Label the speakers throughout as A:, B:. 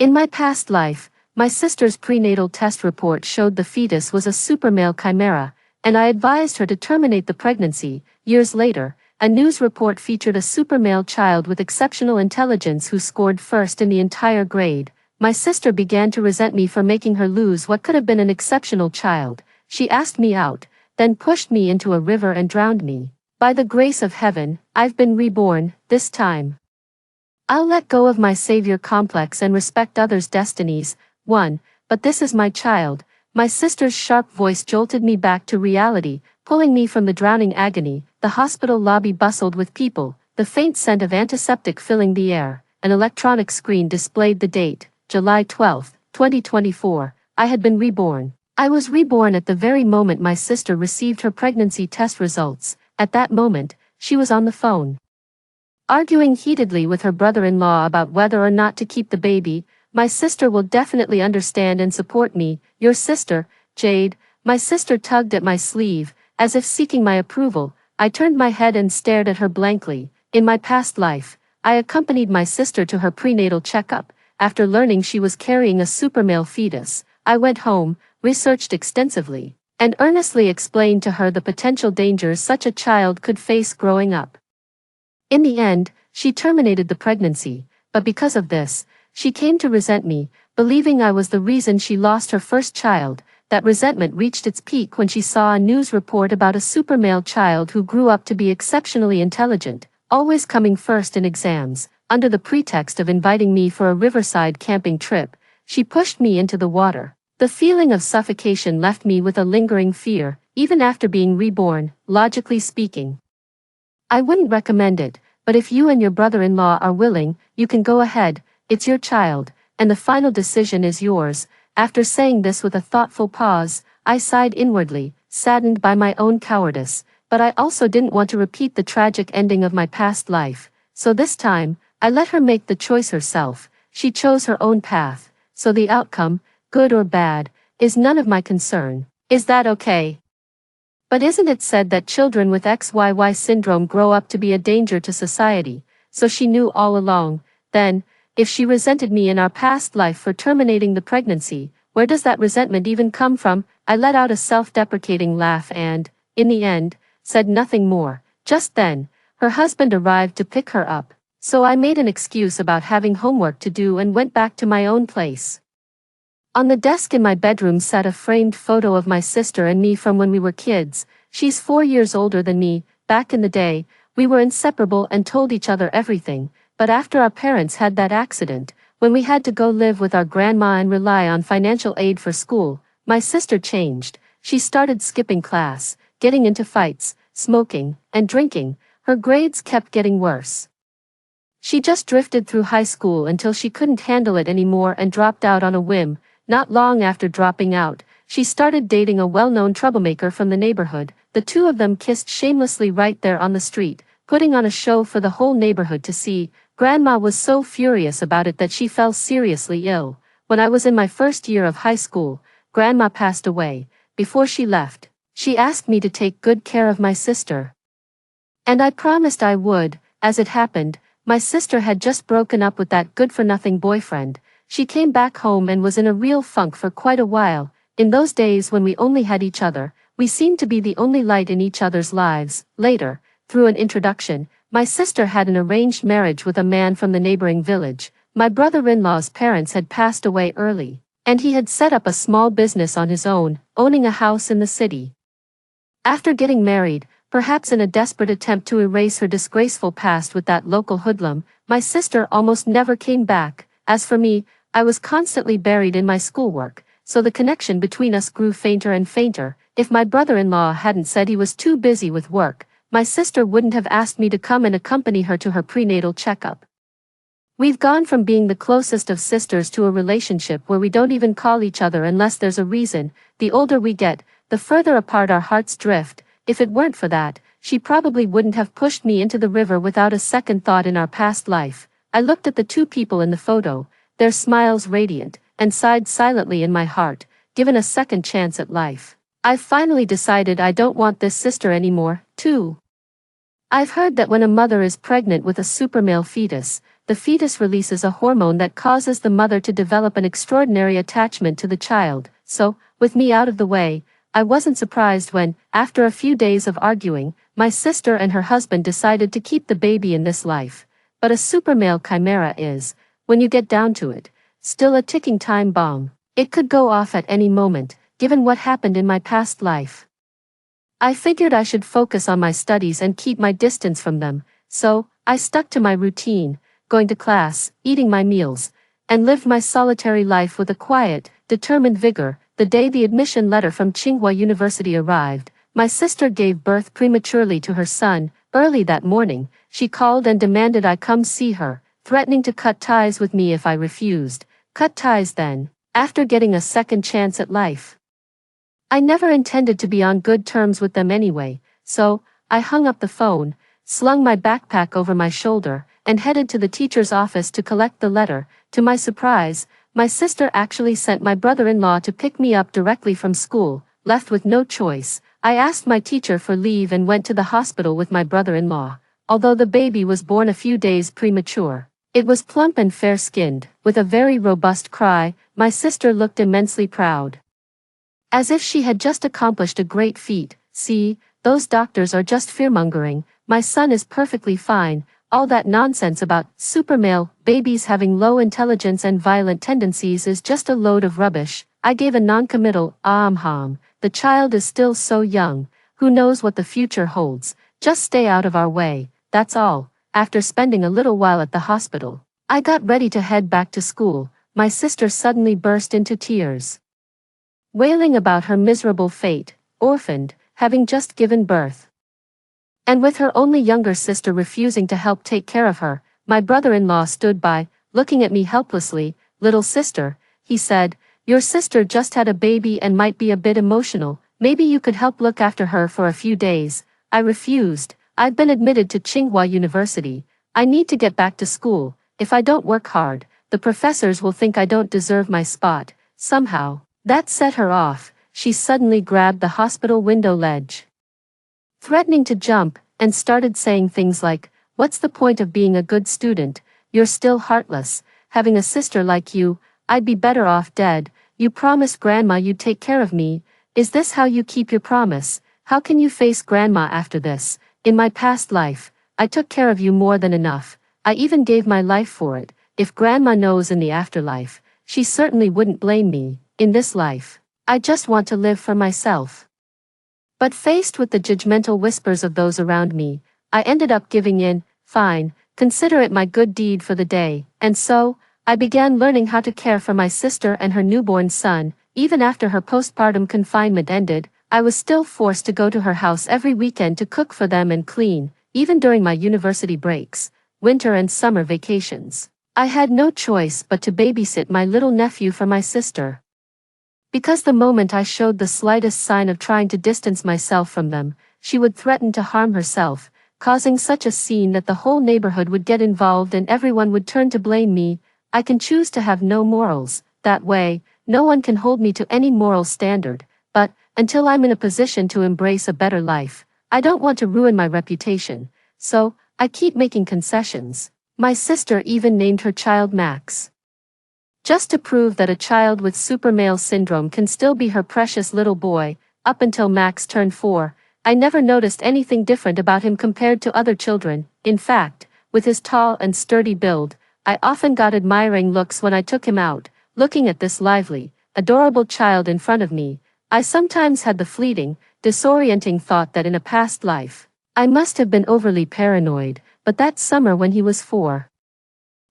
A: In my past life, my sister's prenatal test report showed the fetus was a supermale chimera, and I advised her to terminate the pregnancy. Years later, a news report featured a supermale child with exceptional intelligence who scored first in the entire grade. My sister began to resent me for making her lose what could have been an exceptional child. She asked me out, then pushed me into a river and drowned me. By the grace of heaven, I've been reborn, this time. I'll let go of my savior complex and respect others' destinies. 1. But this is my child. My sister's sharp voice jolted me back to reality, pulling me from the drowning agony. The hospital lobby bustled with people, the faint scent of antiseptic filling the air. An electronic screen displayed the date, July 12, 2024. I had been reborn. I was reborn at the very moment my sister received her pregnancy test results. At that moment, she was on the phone, arguing heatedly with her brother-in-law about whether or not to keep the baby. My sister will definitely understand and support me. Your sister, Jade. My sister tugged at my sleeve, as if seeking my approval. I turned my head and stared at her blankly. In my past life, I accompanied my sister to her prenatal checkup. After learning she was carrying a supermale fetus, I went home, researched extensively, and earnestly explained to her the potential dangers such a child could face growing up. In the end, she terminated the pregnancy, but because of this, she came to resent me, believing I was the reason she lost her first child. That resentment reached its peak when she saw a news report about a supermale child who grew up to be exceptionally intelligent, always coming first in exams. Under the pretext of inviting me for a riverside camping trip, she pushed me into the water. The feeling of suffocation left me with a lingering fear, even after being reborn. Logically speaking, I wouldn't recommend it, but if you and your brother-in-law are willing, you can go ahead. It's your child, and the final decision is yours. After saying this with a thoughtful pause, I sighed inwardly, saddened by my own cowardice, but I also didn't want to repeat the tragic ending of my past life. So this time, I let her make the choice herself. She chose her own path, so the outcome, good or bad, is none of my concern. Is that okay? But isn't it said that children with XYY syndrome grow up to be a danger to society? So she knew all along. Then, if she resented me in our past life for terminating the pregnancy, where does that resentment even come from? I let out a self-deprecating laugh and, in the end, said nothing more. Just then, her husband arrived to pick her up, so I made an excuse about having homework to do and went back to my own place. On the desk in my bedroom sat a framed photo of my sister and me from when we were kids. She's 4 years older than me. Back in the day, we were inseparable and told each other everything. But after our parents had that accident, when we had to go live with our grandma and rely on financial aid for school, my sister changed. She started skipping class, getting into fights, smoking, and drinking. Her grades kept getting worse. She just drifted through high school until she couldn't handle it anymore and dropped out on a whim. Not long after dropping out, she started dating a well-known troublemaker from the neighborhood. The two of them kissed shamelessly right there on the street, putting on a show for the whole neighborhood to see. Grandma was so furious about it that she fell seriously ill. When I was in my first year of high school, Grandma passed away. Before she left, she asked me to take good care of my sister. And I promised I would. As it happened, my sister had just broken up with that good-for-nothing boyfriend. She came back home and was in a real funk for quite a while. In those days when we only had each other, we seemed to be the only light in each other's lives. Later, through an introduction, my sister had an arranged marriage with a man from the neighboring village. My brother-in-law's parents had passed away early, and he had set up a small business on his own, owning a house in the city. After getting married, perhaps in a desperate attempt to erase her disgraceful past with that local hoodlum, my sister almost never came back. As for me, I was constantly buried in my schoolwork, so the connection between us grew fainter and fainter. If my brother-in-law hadn't said he was too busy with work, my sister wouldn't have asked me to come and accompany her to her prenatal checkup. We've gone from being the closest of sisters to a relationship where we don't even call each other unless there's a reason. The older we get, the further apart our hearts drift. If it weren't for that, she probably wouldn't have pushed me into the river without a second thought in our past life. I looked at the two people in the photo, their smiles radiant, and sighed silently in my heart. Given a second chance at life, I've finally decided I don't want this sister anymore, too. I've heard that when a mother is pregnant with a supermale fetus, the fetus releases a hormone that causes the mother to develop an extraordinary attachment to the child. So, with me out of the way, I wasn't surprised when, after a few days of arguing, my sister and her husband decided to keep the baby in this life. But a super male chimera is, when you get down to it, still a ticking time bomb. It could go off at any moment, given what happened in my past life. I figured I should focus on my studies and keep my distance from them, so I stuck to my routine, going to class, eating my meals, and lived my solitary life with a quiet, determined vigor. The day the admission letter from Tsinghua University arrived, my sister gave birth prematurely to her son. Early that morning, she called and demanded I come see her, threatening to cut ties with me if I refused. Cut ties then, after getting a second chance at life. I never intended to be on good terms with them anyway, so I hung up the phone, slung my backpack over my shoulder, and headed to the teacher's office to collect the letter. To my surprise, my sister actually sent my brother-in-law to pick me up directly from school. Left with no choice, I asked my teacher for leave and went to the hospital with my brother-in-law. Although the baby was born a few days premature, it was plump and fair-skinned, with a very robust cry. My sister looked immensely proud, as if she had just accomplished a great feat. See, those doctors are just fearmongering. My son is perfectly fine. All that nonsense about super male babies having low intelligence and violent tendencies is just a load of rubbish. I gave a non-committal the child is still so young. Who knows what the future holds? Just stay out of our way, that's all. After spending a little while at the hospital, I got ready to head back to school. My sister suddenly burst into tears, wailing about her miserable fate, orphaned, having just given birth, and with her only younger sister refusing to help take care of her. My brother-in-law stood by, looking at me helplessly. Little sister, he said, your sister just had a baby and might be a bit emotional. Maybe you could help look after her for a few days. I refused. I've been admitted to Tsinghua University. I need to get back to school. If I don't work hard, the professors will think I don't deserve my spot. Somehow, that set her off. She suddenly grabbed the hospital window ledge, threatening to jump, and started saying things like, what's the point of being a good student? You're still heartless. Having a sister like you, I'd be better off dead. You promised Grandma you'd take care of me. Is this how you keep your promise? How can you face Grandma after this? In my past life, I took care of you more than enough. I even gave my life for it. If Grandma knows in the afterlife, she certainly wouldn't blame me. In this life, I just want to live for myself. But faced with the judgmental whispers of those around me, I ended up giving in. Fine, consider it my good deed for the day. And so, I began learning how to care for my sister and her newborn son. Even after her postpartum confinement ended, I was still forced to go to her house every weekend to cook for them and clean. Even during my university breaks, winter and summer vacations, I had no choice but to babysit my little nephew for my sister. Because the moment I showed the slightest sign of trying to distance myself from them, she would threaten to harm herself, causing such a scene that the whole neighborhood would get involved and everyone would turn to blame me. I can choose to have no morals. That way, no one can hold me to any moral standard. But, until I'm in a position to embrace a better life, I don't want to ruin my reputation. So, I keep making concessions. My sister even named her child Max, just to prove that a child with super male syndrome can still be her precious little boy. Up until Max turned 4, I never noticed anything different about him compared to other children. In fact, with his tall and sturdy build, I often got admiring looks when I took him out. Looking at this lively, adorable child in front of me, I sometimes had the fleeting, disorienting thought that in a past life, I must have been overly paranoid. But that summer when he was 4,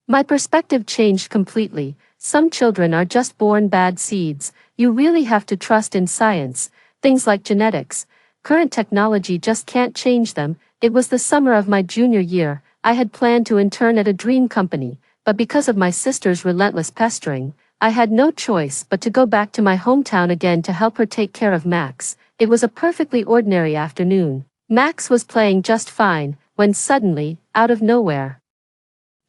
A: my perspective changed completely. Some children are just born bad seeds. You really have to trust in science. Things like genetics. Current technology just can't change them. It was the summer of my junior year. I had planned to intern at a dream company, but because of my sister's relentless pestering, I had no choice but to go back to my hometown again to help her take care of Max. It was a perfectly ordinary afternoon. Max was playing just fine, when suddenly, out of nowhere,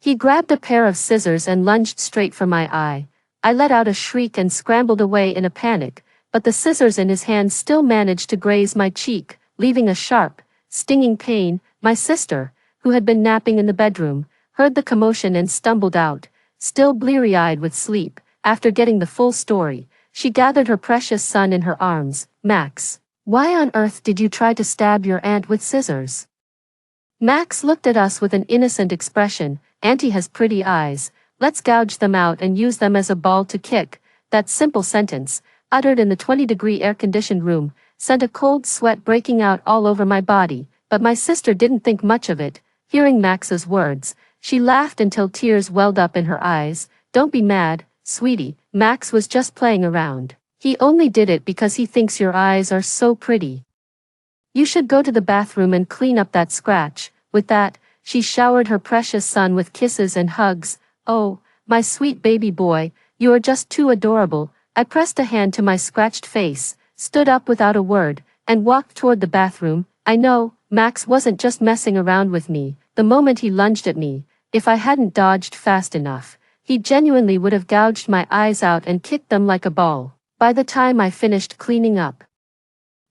A: he grabbed a pair of scissors and lunged straight for my eye. I let out a shriek and scrambled away in a panic, but the scissors in his hand still managed to graze my cheek, leaving a sharp, stinging pain. My sister, who had been napping in the bedroom, heard the commotion and stumbled out, still bleary-eyed with sleep. After getting the full story, she gathered her precious son in her arms. Max, why on earth did you try to stab your aunt with scissors? Max looked at us with an innocent expression. Auntie has pretty eyes, let's gouge them out and use them as a ball to kick. That simple sentence, uttered in the 20-degree air-conditioned room, sent a cold sweat breaking out all over my body, but my sister didn't think much of it. Hearing Max's words, she laughed until tears welled up in her eyes. Don't be mad, sweetie, Max was just playing around. He only did it because he thinks your eyes are so pretty. You should go to the bathroom and clean up that scratch. With that, she showered her precious son with kisses and hugs. Oh, my sweet baby boy, you are just too adorable. I pressed a hand to my scratched face, stood up without a word, and walked toward the bathroom. I know, Max wasn't just messing around with me. The moment he lunged at me, if I hadn't dodged fast enough, he genuinely would have gouged my eyes out and kicked them like a ball. By the time I finished cleaning up,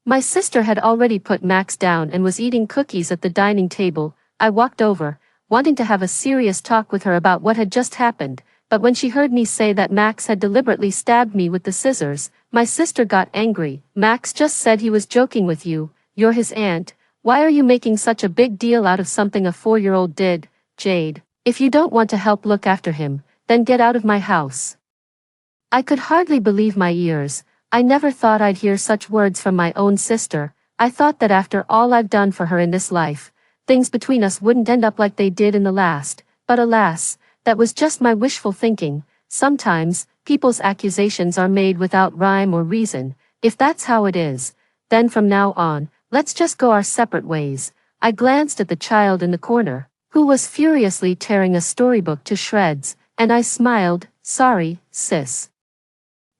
A: my sister had already put Max down and was eating cookies at the dining table. I walked over, wanting to have a serious talk with her about what had just happened, but when she heard me say that Max had deliberately stabbed me with the scissors, my sister got angry. Max just said he was joking with you. You're his aunt. Why are you making such a big deal out of something a 4-year-old did? Jade, if you don't want to help look after him, then get out of my house. I could hardly believe my ears. I never thought I'd hear such words from my own sister. I thought that after all I've done for her in this life, things between us wouldn't end up like they did in the last. But alas, that was just my wishful thinking. Sometimes, people's accusations are made without rhyme or reason. If that's how it is, then from now on, let's just go our separate ways. I glanced at the child in the corner, who was furiously tearing a storybook to shreds, and I smiled. Sorry, sis.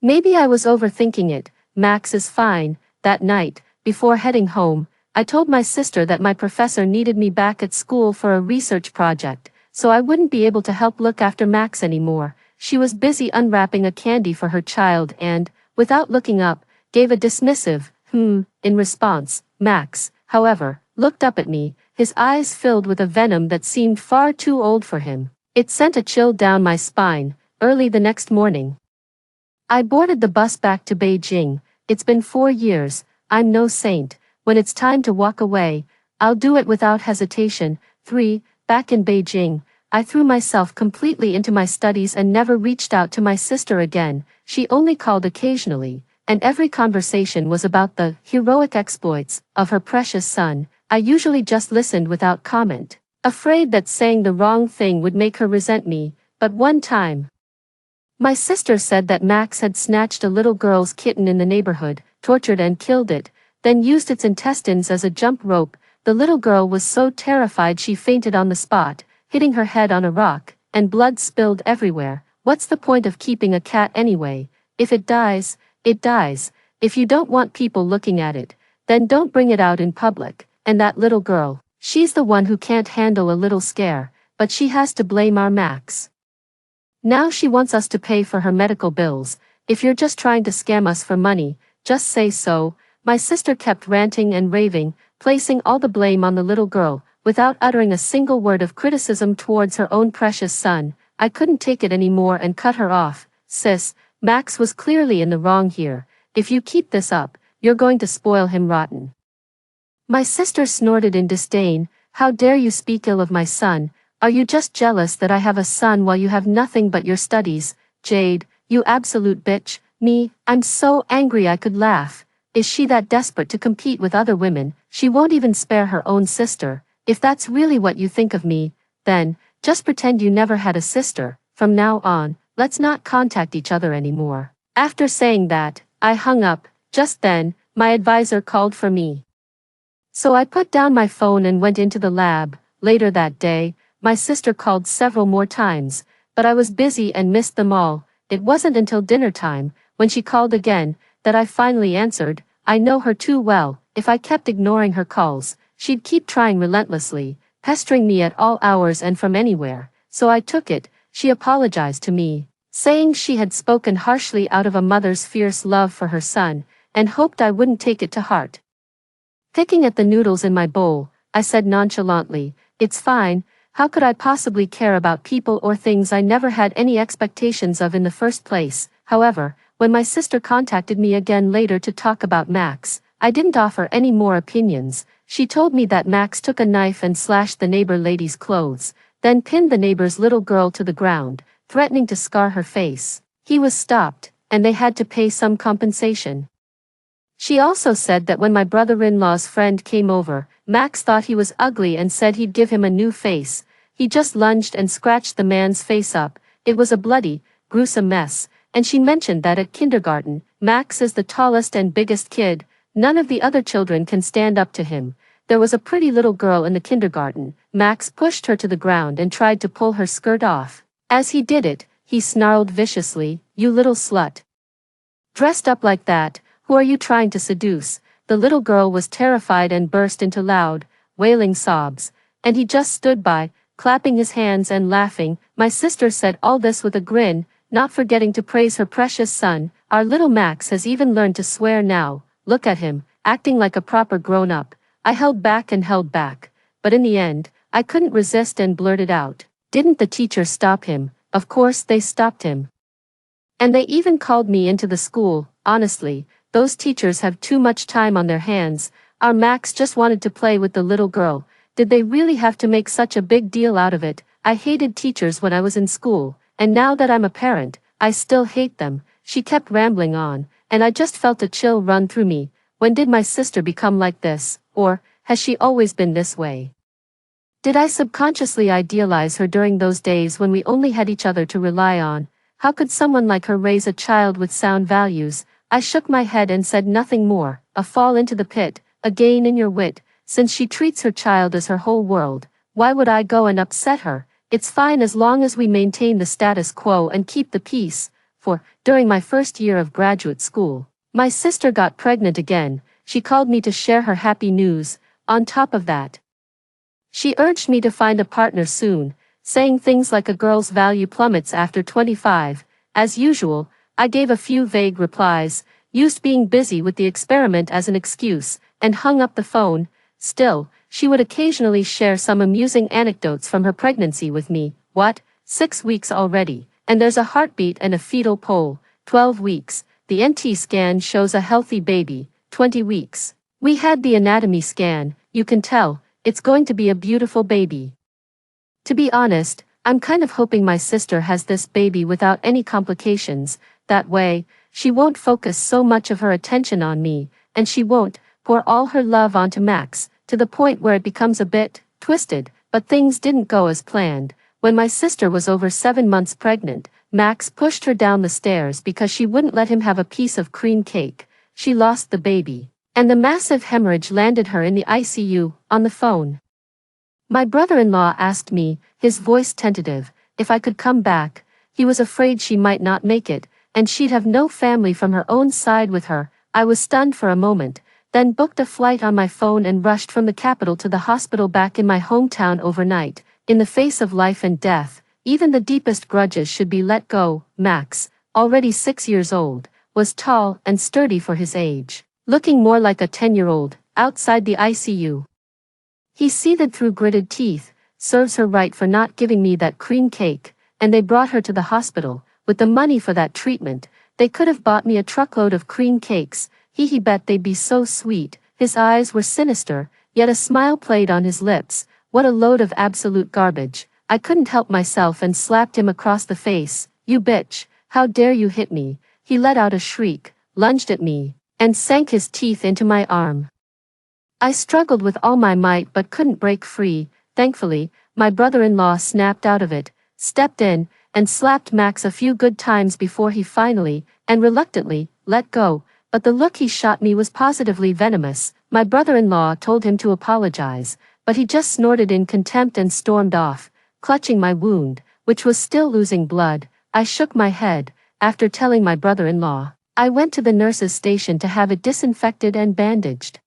A: Maybe I was overthinking it. Max is fine. That night, before heading home, I told my sister that my professor needed me back at school for a research project, so I wouldn't be able to help look after Max anymore. She was busy unwrapping a candy for her child and, without looking up, gave a dismissive, in response. Max, however, looked up at me, his eyes filled with a venom that seemed far too old for him. It sent a chill down my spine. Early the next morning, I boarded the bus back to Beijing. It's been 4 years. I'm no saint. When it's time to walk away, I'll do it without hesitation. 3. Back in Beijing, I threw myself completely into my studies and never reached out to my sister again. She only called occasionally, and every conversation was about the heroic exploits of her precious son. I usually just listened without comment, afraid that saying the wrong thing would make her resent me. But one time, my sister said that Max had snatched a little girl's kitten in the neighborhood, tortured and killed it, then used its intestines as a jump rope. The little girl was so terrified she fainted on the spot, hitting her head on a rock, and blood spilled everywhere. What's the point of keeping a cat anyway? If it dies, it dies. If you don't want people looking at it, then don't bring it out in public. And that little girl, she's the one who can't handle a little scare, but she has to blame our Max. Now she wants us to pay for her medical bills. If you're just trying to scam us for money, just say so. My sister kept ranting and raving, placing all the blame on the little girl, without uttering a single word of criticism towards her own precious son. I couldn't take it anymore and cut her off. Sis, Max was clearly in the wrong here. If you keep this up, you're going to spoil him rotten. My sister snorted in disdain. How dare you speak ill of my son? Are you just jealous that I have a son while you have nothing but your studies? Jade, you absolute bitch. Me, I'm so angry I could laugh. Is she that desperate to compete with other women? She won't even spare her own sister. If that's really what you think of me, then, just pretend you never had a sister. From now on, let's not contact each other anymore. After saying that, I hung up. Just then, my advisor called for me. So I put down my phone and went into the lab. Later that day, my sister called several more times, but I was busy and missed them all. It wasn't until dinner time, when she called again, that I finally answered. I know her too well. If I kept ignoring her calls, she'd keep trying relentlessly, pestering me at all hours and from anywhere. So I took it. She apologized to me, saying she had spoken harshly out of a mother's fierce love for her son, and hoped I wouldn't take it to heart. Picking at the noodles in my bowl, I said nonchalantly, "It's fine. How could I possibly care about people or things I never had any expectations of in the first place? However, when my sister contacted me again later to talk about Max, I didn't offer any more opinions. She told me that Max took a knife and slashed the neighbor lady's clothes, then pinned the neighbor's little girl to the ground, threatening to scar her face. He was stopped, and they had to pay some compensation. She also said that when my brother-in-law's friend came over, Max thought he was ugly and said he'd give him a new face. He just lunged and scratched the man's face up. It was a bloody, gruesome mess, and she mentioned that at kindergarten, Max is the tallest and biggest kid. None of the other children can stand up to him. There was a pretty little girl in the kindergarten. Max pushed her to the ground and tried to pull her skirt off. As he did it, he snarled viciously, "You little slut. Dressed up like that, who are you trying to seduce?" The little girl was terrified and burst into loud, wailing sobs, and he just stood by, clapping his hands and laughing. My sister said all this with a grin, not forgetting to praise her precious son. "Our little Max has even learned to swear now. Look at him, acting like a proper grown-up." I held back and held back, but in the end, I couldn't resist and blurted out. Didn't the teacher stop him? Of course they stopped him. And they even called me into the school. Honestly, those teachers have too much time on their hands. Our Max just wanted to play with the little girl. Did they really have to make such a big deal out of it? I hated teachers when I was in school, and now that I'm a parent, I still hate them. She kept rambling on, and I just felt a chill run through me. When did my sister become like this? Or, has she always been this way? Did I subconsciously idealize her during those days when we only had each other to rely on? How could someone like her raise a child with sound values? I shook my head and said nothing more. A fall into the pit, a gain in your wit. Since she treats her child as her whole world, why would I go and upset her? It's fine as long as we maintain the status quo and keep the peace. For, during my first year of graduate school, my sister got pregnant again. She called me to share her happy news. On top of that, she urged me to find a partner soon, saying things like a girl's value plummets after 25. As usual, I gave a few vague replies, used being busy with the experiment as an excuse, and hung up the phone. Still, she would occasionally share some amusing anecdotes from her pregnancy with me. What? 6 weeks already, and there's a heartbeat and a fetal pole. 12 weeks, the NT scan shows a healthy baby. 20 weeks. We had the anatomy scan. You can tell, it's going to be a beautiful baby. To be honest, I'm kind of hoping my sister has this baby without any complications. That way, she won't focus so much of her attention on me, and she won't pour all her love onto Max, to the point where it becomes a bit twisted. But things didn't go as planned. When my sister was over 7 months pregnant, Max pushed her down the stairs because she wouldn't let him have a piece of cream cake. She lost the baby, and the massive hemorrhage landed her in the ICU. On the phone, my brother-in-law asked me, his voice tentative, if I could come back. He was afraid she might not make it, and she'd have no family from her own side with her. I was stunned for a moment, then booked a flight on my phone and rushed from the capital to the hospital back in my hometown overnight. In the face of life and death, even the deepest grudges should be let go. Max, already 6 years old, was tall and sturdy for his age, looking more like a 10-year-old, outside the ICU. He seethed through gritted teeth. Serves her right for not giving me that cream cake, and they brought her to the hospital. With the money for that treatment, they could have bought me a truckload of cream cakes. He bet they'd be so sweet. His eyes were sinister, yet a smile played on his lips. What a load of absolute garbage. I couldn't help myself and slapped him across the face. "You bitch, how dare you hit me?" He let out a shriek, lunged at me, and sank his teeth into my arm. I struggled with all my might but couldn't break free. Thankfully, my brother-in-law snapped out of it, stepped in, and slapped Max a few good times before he finally, and reluctantly, let go. But the look he shot me was positively venomous. My brother-in-law told him to apologize, but he just snorted in contempt and stormed off, clutching my wound, which was still losing blood. I shook my head. After telling my brother-in-law, I went to the nurse's station to have it disinfected and bandaged.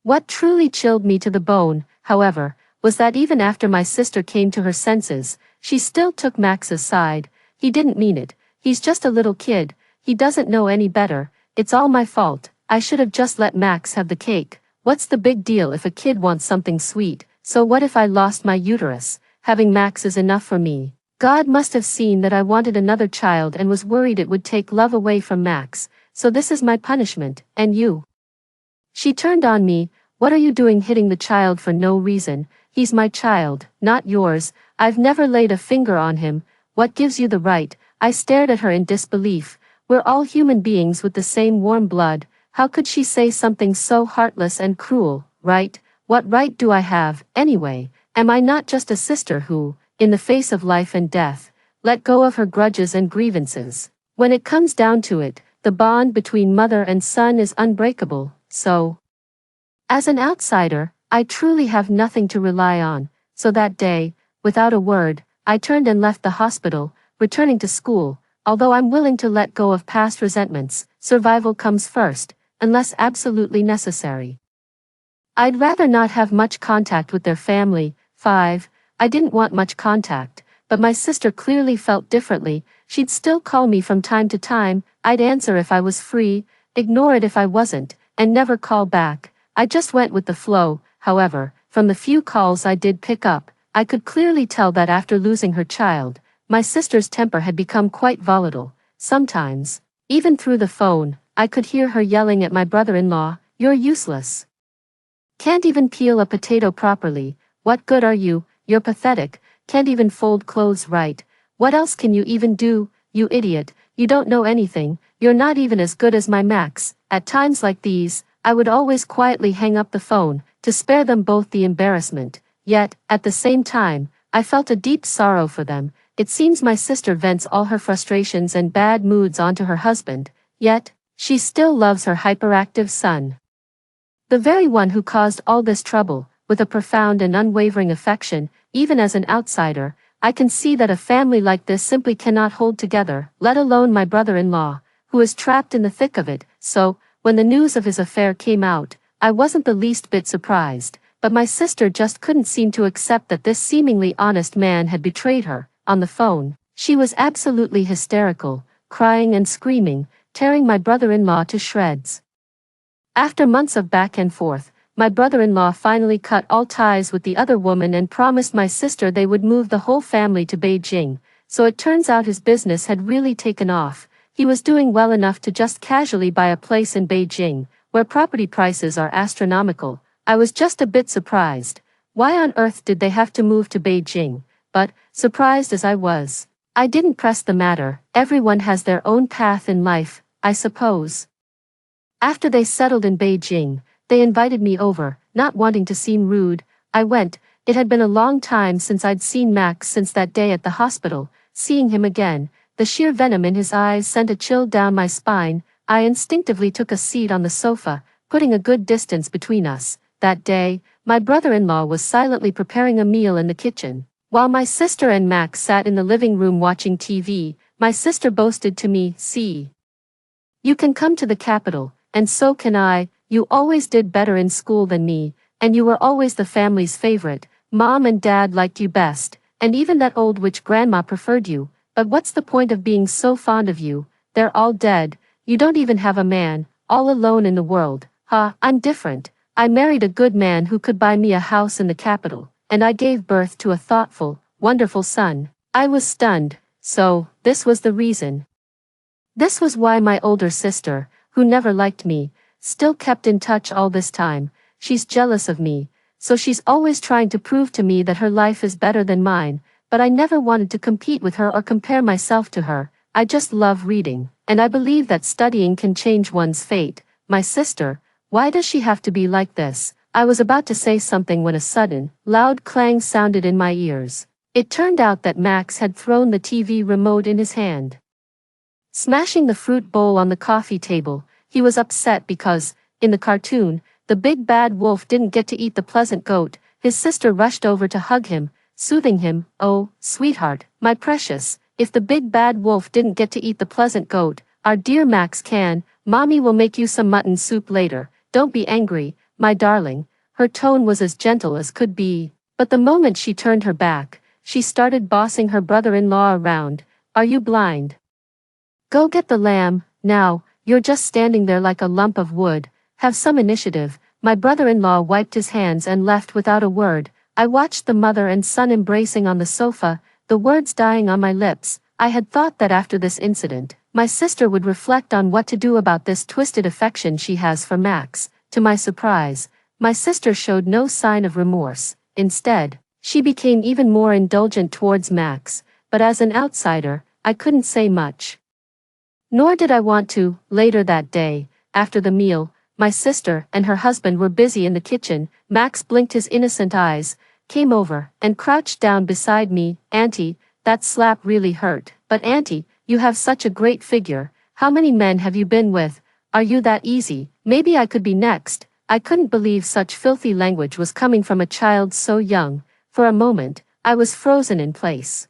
A: What truly chilled me to the bone, however, was that even after my sister came to her senses, she still took Max's side. He didn't mean it. He's just a little kid. He doesn't know any better. It's all my fault. I should have just let Max have the cake. What's the big deal if a kid wants something sweet? So what if I lost my uterus? having Max is enough for me. God must have seen that I wanted another child and was worried it would take love away from Max, so this is my punishment, and you." She turned on me. "What are you doing hitting the child for no reason? He's my child, not yours. I've never laid a finger on him. What gives you the right?" I stared at her in disbelief. We're all human beings with the same warm blood. How could she say something so heartless and cruel, right? What right do I have, anyway? Am I not just a sister who, in the face of life and death, let go of her grudges and grievances? When it comes down to it, the bond between mother and son is unbreakable, so. As an outsider, I truly have nothing to rely on, so that day, without a word, I turned and left the hospital, returning to school. Although I'm willing to let go of past resentments, survival comes first, unless absolutely necessary. I'd rather not have much contact with their family. 5. I didn't want much contact, but my sister clearly felt differently. She'd still call me from time to time. I'd answer if I was free, ignore it if I wasn't, and never call back. I just went with the flow. However, from the few calls I did pick up, I could clearly tell that after losing her child, my sister's temper had become quite volatile. Sometimes, even through the phone, I could hear her yelling at my brother-in-law, "You're useless. Can't even peel a potato properly. What good are you? You're pathetic. Can't even fold clothes right. What else can you even do? You idiot. You don't know anything. You're not even as good as my Max." At times like these, I would always quietly hang up the phone, to spare them both the embarrassment. Yet, at the same time, I felt a deep sorrow for them. It seems my sister vents all her frustrations and bad moods onto her husband, yet, she still loves her hyperactive son. The very one who caused all this trouble, with a profound and unwavering affection. Even as an outsider, I can see that a family like this simply cannot hold together, let alone my brother-in-law, who is trapped in the thick of it. So, when the news of his affair came out, I wasn't the least bit surprised, but my sister just couldn't seem to accept that this seemingly honest man had betrayed her. On the phone, she was absolutely hysterical, crying and screaming, tearing my brother-in-law to shreds. After months of back and forth, my brother-in-law finally cut all ties with the other woman and promised my sister they would move the whole family to Beijing. So it turns out his business had really taken off. He was doing well enough to just casually buy a place in Beijing, where property prices are astronomical. I was just a bit surprised. Why on earth did they have to move to Beijing? But, surprised as I was, I didn't press the matter. Everyone has their own path in life, I suppose. After they settled in Beijing, they invited me over. Not wanting to seem rude, I went. It had been a long time since I'd seen Max since that day at the hospital. Seeing him again, the sheer venom in his eyes sent a chill down my spine. I instinctively took a seat on the sofa, putting a good distance between us. That day, my brother-in-law was silently preparing a meal in the kitchen. While my sister and Max sat in the living room watching TV, my sister boasted to me, "See, you can come to the capital, and so can I. You always did better in school than me, and you were always the family's favorite. Mom and Dad liked you best, and even that old witch grandma preferred you. But what's the point of being so fond of you? They're all dead. You don't even have a man, all alone in the world." I'm different. I married a good man who could buy me a house in the capital, and I gave birth to a thoughtful, wonderful son. I was stunned. So, this was the reason. This was why my older sister, who never liked me, still kept in touch all this time. She's jealous of me, so she's always trying to prove to me that her life is better than mine, but I never wanted to compete with her or compare myself to her. I just love reading, and I believe that studying can change one's fate. My sister, why does she have to be like this? I was about to say something when a sudden, loud clang sounded in my ears. It turned out that Max had thrown the TV remote in his hand, smashing the fruit bowl on the coffee table. He was upset because, in the cartoon, the big bad wolf didn't get to eat the pleasant goat. His sister rushed over to hug him, soothing him. "Oh, sweetheart, my precious, if the big bad wolf didn't get to eat the pleasant goat, our dear Max can. Mommy will make you some mutton soup later. Don't be angry, my darling." Her tone was as gentle as could be, but the moment she turned her back, she started bossing her brother-in-law around. "Are you blind? Go get the lamb, now, you're just standing there like a lump of wood. Have some initiative." My brother-in-law wiped his hands and left without a word. I watched the mother and son embracing on the sofa, the words dying on my lips. I had thought that after this incident, my sister would reflect on what to do about this twisted affection she has for Max. To my surprise, my sister showed no sign of remorse. Instead, she became even more indulgent towards Max, but as an outsider, I couldn't say much. Nor did I want to. Later that day, after the meal, my sister and her husband were busy in the kitchen. Max blinked his innocent eyes, came over, and crouched down beside me. "Auntie, that slap really hurt." "But Auntie, you have such a great figure. How many men have you been with? Are you that easy?" Maybe I could be next. I couldn't believe such filthy language was coming from a child so young. For a moment, I was frozen in place.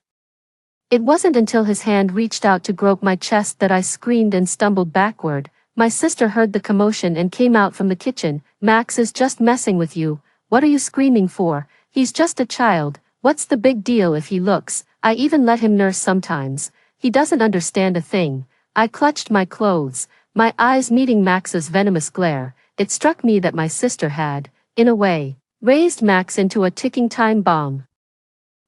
A: It wasn't until his hand reached out to grope my chest that I screamed and stumbled backward. My sister heard the commotion and came out from the kitchen. "Max is just messing with you. What are you screaming for? He's just a child. What's the big deal if he looks?" I even let him nurse sometimes. "He doesn't understand a thing." I clutched my clothes, my eyes meeting Max's venomous glare. It struck me that my sister had, in a way, raised Max into a ticking time bomb.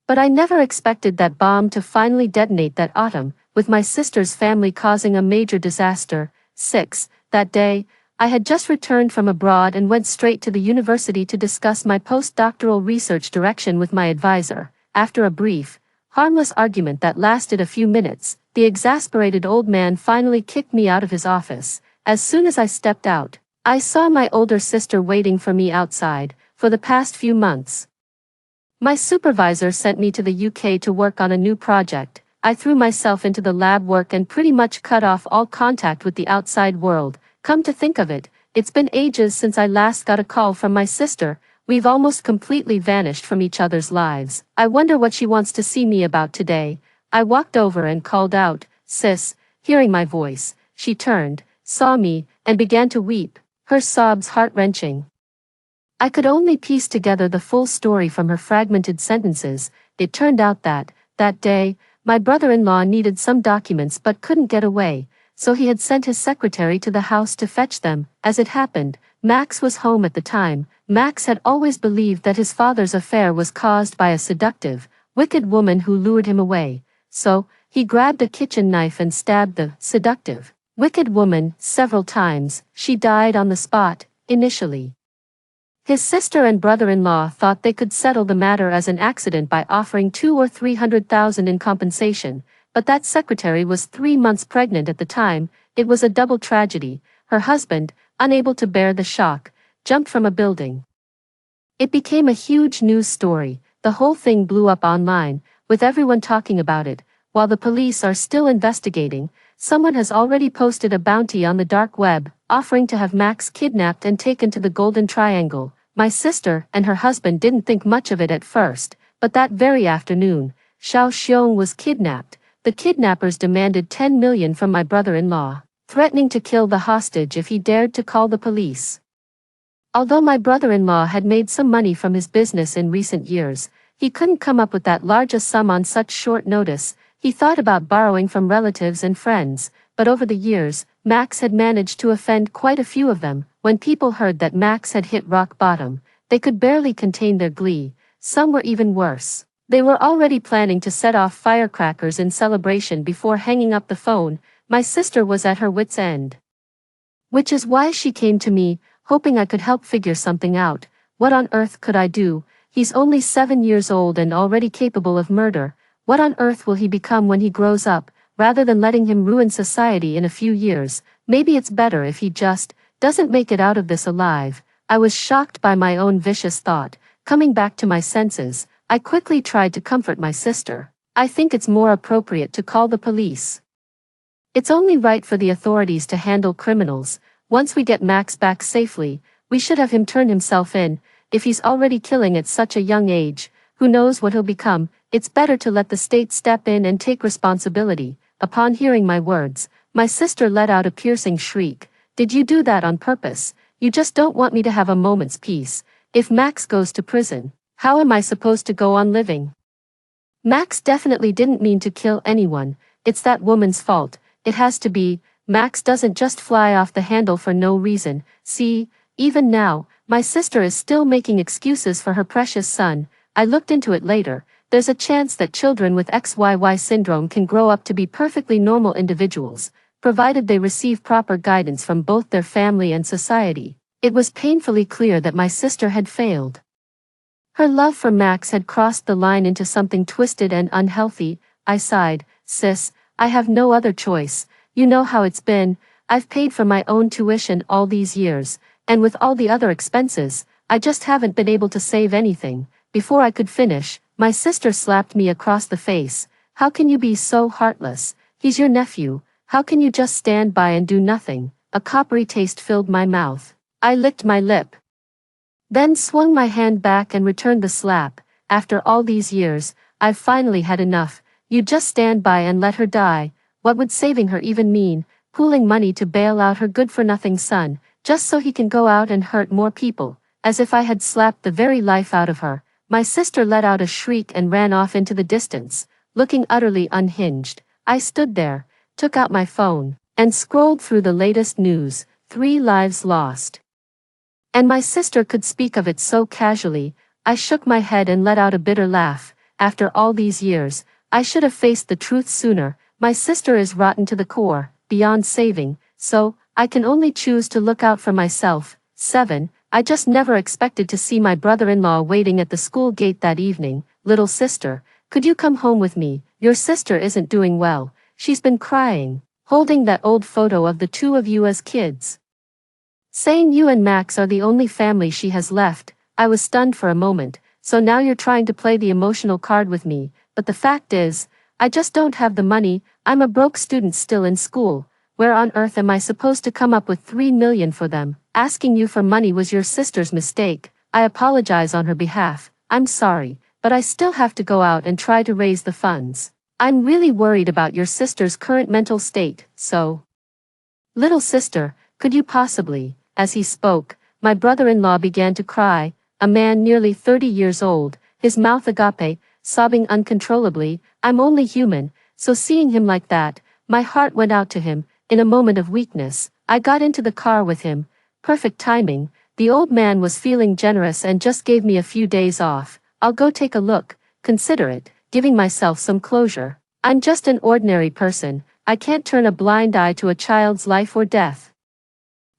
A: But I never expected that bomb to finally detonate that autumn, with my sister's family causing a major disaster. 6. That day, I had just returned from abroad and went straight to the university to discuss my postdoctoral research direction with my advisor. After a brief, harmless argument that lasted a few minutes, the exasperated old man finally kicked me out of his office. As soon as I stepped out, I saw my older sister waiting for me outside. For the past few months, my supervisor sent me to the UK to work on a new project. I threw myself into the lab work and pretty much cut off all contact with the outside world. Come to think of it, it's been ages since I last got a call from my sister. We've almost completely vanished from each other's lives. I wonder what she wants to see me about today. I walked over and called out, "Sis." Hearing my voice, she turned, saw me, and began to weep, her sobs heart-wrenching. I could only piece together the full story from her fragmented sentences. It turned out that day, my brother-in-law needed some documents but couldn't get away, so he had sent his secretary to the house to fetch them. As it happened, Max was home at the time. Max had always believed that his father's affair was caused by a seductive, wicked woman who lured him away, so he grabbed a kitchen knife and stabbed the seductive, wicked woman several times. She died on the spot, initially. His sister and brother-in-law thought they could settle the matter as an accident by offering 200,000 or 300,000 in compensation, but that secretary was 3 months pregnant at the time. It was a double tragedy. Her husband, unable to bear the shock, jumped from a building. It became a huge news story. The whole thing blew up online, with everyone talking about it. While the police are still investigating, someone has already posted a bounty on the dark web, offering to have Max kidnapped and taken to the Golden Triangle. My sister and her husband didn't think much of it at first, but that very afternoon, Xiao Xiong was kidnapped. The kidnappers demanded 10 million from my brother-in-law, threatening to kill the hostage if he dared to call the police. Although my brother-in-law had made some money from his business in recent years, he couldn't come up with that large a sum on such short notice. He thought about borrowing from relatives and friends, but over the years, Max had managed to offend quite a few of them. When people heard that Max had hit rock bottom, they could barely contain their glee. Some were even worse. They were already planning to set off firecrackers in celebration before hanging up the phone. My sister was at her wit's end. Which is why she came to me, hoping I could help figure something out. What on earth could I do? He's only 7 years old and already capable of murder. What on earth will he become when he grows up? Rather than letting him ruin society in a few years, maybe it's better if he just doesn't make it out of this alive. I was shocked by my own vicious thought. Coming back to my senses, I quickly tried to comfort my sister. "I think it's more appropriate to call the police. It's only right for the authorities to handle criminals. Once we get Max back safely, we should have him turn himself in. If he's already killing at such a young age, who knows what he'll become? It's better to let the state step in and take responsibility." Upon hearing my words, my sister let out a piercing shriek. "Did you do that on purpose? You just don't want me to have a moment's peace. If Max goes to prison, how am I supposed to go on living? Max definitely didn't mean to kill anyone. It's that woman's fault. It has to be. Max doesn't just fly off the handle for no reason. See, even now, my sister is still making excuses for her precious son. I looked into it later. There's a chance that children with XYY syndrome can grow up to be perfectly normal individuals, provided they receive proper guidance from both their family and society. It was painfully clear that my sister had failed. Her love for Max had crossed the line into something twisted and unhealthy. I sighed. Sis, I have no other choice. You know how it's been. I've paid for my own tuition all these years, and with all the other expenses, I just haven't been able to save anything. Before I could finish, my sister slapped me across the face. How can you be so heartless? He's your nephew. How can you just stand by and do nothing? A coppery taste filled my mouth. I licked my lip, then swung my hand back and returned the slap. After all these years, I've finally had enough. You just stand by and let her die. What would saving her even mean? Pooling money to bail out her good-for-nothing son, just so he can go out and hurt more people, as if I had slapped the very life out of her. My sister let out a shriek and ran off into the distance, looking utterly unhinged. I stood there, took out my phone, and scrolled through the latest news. 3 lives lost. And my sister could speak of it so casually. I shook my head and let out a bitter laugh. After all these years, I should have faced the truth sooner. My sister is rotten to the core, beyond saving, so I can only choose to look out for myself. 7. I just never expected to see my brother-in-law waiting at the school gate that evening. Little sister, could you come home with me? Your sister isn't doing well. She's been crying, holding that old photo of the 2 of you as kids, saying you and Max are the only family she has left. I was stunned for a moment. So now you're trying to play the emotional card with me, but the fact is, I just don't have the money. I'm a broke student still in school. Where on earth am I supposed to come up with 3 million for them? Asking you for money was your sister's mistake. I apologize on her behalf. I'm sorry, but I still have to go out and try to raise the funds. I'm really worried about your sister's current mental state, so. Little sister, could you possibly? As he spoke, my brother-in-law began to cry, a man nearly 30 years old, his mouth agape, sobbing uncontrollably. I'm only human, so seeing him like that, my heart went out to him. In a moment of weakness, I got into the car with him. Perfect timing. The old man was feeling generous and just gave me a few days off. I'll go take a look, consider it, giving myself some closure. I'm just an ordinary person. I can't turn a blind eye to a child's life or death.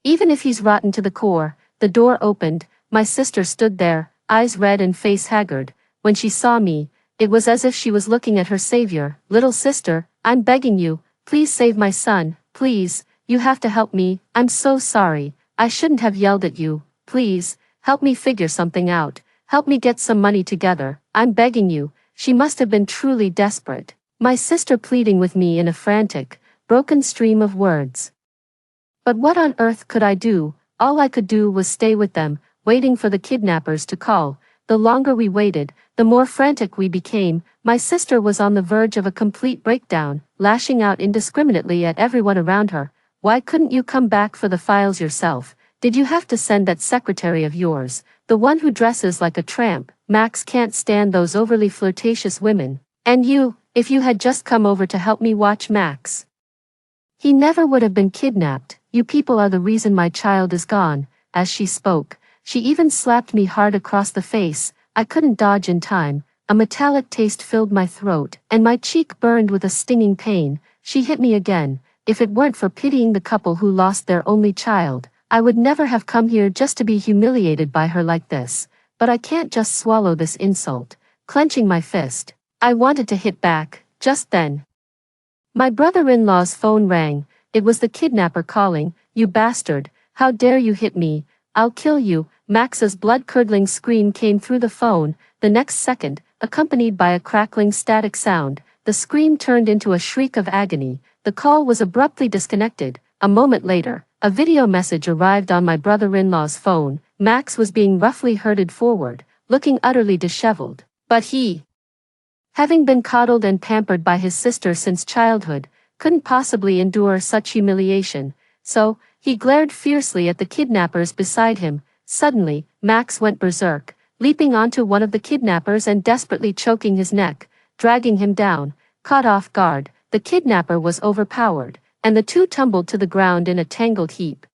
A: Even if he's rotten to the core. The door opened. My sister stood there, eyes red and face haggard. When she saw me, it was as if she was looking at her savior. Little sister, I'm begging you, please save my son, please, you have to help me. I'm so sorry. I shouldn't have yelled at you. Please, help me figure something out. Help me get some money together. I'm begging you. She must have been truly desperate. My sister pleading with me in a frantic, broken stream of words. But what on earth could I do? All I could do was stay with them, waiting for the kidnappers to call. The longer we waited, the more frantic we became. My sister was on the verge of a complete breakdown, lashing out indiscriminately at everyone around her. Why couldn't you come back for the files yourself? Did you have to send that secretary of yours, the one who dresses like a tramp? Max can't stand those overly flirtatious women. And you, if you had just come over to help me watch Max, he never would have been kidnapped. You people are the reason my child is gone. As she spoke, she even slapped me hard across the face. I couldn't dodge in time. A metallic taste filled my throat, and my cheek burned with a stinging pain. She hit me again. If it weren't for pitying the couple who lost their only child, I would never have come here just to be humiliated by her like this. But I can't just swallow this insult. Clenching my fist, I wanted to hit back. Just then, my brother-in-law's phone rang. It was the kidnapper calling. You bastard, how dare you hit me? I'll kill you. Max's blood-curdling scream came through the phone. The next second, accompanied by a crackling static sound, the scream turned into a shriek of agony. The call was abruptly disconnected. A moment later, a video message arrived on my brother-in-law's phone. Max was being roughly herded forward, looking utterly disheveled. But he, having been coddled and pampered by his sister since childhood, couldn't possibly endure such humiliation. So, he glared fiercely at the kidnappers beside him. Suddenly, Max went berserk, leaping onto one of the kidnappers and desperately choking his neck, dragging him down. Caught off guard, the kidnapper was overpowered, and the two tumbled to the ground in a tangled heap.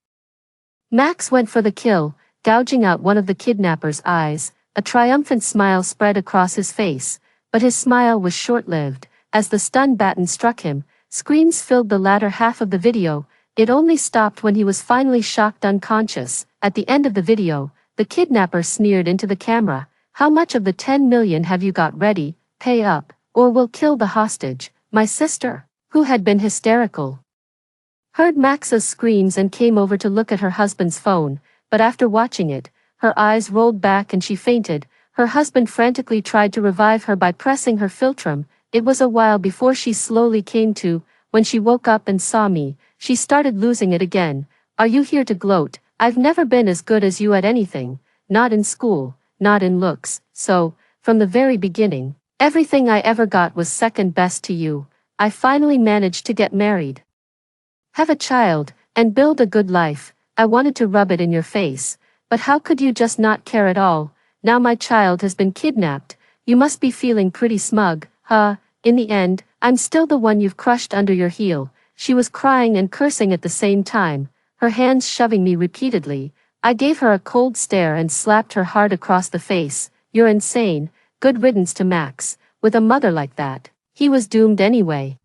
A: Max went for the kill, gouging out one of the kidnapper's eyes. A triumphant smile spread across his face, but his smile was short-lived. As the stun baton struck him, screams filled the latter half of the video. It only stopped when he was finally shocked unconscious. At the end of the video, the kidnapper sneered into the camera, "How much of the 10 million have you got ready? Pay up, or we'll kill the hostage." My sister, who had been hysterical, heard Max's screams and came over to look at her husband's phone, but after watching it, her eyes rolled back and she fainted. Her husband frantically tried to revive her by pressing her philtrum. It was a while before she slowly came to. When she woke up and saw me, she started losing it again. "Are you here to gloat? I've never been as good as you at anything, not in school, not in looks, so, from the very beginning, everything I ever got was second best to you. I finally managed to get married, have a child, and build a good life. I wanted to rub it in your face, but how could you just not care at all? Now my child has been kidnapped. You must be feeling pretty smug, huh? In the end, I'm still the one you've crushed under your heel." She was crying and cursing at the same time, her hands shoving me repeatedly. I gave her a cold stare and slapped her hard across the face. "You're insane. Good riddance to Max. With a mother like that, he was doomed anyway."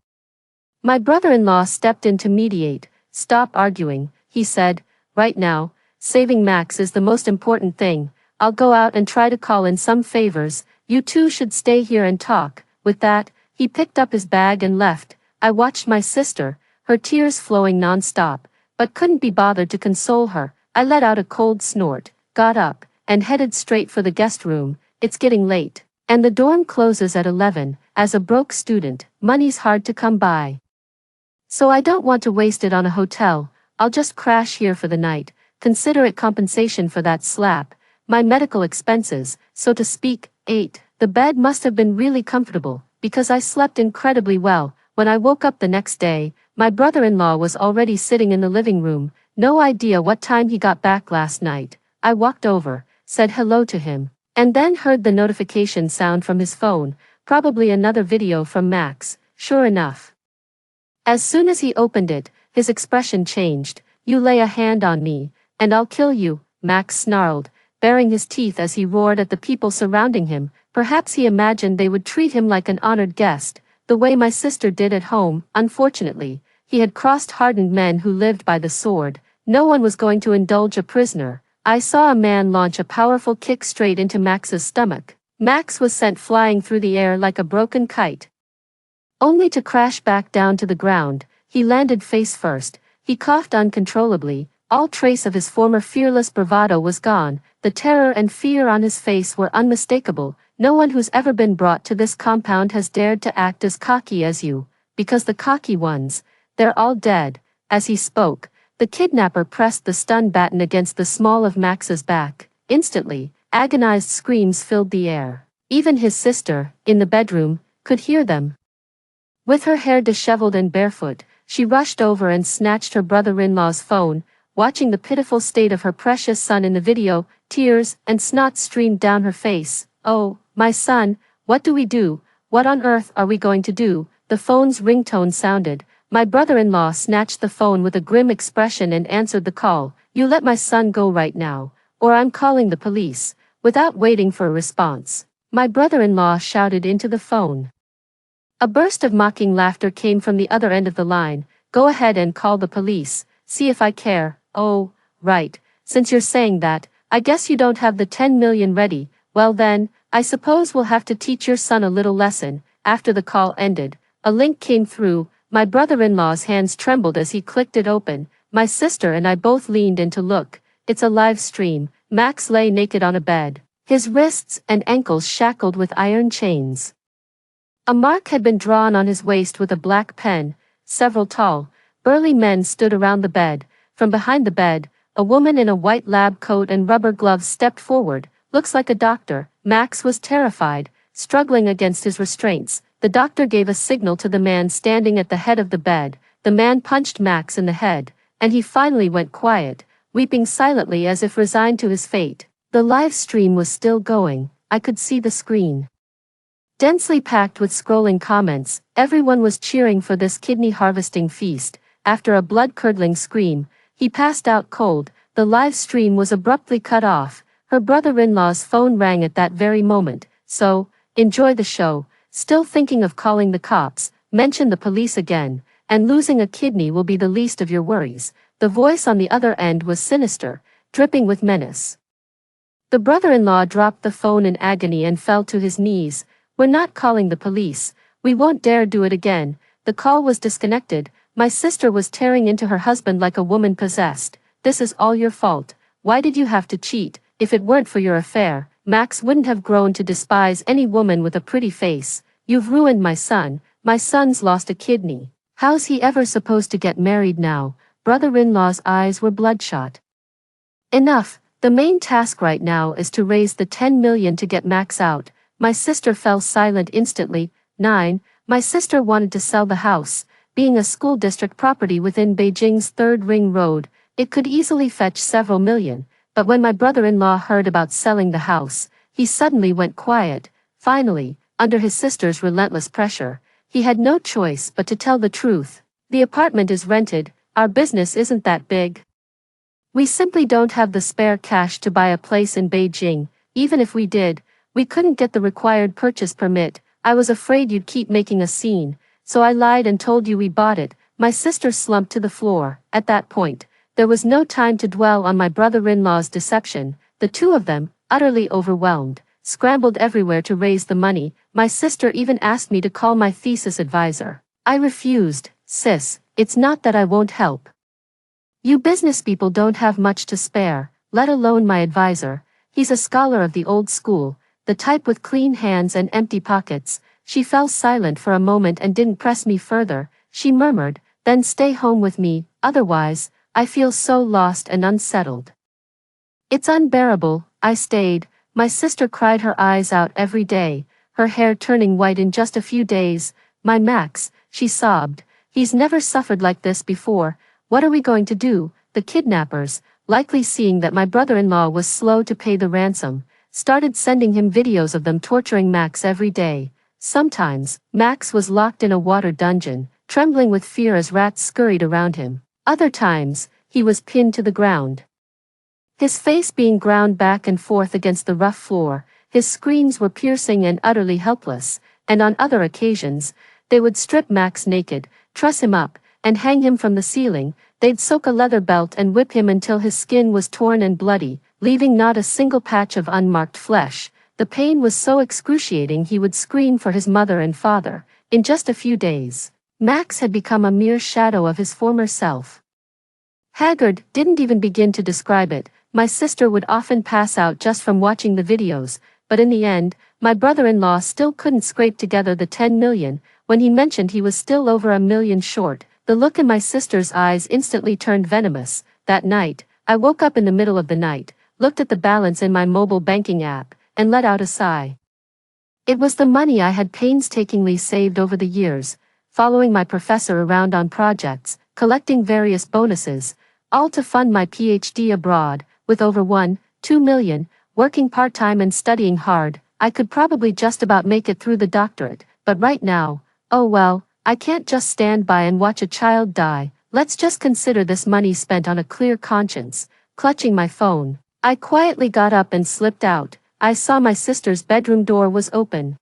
A: My brother-in-law stepped in to mediate. "Stop arguing," he said. "Right now, saving Max is the most important thing. I'll go out and try to call in some favors. You two should stay here and talk." With that, he picked up his bag and left. I watched my sister, her tears flowing non-stop, but couldn't be bothered to console her. I let out a cold snort, got up, and headed straight for the guest room. It's getting late, and the dorm closes at 11. As a broke student, money's hard to come by, so I don't want to waste it on a hotel. I'll just crash here for the night. Consider it compensation for that slap, my medical expenses, so to speak. 8. The bed must have been really comfortable, because I slept incredibly well. When I woke up the next day, my brother-in-law was already sitting in the living room. No idea what time he got back last night. I walked over, said hello to him, and then heard the notification sound from his phone, probably another video from Max. Sure enough, as soon as he opened it, his expression changed. "You lay a hand on me, and I'll kill you," Max snarled, baring his teeth as he roared at the people surrounding him. Perhaps he imagined they would treat him like an honored guest, the way my sister did at home. Unfortunately, he had crossed hardened men who lived by the sword. No one was going to indulge a prisoner. I saw a man launch a powerful kick straight into Max's stomach. Max was sent flying through the air like a broken kite, only to crash back down to the ground. He landed face first. He coughed uncontrollably. All trace of his former fearless bravado was gone. The terror and fear on his face were unmistakable. "No one who's ever been brought to this compound has dared to act as cocky as you, because the cocky ones, they're all dead." As he spoke, the kidnapper pressed the stun baton against the small of Max's back. Instantly, agonized screams filled the air. Even his sister, in the bedroom, could hear them. With her hair disheveled and barefoot, she rushed over and snatched her brother-in-law's phone. Watching the pitiful state of her precious son in the video, tears and snot streamed down her face. "Oh, my son, what do we do? What on earth are we going to do?" The phone's ringtone sounded. My brother-in-law snatched the phone with a grim expression and answered the call. "You let my son go right now, or I'm calling the police." Without waiting for a response, my brother-in-law shouted into the phone. A burst of mocking laughter came from the other end of the line. "Go ahead and call the police. See if I care." "Oh, right, since you're saying that, I guess you don't have the 10 million ready. Well then, I suppose we'll have to teach your son a little lesson." After the call ended, a link came through. My brother-in-law's hands trembled as he clicked it open. My sister and I both leaned in to look. It's a live stream. Max lay naked on a bed, his wrists and ankles shackled with iron chains. A mark had been drawn on his waist with a black pen. Several tall, burly men stood around the bed. From behind the bed, a woman in a white lab coat and rubber gloves stepped forward. "Looks like a doctor." Max was terrified, struggling against his restraints. The doctor gave a signal to the man standing at the head of the bed. The man punched Max in the head, and he finally went quiet, weeping silently as if resigned to his fate. The live stream was still going. I could see the screen, densely packed with scrolling comments. Everyone was cheering for this kidney-harvesting feast. After a blood-curdling scream, he passed out cold. The live stream was abruptly cut off. Her brother-in-law's phone rang at that very moment. "So, enjoy the show. Still thinking of calling the cops? Mention the police again, and losing a kidney will be the least of your worries." The voice on the other end was sinister, dripping with menace. The brother-in-law dropped the phone in agony and fell to his knees. "We're not calling the police. We won't dare do it again." The call was disconnected. My sister was tearing into her husband like a woman possessed. "This is all your fault. Why did you have to cheat? If it weren't for your affair, Max wouldn't have grown to despise any woman with a pretty face. You've ruined my son. My son's lost a kidney. How's he ever supposed to get married now?" Brother-in-law's eyes were bloodshot. "Enough. The main task right now is to raise the 10 million to get Max out." My sister fell silent instantly. 9. My sister wanted to sell the house. Being a school district property within Beijing's Third Ring Road, it could easily fetch several million. But when my brother-in-law heard about selling the house, he suddenly went quiet. Finally, under his sister's relentless pressure, he had no choice but to tell the truth. "The apartment is rented. Our business isn't that big. We simply don't have the spare cash to buy a place in Beijing. Even if we did, we couldn't get the required purchase permit. I was afraid you'd keep making a scene, so I lied and told you we bought it." My sister slumped to the floor. At that point, there was no time to dwell on my brother-in-law's deception. The two of them, utterly overwhelmed, scrambled everywhere to raise the money. My sister even asked me to call my thesis advisor. I refused. "Sis, it's not that I won't help. You business people don't have much to spare, let alone my advisor. He's a scholar of the old school, the type with clean hands and empty pockets." She fell silent for a moment and didn't press me further. She murmured, "Then stay home with me, otherwise, I feel so lost and unsettled." "It's unbearable." I stayed. My sister cried her eyes out every day, her hair turning white in just a few days. "My Max," she sobbed. "He's never suffered like this before. What are we going to do?" The kidnappers, likely seeing that my brother-in-law was slow to pay the ransom, started sending him videos of them torturing Max every day. Sometimes, Max was locked in a water dungeon, trembling with fear as rats scurried around him. Other times, he was pinned to the ground, his face being ground back and forth against the rough floor. His screams were piercing and utterly helpless, and on other occasions, they would strip Max naked, truss him up, and hang him from the ceiling. They'd soak a leather belt and whip him until his skin was torn and bloody, leaving not a single patch of unmarked flesh. The pain was so excruciating he would scream for his mother and father. In just a few days, Max had become a mere shadow of his former self. Haggard didn't even begin to describe it. My sister would often pass out just from watching the videos, but in the end, my brother-in-law still couldn't scrape together the 10 million. When he mentioned he was still over $1 million short, the look in my sister's eyes instantly turned venomous. That night, I woke up in the middle of the night, looked at the balance in my mobile banking app, and let out a sigh. It was the money I had painstakingly saved over the years, following my professor around on projects, collecting various bonuses, all to fund my PhD abroad. With over 1.2 million, working part-time and studying hard, I could probably just about make it through the doctorate. But right now, oh well, I can't just stand by and watch a child die. Let's just consider this money spent on a clear conscience. Clutching my phone, I quietly got up and slipped out. I saw my sister's bedroom door was open.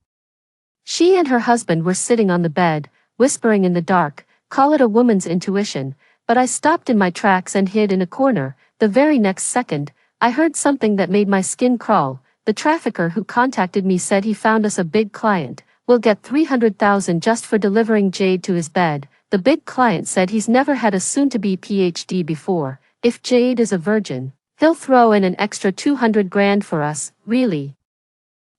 A: She and her husband were sitting on the bed, whispering in the dark. Call it a woman's intuition, but I stopped in my tracks and hid in a corner. The very next second, I heard something that made my skin crawl. The trafficker who contacted me said he found us a big client. We'll get 300,000 just for delivering Jade to his bed. The big client said he's never had a soon-to-be PhD before. If Jade is a virgin, he'll throw in an extra 200 grand for us. Really?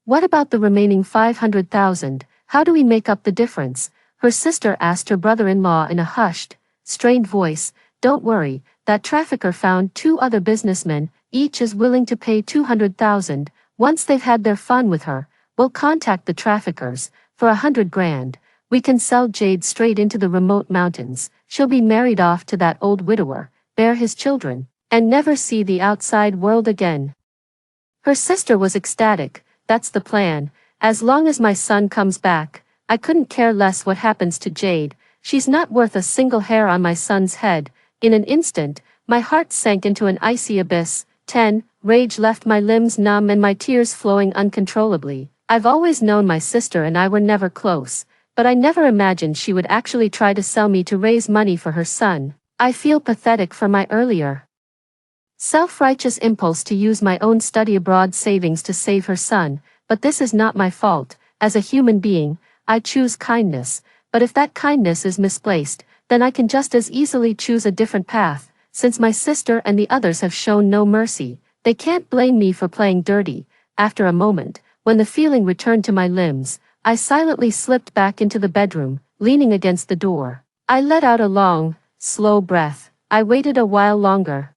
A: What about the remaining 500,000? How do we make up the difference? Her sister asked her brother-in-law in a hushed, strained voice. Don't worry, that trafficker found 2 other businessmen, each is willing to pay 200,000. Once they've had their fun with her, we'll contact the traffickers. For 100 grand, we can sell Jade straight into the remote mountains. She'll be married off to that old widower, bear his children, and never see the outside world again. Her sister was ecstatic. That's the plan. As long as my son comes back, I couldn't care less what happens to Jade. She's not worth a single hair on my son's head. In an instant, my heart sank into an icy abyss. 10. Rage left my limbs numb and my tears flowing uncontrollably. I've always known my sister and I were never close, but I never imagined she would actually try to sell me to raise money for her son. I feel pathetic for my earlier self-righteous impulse to use my own study abroad savings to save her son, but this is not my fault. As a human being, I choose kindness, but if that kindness is misplaced, then I can just as easily choose a different path. Since my sister and the others have shown no mercy, they can't blame me for playing dirty. After a moment, when the feeling returned to my limbs, I silently slipped back into the bedroom, leaning against the door. I let out a long, slow breath. I waited a while longer,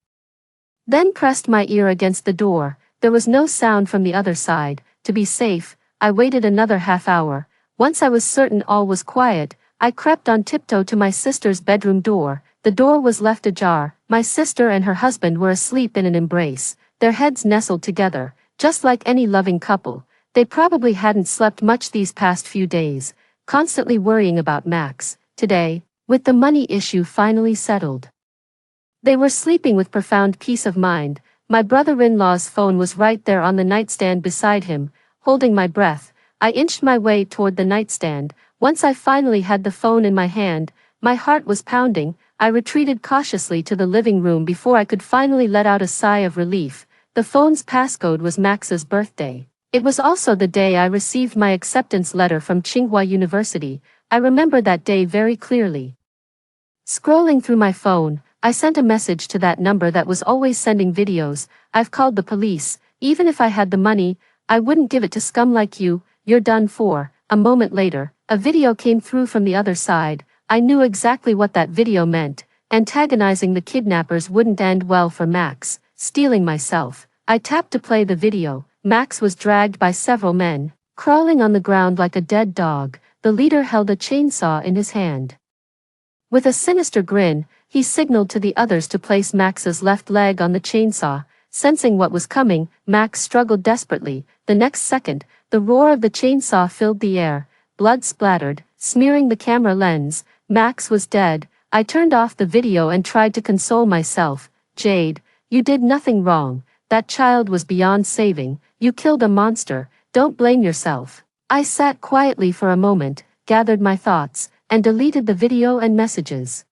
A: then pressed my ear against the door. There was no sound from the other side. To be safe, I waited another half hour. Once I was certain all was quiet, I crept on tiptoe to my sister's bedroom door. The door was left ajar. My sister and her husband were asleep in an embrace, their heads nestled together, just like any loving couple. They probably hadn't slept much these past few days, constantly worrying about Max. Today, with the money issue finally settled, they were sleeping with profound peace of mind. My brother-in-law's phone was right there on the nightstand beside him. Holding my breath, I inched my way toward the nightstand. Once I finally had the phone in my hand, my heart was pounding. I retreated cautiously to the living room before I could finally let out a sigh of relief. The phone's passcode was Max's birthday. It was also the day I received my acceptance letter from Tsinghua University. I remember that day very clearly. Scrolling through my phone, I sent a message to that number that was always sending videos. I've called the police. Even if I had the money, I wouldn't give it to scum like you. You're done for. A moment later, a video came through from the other side. I knew exactly what that video meant. Antagonizing the kidnappers wouldn't end well for Max. Stealing myself. I tapped to play the video. Max was dragged by several men, crawling on the ground like a dead dog. The leader held a chainsaw in his hand. With a sinister grin, he signaled to the others to place Max's left leg on the chainsaw. Sensing what was coming, Max struggled desperately. The next second, the roar of the chainsaw filled the air. Blood splattered, smearing the camera lens. Max was dead. I turned off the video and tried to console myself. Jade, you did nothing wrong. That child was beyond saving. You killed a monster. Don't blame yourself. I sat quietly for a moment, gathered my thoughts, and deleted the video and messages.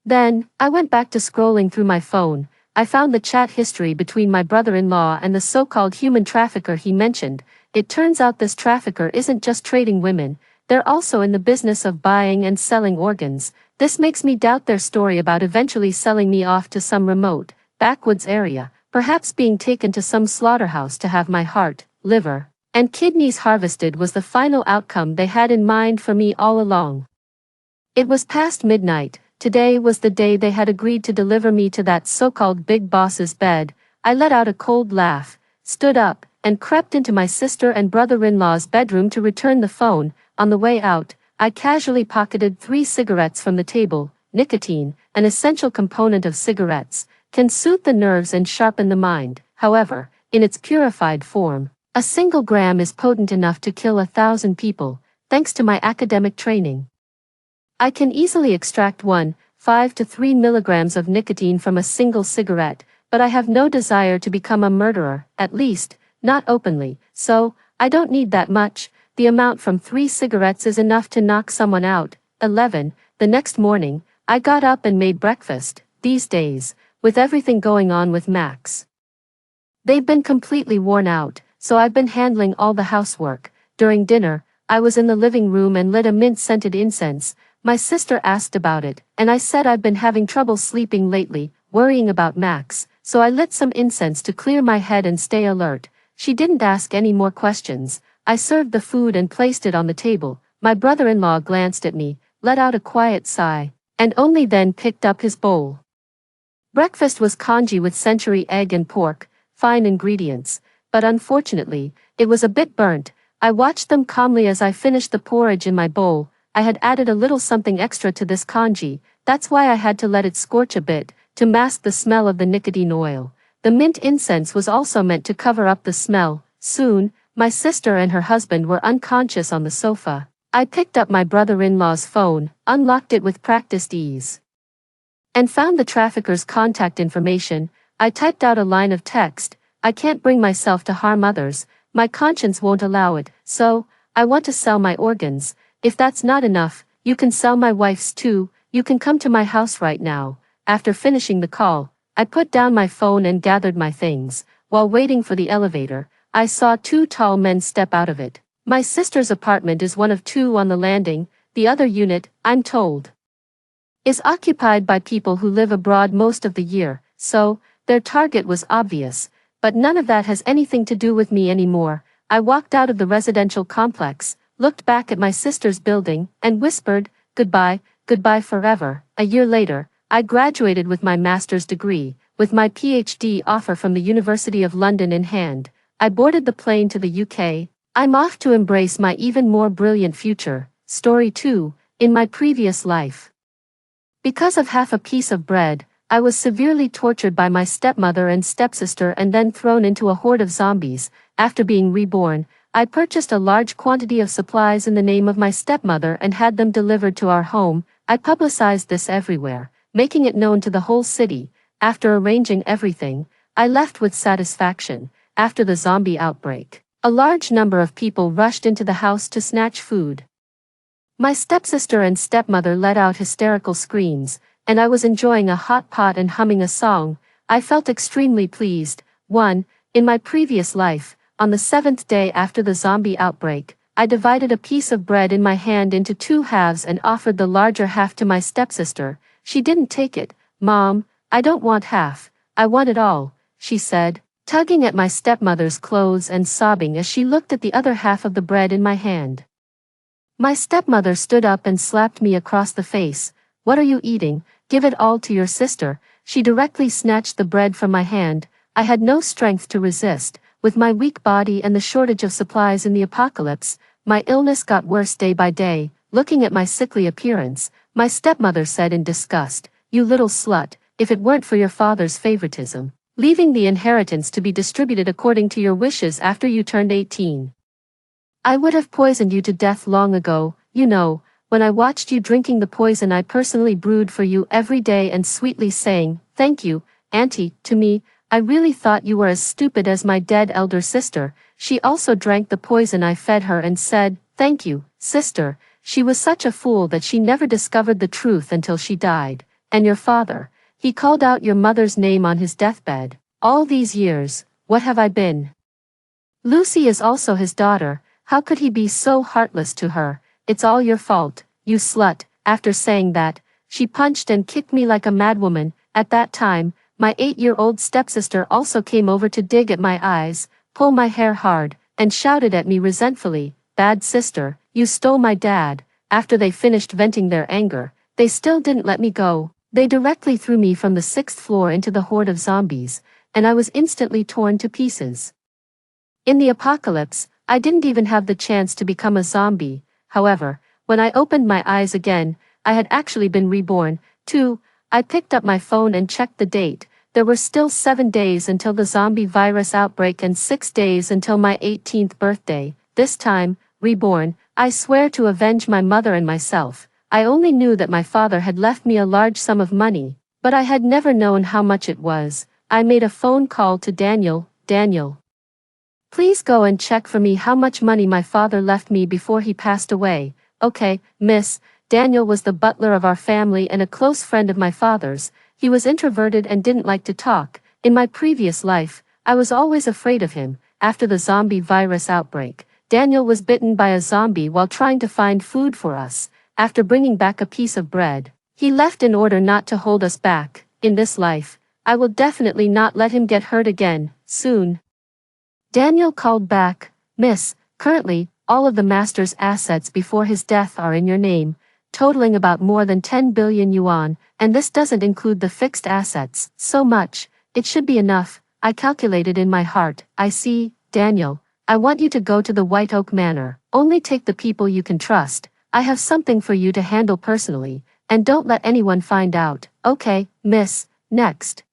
A: Then, I went back to scrolling through my phone. I found the chat history between my brother-in-law and the so-called human trafficker he mentioned. It turns out this trafficker isn't just trading women, they're also in the business of buying and selling organs. This makes me doubt their story about eventually selling me off to some remote, backwoods area, perhaps being taken to some slaughterhouse to have my heart, liver, and kidneys harvested was the final outcome they had in mind for me all along. It was past midnight. Today was the day they had agreed to deliver me to that so-called big boss's bed. I let out a cold laugh, stood up, and crept into my sister and brother-in-law's bedroom to return the phone. On the way out, I casually pocketed 3 cigarettes from the table. Nicotine, an essential component of cigarettes, can soothe the nerves and sharpen the mind. However, in its purified form, a single gram is potent enough to kill 1,000 people, thanks to my academic training. I can easily extract 1.5 to 3 milligrams of nicotine from a single cigarette, but I have no desire to become a murderer, at least, not openly, so, I don't need that much. The amount from 3 cigarettes is enough to knock someone out. 11. The next morning, I got up and made breakfast. These days, with everything going on with Max, they've been completely worn out, so I've been handling all the housework. During dinner, I was in the living room and lit a mint-scented incense. My sister asked about it, and I said I've been having trouble sleeping lately, worrying about Max, so I lit some incense to clear my head and stay alert. She didn't ask any more questions. I served the food and placed it on the table. My brother-in-law glanced at me, let out a quiet sigh, and only then picked up his bowl. Breakfast was congee with century egg and pork, fine ingredients, but unfortunately, it was a bit burnt. I watched them calmly as I finished the porridge in my bowl. I had added a little something extra to this congee, that's why I had to let it scorch a bit, to mask the smell of the nicotine oil. The mint incense was also meant to cover up the smell. Soon, my sister and her husband were unconscious on the sofa. I picked up my brother-in-law's phone, unlocked it with practiced ease, and found the trafficker's contact information. I typed out a line of text. I can't bring myself to harm others. My conscience won't allow it, so, I want to sell my organs. If that's not enough, you can sell my wife's too. You can come to my house right now. After finishing the call, I put down my phone and gathered my things. While waiting for the elevator, I saw two tall men step out of it. My sister's apartment is one of two on the landing. The other unit, I'm told, is occupied by people who live abroad most of the year, so, their target was obvious. But none of that has anything to do with me anymore. I walked out of the residential complex, looked back at my sister's building, and whispered, goodbye, goodbye forever. A year later, I graduated with my master's degree, with my PhD offer from the University of London in hand. I boarded the plane to the UK. I'm off to embrace my even more brilliant future. Story 2, in my previous life. Because of half a piece of bread, I was severely tortured by my stepmother and stepsister and then thrown into a horde of zombies. After being reborn, I purchased a large quantity of supplies in the name of my stepmother and had them delivered to our home. I publicized this everywhere, making it known to the whole city. After arranging everything, I left with satisfaction. After the zombie outbreak, a large number of people rushed into the house to snatch food. My stepsister and stepmother let out hysterical screams, and I was enjoying a hot pot and humming a song. I felt extremely pleased. 1. In my previous life, on the 7th day after the zombie outbreak, I divided a piece of bread in my hand into two halves and offered the larger half to my stepsister. She didn't take it. Mom, I don't want half. I want it all, she said, tugging at my stepmother's clothes and sobbing as she looked at the other half of the bread in my hand. My stepmother stood up and slapped me across the face. What are you eating? Give it all to your sister. She directly snatched the bread from my hand. I had no strength to resist. With my weak body and the shortage of supplies in the apocalypse, my illness got worse day by day. Looking at my sickly appearance, my stepmother said in disgust, "You little slut, if it weren't for your father's favoritism, leaving the inheritance to be distributed according to your wishes after you turned 18. I would have poisoned you to death long ago. You know, when I watched you drinking the poison I personally brewed for you every day and sweetly saying, 'Thank you, Auntie,' to me, I really thought you were as stupid as my dead elder sister. She also drank the poison I fed her and said, 'Thank you, sister.' She was such a fool that she never discovered the truth until she died. And your father, he called out your mother's name on his deathbed. All these years, what have I been? Lucy is also his daughter. How could he be so heartless to her? It's all your fault, you slut." After saying that, she punched and kicked me like a madwoman. At that time, my 8-year-old stepsister also came over to dig at my eyes, pull my hair hard, and shouted at me resentfully, "Bad sister, you stole my dad." After they finished venting their anger, they still didn't let me go. They directly threw me from the 6th floor into the horde of zombies, and I was instantly torn to pieces. In the apocalypse, I didn't even have the chance to become a zombie. However, when I opened my eyes again, I had actually been reborn. 2. I picked up my phone and checked the date. There were still 7 days until the zombie virus outbreak and 6 days until my 18th birthday. This time, reborn, I swear to avenge my mother and myself. I only knew that my father had left me a large sum of money, but I had never known how much it was. I made a phone call to Daniel. "Daniel, please go and check for me how much money my father left me before he passed away." "Okay, miss." Daniel was the butler of our family and a close friend of my father's. He was introverted and didn't like to talk. In my previous life, I was always afraid of him. After the zombie virus outbreak, Daniel was bitten by a zombie while trying to find food for us. After bringing back a piece of bread, he left in order not to hold us back. In this life, I will definitely not let him get hurt again, soon. Daniel called back, "Miss, currently, all of the master's assets before his death are in your name, totaling about more than 10 billion yuan, and this doesn't include the fixed assets. So much, it should be enough." I calculated in my heart. "I see, Daniel. I want you to go to the White Oak Manor. Only take the people you can trust. I have something for you to handle personally, and don't let anyone find out." "Okay, miss, next."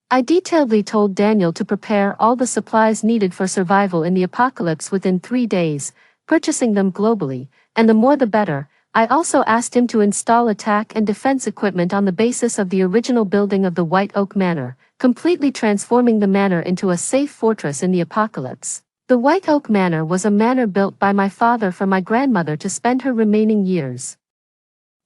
A: I detailedly told Daniel to prepare all the supplies needed for survival in the apocalypse within 3 days, purchasing them globally, and the more the better. I also asked him to install attack and defense equipment on the basis of the original building of the White Oak Manor, completely transforming the manor into a safe fortress in the apocalypse. The White Oak Manor was a manor built by my father for my grandmother to spend her remaining years.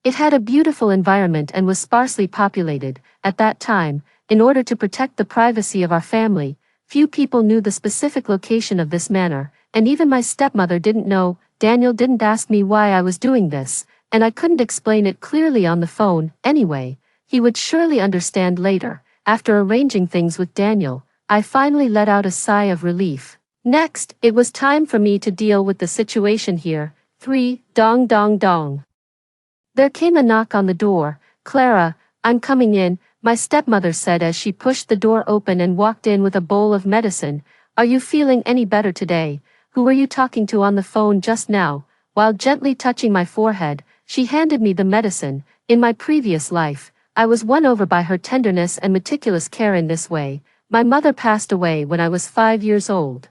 A: It had a beautiful environment and was sparsely populated. At that time, in order to protect the privacy of our family, few people knew the specific location of this manor, and even my stepmother didn't know. Daniel didn't ask me why I was doing this, and I couldn't explain it clearly on the phone. Anyway, he would surely understand later. After arranging things with Daniel, I finally let out a sigh of relief. Next, it was time for me to deal with the situation here. 3. Dong dong dong. There came a knock on the door. "Clara, I'm coming in," my stepmother said as she pushed the door open and walked in with a bowl of medicine. "Are you feeling any better today? Who were you talking to on the phone just now?" While gently touching my forehead, she handed me the medicine. In my previous life, I was won over by her tenderness and meticulous care in this way. My mother passed away when I was 5 years old,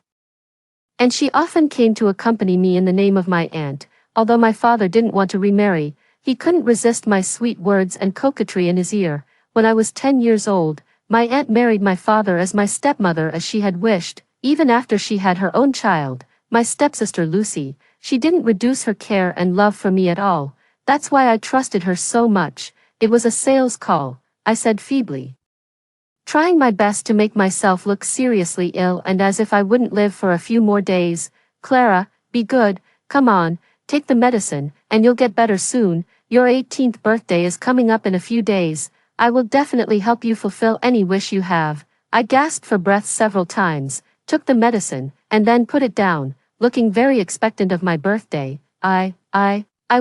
A: and she often came to accompany me in the name of my aunt. Although my father didn't want to remarry, he couldn't resist my sweet words and coquetry in his ear. When I was 10 years old, my aunt married my father as my stepmother as she had wished. Even after she had her own child, my stepsister Lucy, she didn't reduce her care and love for me at all. That's why I trusted her so much. "It was a sales call," I said feebly, trying my best to make myself look seriously ill and as if I wouldn't live for a few more days. "Clara, be good, come on, take the medicine, and you'll get better soon. Your 18th birthday is coming up in a few days. I will definitely help you fulfill any wish you have." I gasped for breath several times, took the medicine, and then put it down, looking very expectant of my birthday. I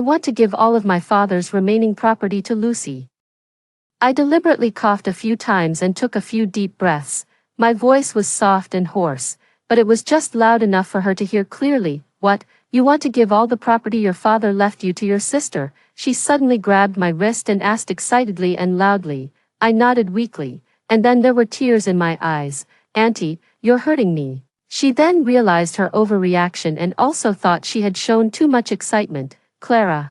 A: want to give all of my father's remaining property to Lucy." I deliberately coughed a few times and took a few deep breaths. My voice was soft and hoarse, but it was just loud enough for her to hear clearly. "What? You want to give all the property your father left you to your sister?" She suddenly grabbed my wrist and asked excitedly and loudly. I nodded weakly, and then there were tears in my eyes. "Auntie, you're hurting me." She then realized her overreaction and also thought she had shown too much excitement. "Clara,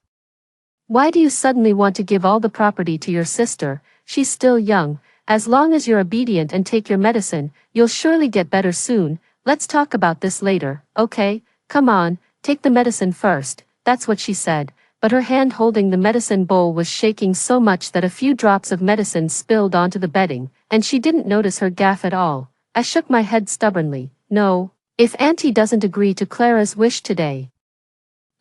A: why do you suddenly want to give all the property to your sister? She's still young. As long as you're obedient and take your medicine, you'll surely get better soon. Let's talk about this later, okay? Come on, take the medicine first." That's what she said, but her hand holding the medicine bowl was shaking so much that a few drops of medicine spilled onto the bedding, and she didn't notice her gaffe at all. I shook my head stubbornly. "No, if Auntie doesn't agree to Clara's wish today,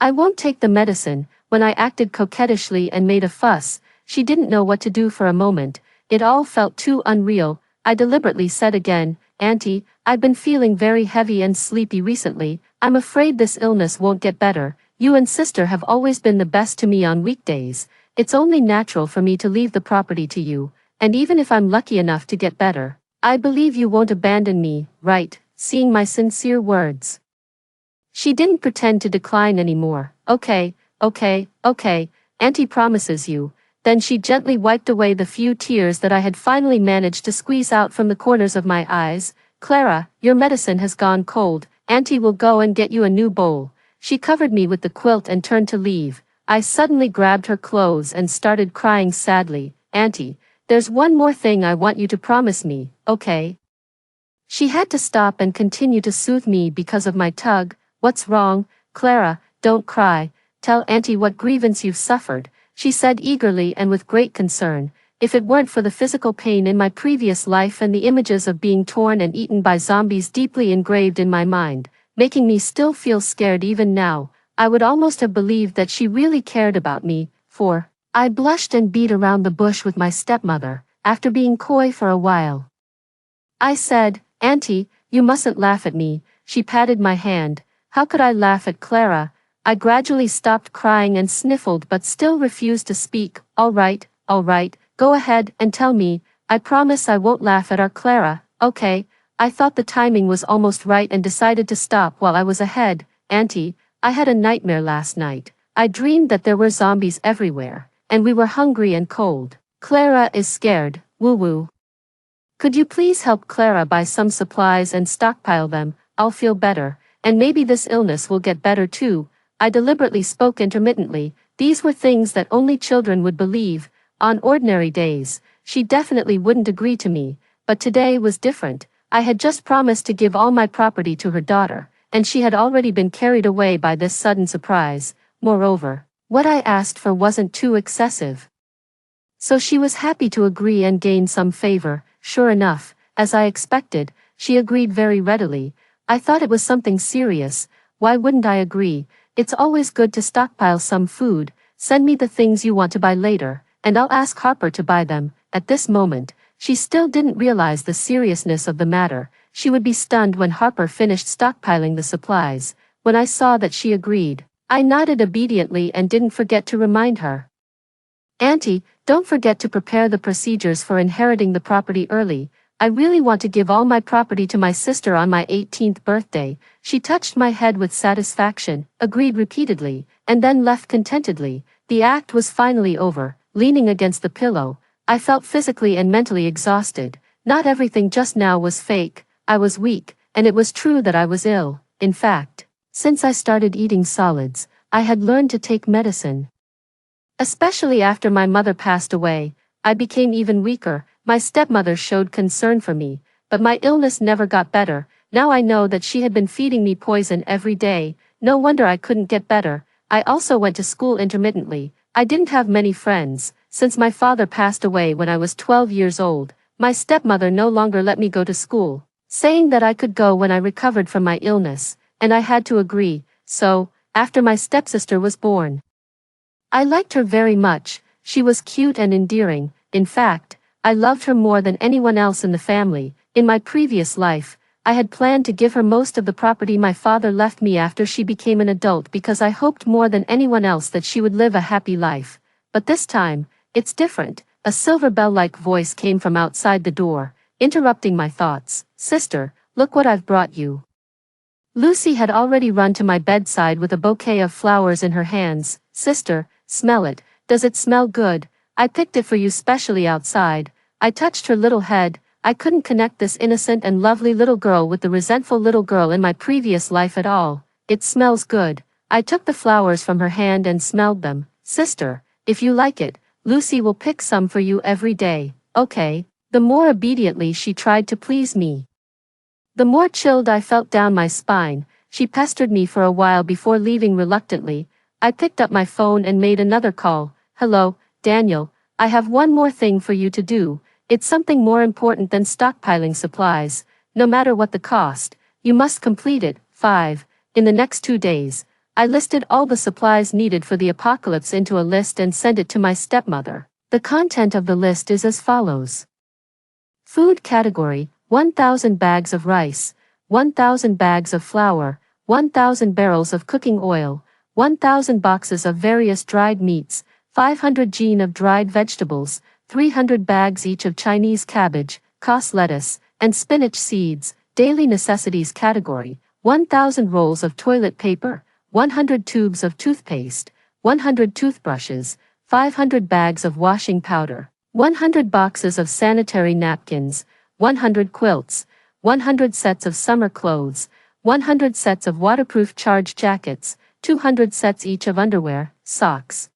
A: I won't take the medicine." When I acted coquettishly and made a fuss, she didn't know what to do for a moment. It all felt too unreal. I deliberately said again, "Auntie, I've been feeling very heavy and sleepy recently. I'm afraid this illness won't get better. You and sister have always been the best to me on weekdays. It's only natural for me to leave the property to you, and even if I'm lucky enough to get better, I believe you won't abandon me, right?" Seeing my sincere words, she didn't pretend to decline anymore. Okay, Auntie promises you." Then she gently wiped away the few tears that I had finally managed to squeeze out from the corners of my eyes. "Clara, your medicine has gone cold. Auntie will go and get you a new bowl." She covered me with the quilt and turned to leave. I suddenly grabbed her clothes and started crying sadly. "Auntie, there's one more thing I want you to promise me, okay?" She had to stop and continue to soothe me because of my tug. "What's wrong, Clara? Don't cry. Tell Auntie what grievance you've suffered," she said eagerly and with great concern. "If it weren't for the physical pain in my previous life and the images of being torn and eaten by zombies deeply engraved in my mind, making me still feel scared even now, I would almost have believed that she really cared about me." I blushed and beat around the bush with my stepmother. After being coy for a while, I said, "Auntie, you mustn't laugh at me." She patted my hand. How could I laugh at Clara? I gradually stopped crying and sniffled but still refused to speak. All right, go ahead and tell me. I promise I won't laugh at our Clara, okay?" I thought the timing was almost right and decided to stop while I was ahead. "Auntie, I had a nightmare last night. I dreamed that there were zombies everywhere, and we were hungry and cold. Clara is scared, woo-woo. Could you please help Clara buy some supplies and stockpile them? I'll feel better, and maybe this illness will get better too." I deliberately spoke intermittently, These were things that only children would believe. On ordinary days, she definitely wouldn't agree to me, but today was different. I had just promised to give all my property to her daughter, and she had already been carried away by this sudden surprise. Moreover, what I asked for wasn't too excessive. So she was happy to agree and gain some favor. Sure enough, as I expected, she agreed very readily. I thought it was something serious. Why wouldn't I agree? It's always good to stockpile some food. Send me the things you want to buy later, and I'll ask Harper to buy them. At this moment, she still didn't realize the seriousness of the matter. She would be stunned when Harper finished stockpiling the supplies. When I saw that she agreed, I nodded obediently and didn't forget to remind her. Auntie, don't forget to prepare the procedures for inheriting the property early. I really want to give all my property to my sister on my 18th birthday. She touched my head with satisfaction, agreed repeatedly, and then left contentedly. The act was finally over. Leaning against the pillow, I felt physically and mentally exhausted. Not everything just now was fake. I was weak, and it was true that I was ill. In fact, since I started eating solids, I had learned to take medicine. Especially after my mother passed away, I became even weaker. My stepmother showed concern for me, but my illness never got better. Now I know that she had been feeding me poison every day. No wonder I couldn't get better. I also went to school intermittently. I didn't have many friends. Since my father passed away when I was 12 years old, my stepmother no longer let me go to school, saying that I could go when I recovered from my illness, and I had to agree. So, after my stepsister was born, I liked her very much. She was cute and endearing. In fact, I loved her more than anyone else in the family. In my previous life, I had planned to give her most of the property my father left me after she became an adult because I hoped more than anyone else that she would live a happy life. But this time, it's different. A silver bell-like voice came from outside the door, interrupting my thoughts. Sister, look what I've brought you. Lucy had already run to my bedside with a bouquet of flowers in her hands. Sister, smell it. Does it smell good? I picked it for you specially outside. I touched her little head. I couldn't connect this innocent and lovely little girl with the resentful little girl in my previous life at all. It smells good. I took the flowers from her hand and smelled them. Sister, if you like it, Lucy will pick some for you every day. Okay. The more obediently she tried to please me, the more chilled I felt down my spine. She pestered me for a while before leaving reluctantly. I picked up my phone and made another call. Hello, Daniel, I have one more thing for you to do. It's something more important than stockpiling supplies. No matter what the cost, you must complete it. 5. In the next 2 days, I listed all the supplies needed for the apocalypse into a list and sent it to my stepmother. The content of the list is as follows. Food category, 1,000 bags of rice, 1,000 bags of flour, 1,000 barrels of cooking oil, 1,000 boxes of various dried meats, 500 gin of dried vegetables, 300 bags each of Chinese cabbage, cos lettuce, and spinach seeds. Daily necessities category, 1,000 rolls of toilet paper, 100 tubes of toothpaste, 100 toothbrushes, 500 bags of washing powder, 100 boxes of sanitary napkins, 100 quilts, 100 sets of summer clothes, 100 sets of waterproof charge jackets, 200 sets each of underwear, socks,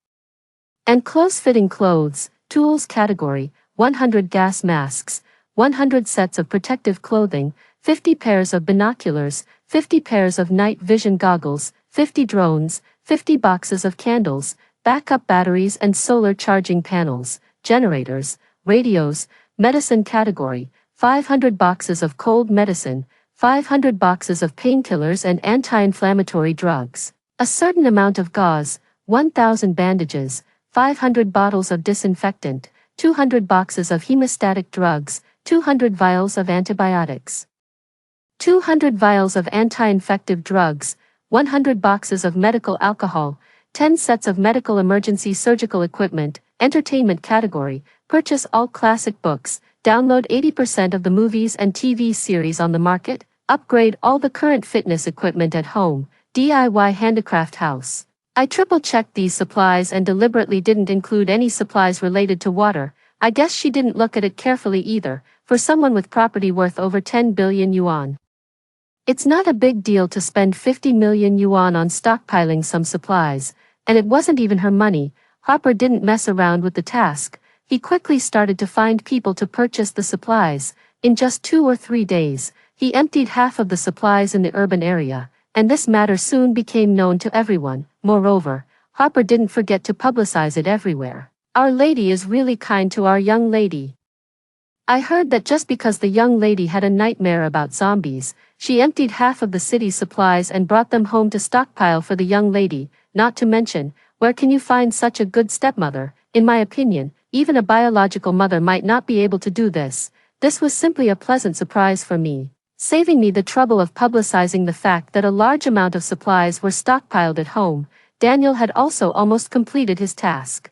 A: and close-fitting clothes. Tools category, 100 gas masks, 100 sets of protective clothing, 50 pairs of binoculars, 50 pairs of night vision goggles, 50 drones, 50 boxes of candles, backup batteries and solar charging panels, generators, radios. Medicine category, 500 boxes of cold medicine, 500 boxes of painkillers and anti-inflammatory drugs, a certain amount of gauze, 1,000 bandages, 500 bottles of disinfectant, 200 boxes of hemostatic drugs, 200 vials of antibiotics, 200 vials of anti-infective drugs, 100 boxes of medical alcohol, 10 sets of medical emergency surgical equipment. Entertainment category, purchase all classic books, download 80% of the movies and TV series on the market, upgrade all the current fitness equipment at home, DIY handicraft house. I triple-checked these supplies and deliberately didn't include any supplies related to water. I guess she didn't look at it carefully either, for someone with property worth over 10 billion yuan. It's not a big deal to spend 50 million yuan on stockpiling some supplies. and it wasn't even her money. Harper didn't mess around with the task. He quickly started to find people to purchase the supplies. In just 2 or 3 days, he emptied half of the supplies in the urban area, and this matter soon became known to everyone. Moreover, Harper didn't forget to publicize it everywhere. "Our Lady is really kind to our young lady. I heard that just because the young lady had a nightmare about zombies, she emptied half of the city's supplies and brought them home to stockpile for the young lady. Not to mention, where can you find such a good stepmother? In my opinion, even a biological mother might not be able to do this." This was simply a pleasant surprise for me, saving me the trouble of publicizing the fact that a large amount of supplies were stockpiled at home. Daniel had also almost completed his task.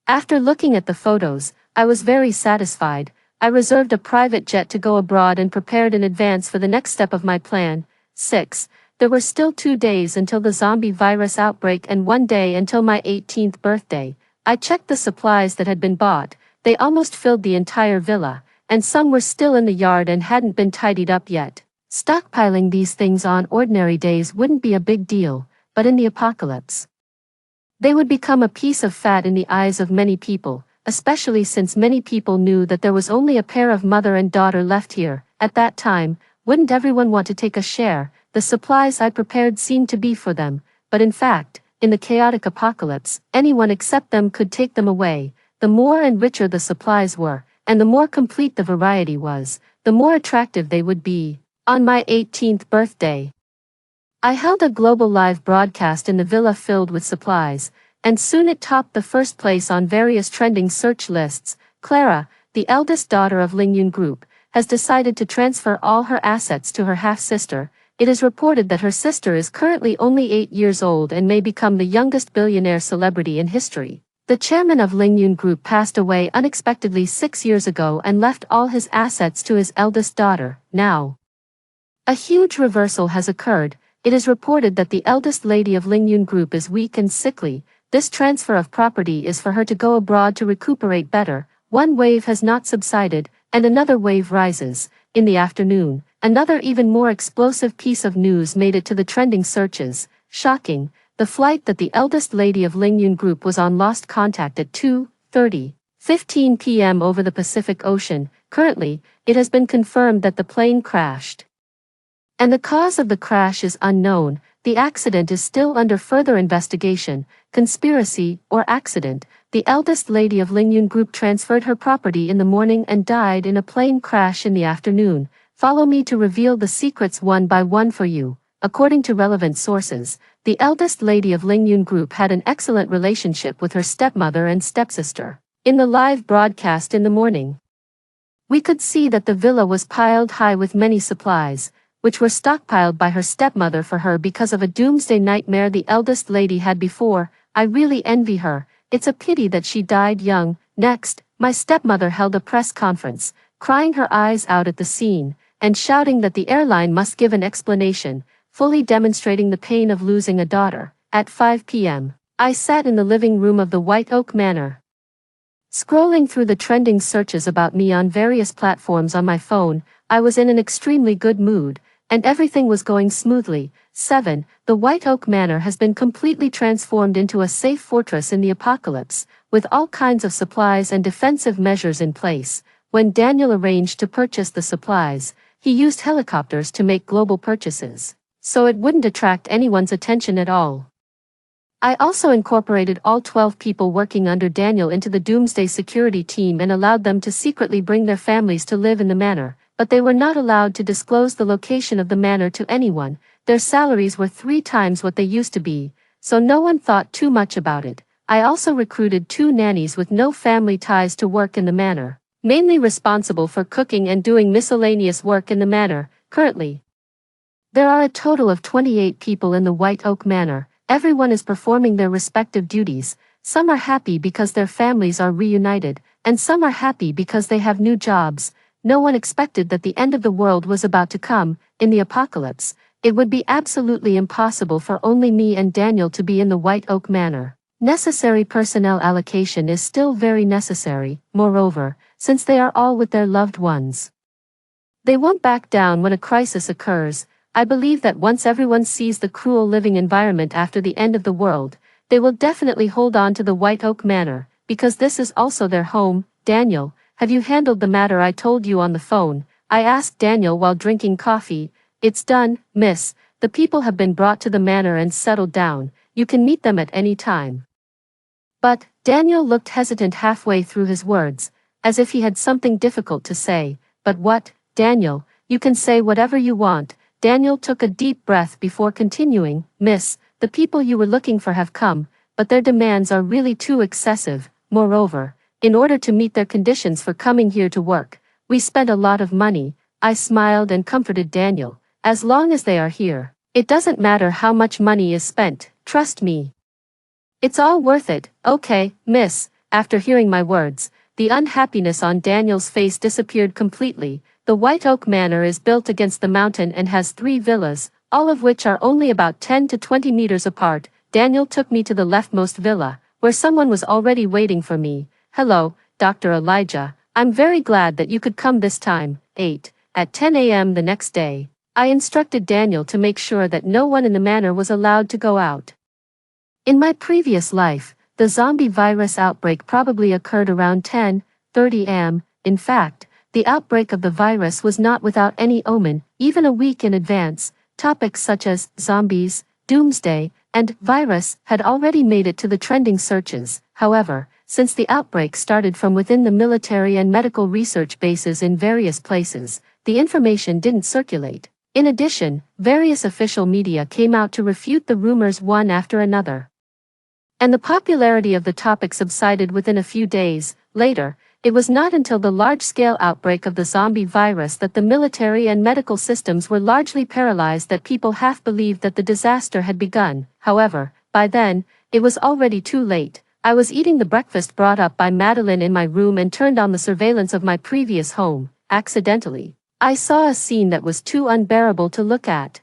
A: After looking at the photos, I was very satisfied. I reserved a private jet to go abroad and prepared in advance for the next step of my plan. 6. There were still 2 days until the zombie virus outbreak and 1 day until my 18th birthday. I checked the supplies that had been bought. They almost filled the entire villa, and some were still in the yard and hadn't been tidied up yet. Stockpiling these things on ordinary days wouldn't be a big deal, but in the apocalypse, they would become a piece of fat in the eyes of many people, especially since many people knew that there was only a pair of mother and daughter left here. At that time, wouldn't everyone want to take a share? The supplies I prepared seemed to be for them, but in fact, in the chaotic apocalypse, anyone except them could take them away. The more and richer the supplies were, and the more complete the variety was, the more attractive they would be. On my 18th birthday, I held a global live broadcast in the villa filled with supplies, and soon it topped the first place on various trending search lists. Clara, the eldest daughter of Lingyun Group, has decided to transfer all her assets to her half-sister. It is reported that her sister is currently only 8 years old and may become the youngest billionaire celebrity in history. The chairman of Lingyun Group passed away unexpectedly 6 years ago and left all his assets to his eldest daughter. Now, a huge reversal has occurred. It is reported that the eldest lady of Lingyun Group is weak and sickly. This transfer of property is for her to go abroad to recuperate better. One wave has not subsided, and another wave rises. In the afternoon, another even more explosive piece of news made it to the trending searches. Shocking, the flight that the eldest lady of Lingyun Group was on lost contact at 2:15 p.m. over the Pacific Ocean. Currently, it has been confirmed that the plane crashed, and the cause of the crash is unknown. The accident is still under further investigation. Conspiracy or accident? The eldest lady of Lingyun Group transferred her property in the morning and died in a plane crash in the afternoon. Follow me to reveal the secrets one by one for you. According to relevant sources, the eldest lady of Lingyun Group had an excellent relationship with her stepmother and stepsister. In the live broadcast in the morning, we could see that the villa was piled high with many supplies, which were stockpiled by her stepmother for her because of a doomsday nightmare the eldest lady had before. I really envy her. It's a pity that she died young. Next, my stepmother held a press conference, crying her eyes out at the scene, and shouting that the airline must give an explanation, fully demonstrating the pain of losing a daughter. At 5 p.m., I sat in the living room of the White Oak Manor, scrolling through the trending searches about me on various platforms on my phone. I was in an extremely good mood, and everything was going smoothly. 7. The White Oak Manor has been completely transformed into a safe fortress in the apocalypse, with all kinds of supplies and defensive measures in place. When Daniel arranged to purchase the supplies, he used helicopters to make global purchases, so it wouldn't attract anyone's attention at all. I also incorporated all 12 people working under Daniel into the Doomsday Security team and allowed them to secretly bring their families to live in the manor, but they were not allowed to disclose the location of the manor to anyone. Their salaries were 3 times what they used to be, so no one thought too much about it. I also recruited 2 nannies with no family ties to work in the manor, mainly responsible for cooking and doing miscellaneous work in the manor. Currently, there are a total of 28 people in the White Oak Manor. Everyone is performing their respective duties. Some are happy because their families are reunited, and some are happy because they have new jobs. No one expected that the end of the world was about to come. In the apocalypse, it would be absolutely impossible for only me and Daniel to be in the White Oak Manor. Necessary personnel allocation is still very necessary. Moreover, since they are all with their loved ones, they won't back down when a crisis occurs. I believe that once everyone sees the cruel living environment after the end of the world, they will definitely hold on to the White Oak Manor, because this is also their home. Daniel, have you handled the matter I told you on the phone? I asked Daniel while drinking coffee. It's done, miss. The people have been brought to the manor and settled down. You can meet them at any time. But, Daniel looked hesitant halfway through his words, as if he had something difficult to say. But what, Daniel, you can say whatever you want. Daniel took a deep breath before continuing. Miss, the people you were looking for have come, but their demands are really too excessive. Moreover, in order to meet their conditions for coming here to work, we spent a lot of money. I smiled and comforted Daniel. As long as they are here, it doesn't matter how much money is spent, trust me. It's all worth it. Okay, miss. After hearing my words, the unhappiness on Daniel's face disappeared completely. The White Oak Manor is built against the mountain and has 3 villas, all of which are only about 10 to 20 meters apart. Daniel took me to the leftmost villa, where someone was already waiting for me. Hello, Dr. Elijah. I'm very glad that you could come this time. At 10 a.m. the next day, I instructed Daniel to make sure that no one in the manor was allowed to go out. In my previous life, the zombie virus outbreak probably occurred around 10:30 am. In fact, the outbreak of the virus was not without any omen, even a week in advance. Topics such as zombies, doomsday, and virus had already made it to the trending searches. However, since the outbreak started from within the military and medical research bases in various places, the information didn't circulate. In addition, various official media came out to refute the rumors one after another. And the popularity of the topic subsided within a few days. Later, it was not until the large-scale outbreak of the zombie virus that the military and medical systems were largely paralyzed that people half believed that the disaster had begun. However, by then, it was already too late. I was eating the breakfast brought up by Madeline in my room and turned on the surveillance of my previous home. Accidentally, I saw a scene that was too unbearable to look at.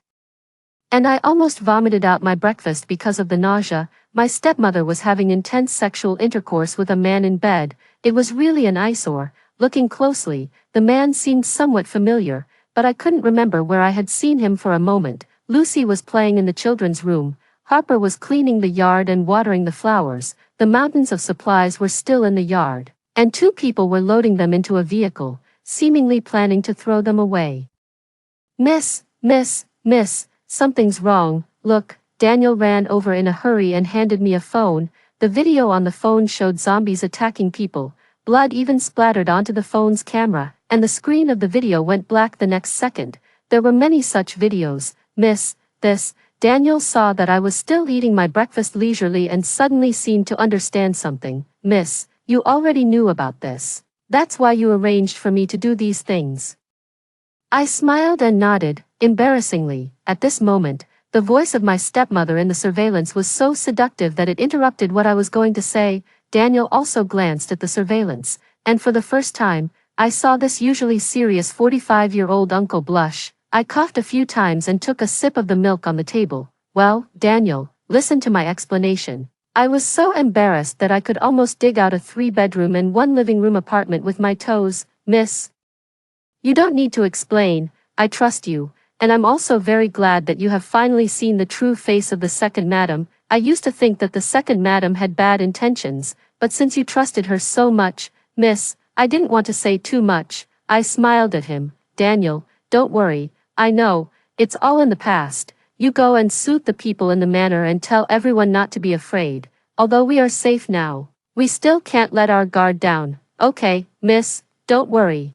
A: And I almost vomited out my breakfast because of the nausea. My stepmother was having intense sexual intercourse with a man in bed. It was really an eyesore. Looking closely, the man seemed somewhat familiar, but I couldn't remember where I had seen him for a moment. Lucy was playing in the children's room. Harper was cleaning the yard and watering the flowers. The mountains of supplies were still in the yard, and 2 people were loading them into a vehicle, seemingly planning to throw them away. Miss, something's wrong. Look. Daniel ran over in a hurry and handed me a phone. The video on the phone showed zombies attacking people. Blood even splattered onto the phone's camera, and the screen of the video went black the next second. There were many such videos. Miss, this. Daniel saw that I was still eating my breakfast leisurely and suddenly seemed to understand something. Miss, you already knew about this. That's why you arranged for me to do these things. I smiled and nodded. Embarrassingly, at this moment, the voice of my stepmother in the surveillance was so seductive that it interrupted what I was going to say. Daniel also glanced at the surveillance, and for the first time, I saw this usually serious 45-year-old uncle blush. I coughed a few times and took a sip of the milk on the table. Well, Daniel, listen to my explanation. I was so embarrassed that I could almost dig out a 3-bedroom and 1 living room apartment with my toes. Miss, you don't need to explain. I trust you. And I'm also very glad that you have finally seen the true face of the second madam. I used to think that the second madam had bad intentions, but since you trusted her so much, miss, I didn't want to say too much. I smiled at him. Daniel, don't worry. I know, it's all in the past. You go and soothe the people in the manor and tell everyone not to be afraid. Although we are safe now, we still can't let our guard down. Okay, miss, don't worry.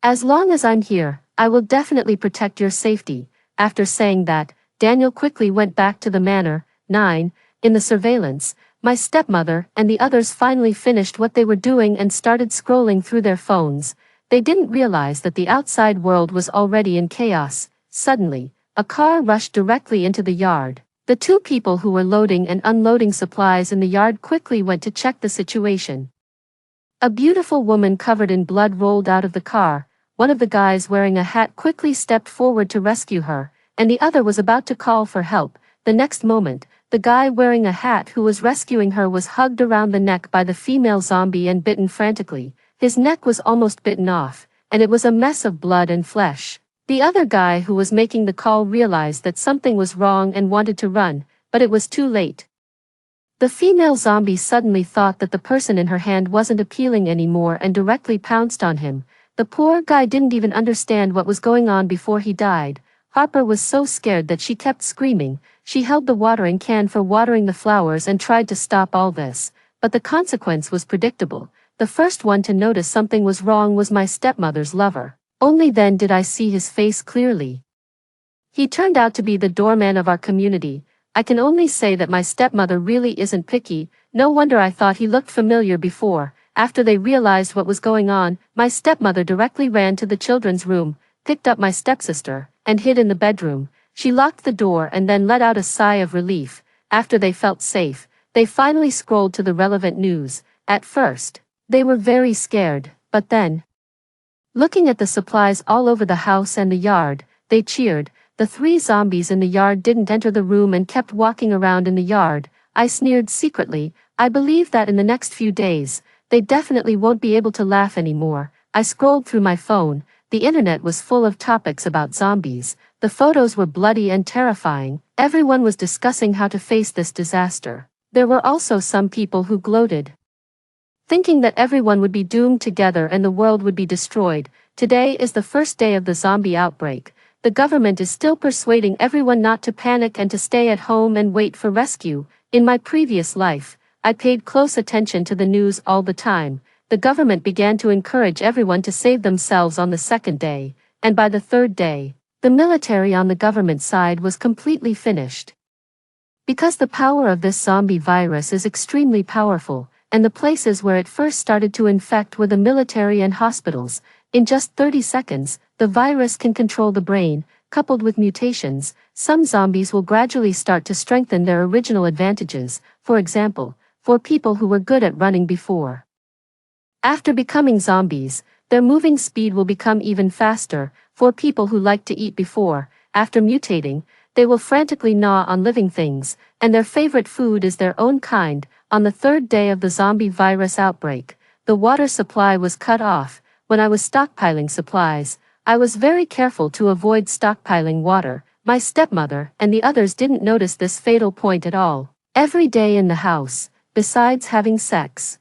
A: As long as I'm here, I will definitely protect your safety. After saying that, Daniel quickly went back to the manor. 9. In the surveillance, my stepmother and the others finally finished what they were doing and started scrolling through their phones. They didn't realize that the outside world was already in chaos. Suddenly, a car rushed directly into the yard. The 2 people who were loading and unloading supplies in the yard quickly went to check the situation. A beautiful woman covered in blood rolled out of the car. One of the guys wearing a hat quickly stepped forward to rescue her, and the other was about to call for help. The next moment, the guy wearing a hat who was rescuing her was hugged around the neck by the female zombie and bitten frantically. His neck was almost bitten off, and it was a mess of blood and flesh. The other guy who was making the call realized that something was wrong and wanted to run, but it was too late. The female zombie suddenly thought that the person in her hand wasn't appealing anymore and directly pounced on him. The poor guy didn't even understand what was going on before he died. Harper was so scared that she kept screaming. She held the watering can for watering the flowers and tried to stop all this. But the consequence was predictable. The first one to notice something was wrong was my stepmother's lover. Only then did I see his face clearly. He turned out to be the doorman of our community. I can only say that my stepmother really isn't picky. No wonder I thought he looked familiar before. After they realized what was going on, my stepmother directly ran to the children's room, picked up my stepsister, and hid in the bedroom. She locked the door and then let out a sigh of relief. After they felt safe, they finally scrolled to the relevant news. At first, they were very scared, but then, looking at the supplies all over the house and the yard, they cheered. The 3 zombies in the yard didn't enter the room and kept walking around in the yard. I sneered secretly. I believe that in the next few days, they definitely won't be able to laugh anymore. I scrolled through my phone. The internet was full of topics about zombies. The photos were bloody and terrifying. Everyone was discussing how to face this disaster. There were also some people who gloated, thinking that everyone would be doomed together and the world would be destroyed. Today is the first day of the zombie outbreak. The government is still persuading everyone not to panic and to stay at home and wait for rescue. In my previous life, I paid close attention to the news all the time. The government began to encourage everyone to save themselves on the second day, and by the third day, the military on the government side was completely finished. Because the power of this zombie virus is extremely powerful, and the places where it first started to infect were the military and hospitals, in just 30 seconds, the virus can control the brain. Coupled with mutations, some zombies will gradually start to strengthen their original advantages, for example, for people who were good at running before. After becoming zombies, their moving speed will become even faster. For people who liked to eat before, after mutating, they will frantically gnaw on living things, and their favorite food is their own kind. On the third day of the zombie virus outbreak, the water supply was cut off. When I was stockpiling supplies, I was very careful to avoid stockpiling water. My stepmother and the others didn't notice this fatal point at all. Every day in the house, besides having sex,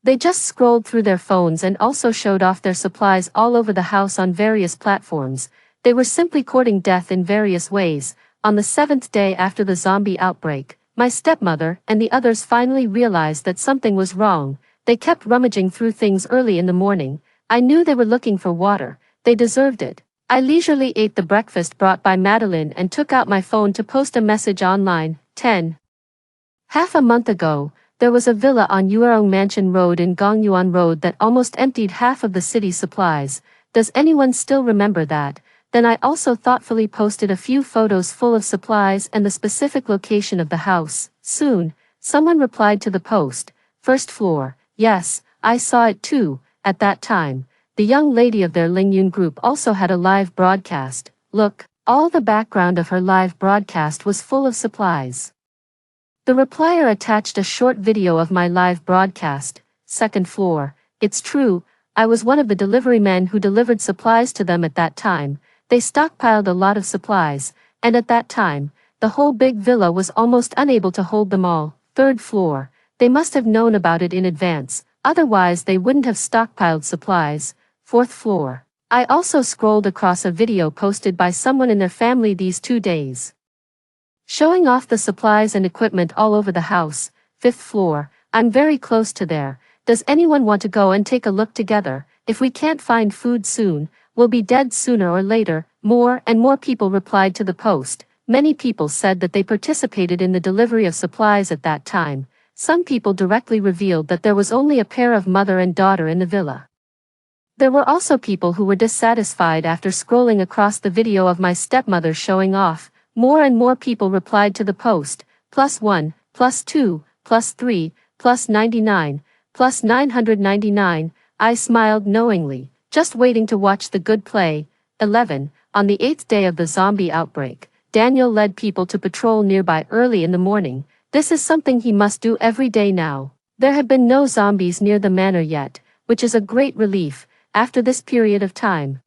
A: they just scrolled through their phones and also showed off their supplies all over the house on various platforms. They were simply courting death in various ways. On the 7th day after the zombie outbreak, my stepmother and the others finally realized that something was wrong. They kept rummaging through things early in the morning. I knew they were looking for water. They deserved it. I leisurely ate the breakfast brought by Madeline and took out my phone to post a message online. 10. Half a month ago, there was a villa on Yuerong Mansion Road in Gongyuan Road that almost emptied half of the city's supplies. Does anyone still remember that? Then I also thoughtfully posted a few photos full of supplies and the specific location of the house. Soon, someone replied to the post. First floor. Yes, I saw it too. At that time, the young lady of their Lingyun group also had a live broadcast. Look, all the background of her live broadcast was full of supplies. The replier attached a short video of my live broadcast. Second floor. It's true, I was one of the delivery men who delivered supplies to them at that time. They stockpiled a lot of supplies, and at that time, the whole big villa was almost unable to hold them all. Third floor. They must have known about it in advance, otherwise they wouldn't have stockpiled supplies. Fourth floor. I also scrolled across a video posted by someone in their family these 2 days, showing off the supplies and equipment all over the house. Fifth floor. I'm very close to there. Does anyone want to go and take a look together? If we can't find food soon, we'll be dead sooner or later. More and more people replied to the post. Many people said that they participated in the delivery of supplies at that time. Some people directly revealed that there was only a pair of mother and daughter in the villa. There were also people who were dissatisfied after scrolling across the video of my stepmother showing off. More and more people replied to the post. +1, +2, +3, +99, +999. I smiled knowingly, just waiting to watch the good play. 11. On the 8th day of the zombie outbreak, Daniel led people to patrol nearby early in the morning. This is something he must do every day now. There have been no zombies near the manor yet, which is a great relief, after this period of time.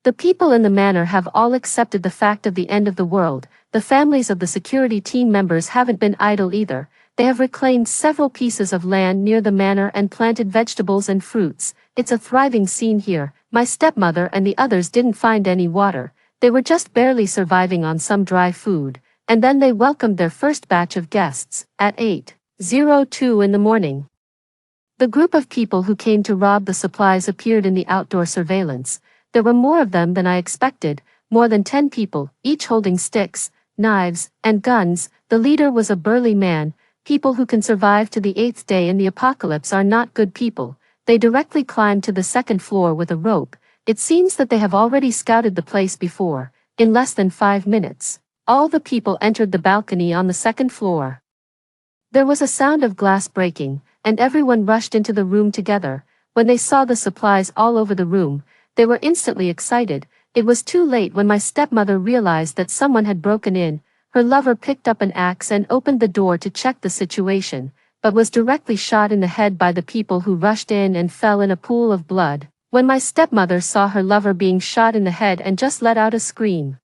A: The people in the manor have all accepted the fact of the end of the world. The families of the security team members haven't been idle either. They have reclaimed several pieces of land near the manor and planted vegetables and fruits. It's a thriving scene here. My stepmother and the others didn't find any water. They were just barely surviving on some dry food. And then they welcomed their first batch of guests, at 8:02 in the morning. The group of people who came to rob the supplies appeared in the outdoor surveillance. There were more of them than I expected, more than 10 people, each holding sticks, knives, and guns. The leader was a burly man. People who can survive to the 8th day in the apocalypse are not good people. They directly climbed to the second floor with a rope. It seems that they have already scouted the place before. In less than 5 minutes, all the people entered the balcony on the second floor. There was a sound of glass breaking, and everyone rushed into the room together. When they saw the supplies all over the room, they were instantly excited. It was too late when my stepmother realized that someone had broken in. Her lover picked up an axe and opened the door to check the situation, but was directly shot in the head by the people who rushed in and fell in a pool of blood. When my stepmother saw her lover being shot in the head and just let out a scream.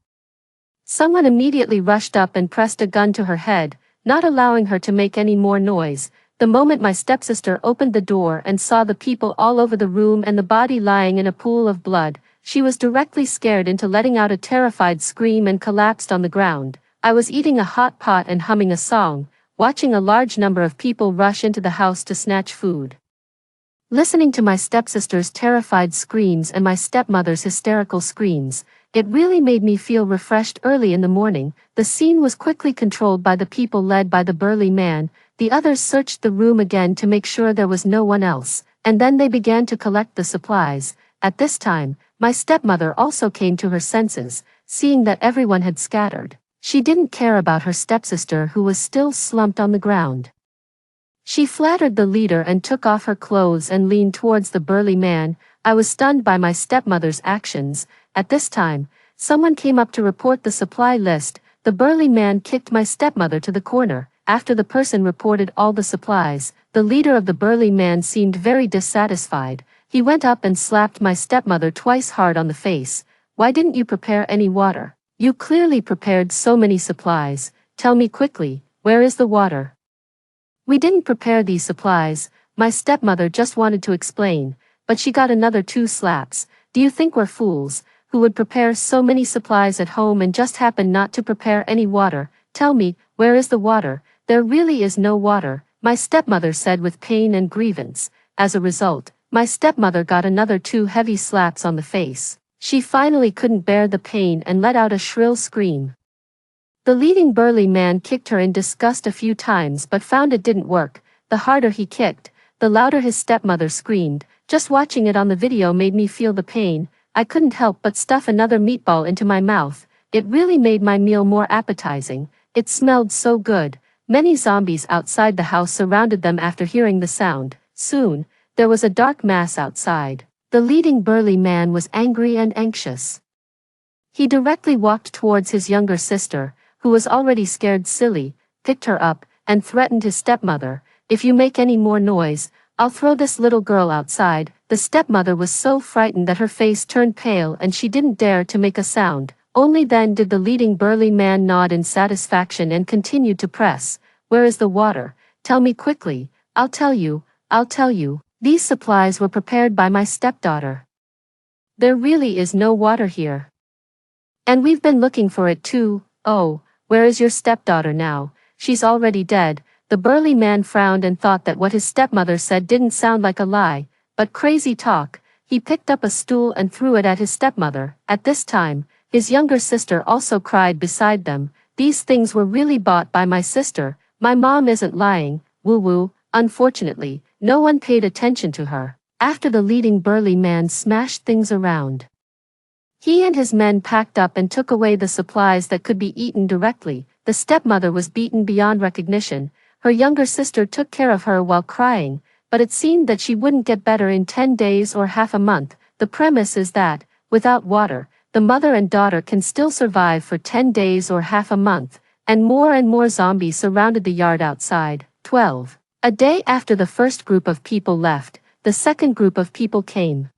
A: Someone immediately rushed up and pressed a gun to her head, not allowing her to make any more noise. The moment my stepsister opened the door and saw the people all over the room and the body lying in a pool of blood, she was directly scared into letting out a terrified scream and collapsed on the ground. I was eating a hot pot and humming a song, watching a large number of people rush into the house to snatch food. Listening to my stepsister's terrified screams and my stepmother's hysterical screams, it really made me feel refreshed. Early in the morning. The scene was quickly controlled by the people led by the burly man. The others searched the room again to make sure there was no one else, and then they began to collect the supplies. At this time, my stepmother also came to her senses, seeing that everyone had scattered. She didn't care about her stepsister who was still slumped on the ground. She flattered the leader and took off her clothes and leaned towards the burly man. I was stunned by my stepmother's actions. At this time, someone came up to report the supply list. The burly man kicked my stepmother to the corner. After the person reported all the supplies, the leader of the burly man seemed very dissatisfied. He went up and slapped my stepmother twice hard on the face. "Why didn't you prepare any water? You clearly prepared so many supplies. Tell me quickly, where is the water?" "We didn't prepare these supplies," my stepmother just wanted to explain, but she got another 2 slaps. "Do you think we're fools, who would prepare so many supplies at home and just happen not to prepare any water? Tell me, where is the water?" "There really is no water," my stepmother said with pain and grievance. As a result, my stepmother got another 2 heavy slaps on the face. She finally couldn't bear the pain and let out a shrill scream. The leading burly man kicked her in disgust a few times but found it didn't work. The harder he kicked, the louder his stepmother screamed. Just watching it on the video made me feel the pain. I couldn't help but stuff another meatball into my mouth. It really made my meal more appetizing. It smelled so good. Many zombies outside the house surrounded them after hearing the sound. Soon, there was a dark mass outside. The leading burly man was angry and anxious. He directly walked towards his younger sister, who was already scared silly, picked her up, and threatened his stepmother. "If you make any more noise, I'll throw this little girl outside." The stepmother was so frightened that her face turned pale and she didn't dare to make a sound. Only then did the leading burly man nod in satisfaction and continued to press. "Where is the water? Tell me quickly." I'll tell you. These supplies were prepared by my stepdaughter. There really is no water here. And we've been looking for it too." "Oh, where is your stepdaughter now?" "She's already dead." The burly man frowned and thought that what his stepmother said didn't sound like a lie, but crazy talk. He picked up a stool and threw it at his stepmother. At this time, his younger sister also cried beside them. "These things were really bought by my sister. My mom isn't lying." Woo-woo. Unfortunately, no one paid attention to her. After the leading burly man smashed things around, he and his men packed up and took away the supplies that could be eaten directly. The stepmother was beaten beyond recognition. Her younger sister took care of her while crying, but it seemed that she wouldn't get better in 10 days or half a month. The premise is that, without water, the mother and daughter can still survive for 10 days or half a month, and more zombies surrounded the yard outside. 12. A day after the first group of people left, the second group of people came.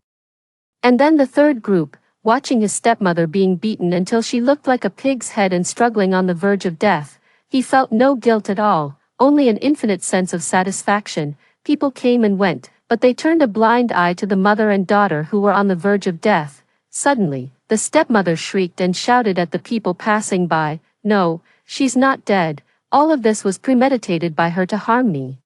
A: And then the third group, watching his stepmother being beaten until she looked like a pig's head and struggling on the verge of death. He felt no guilt at all. only an infinite sense of satisfaction. People came and went, but they turned a blind eye to the mother and daughter who were on the verge of death. Suddenly, the stepmother shrieked and shouted at the people passing by, "No, she's not dead. All of this was premeditated by her to harm me.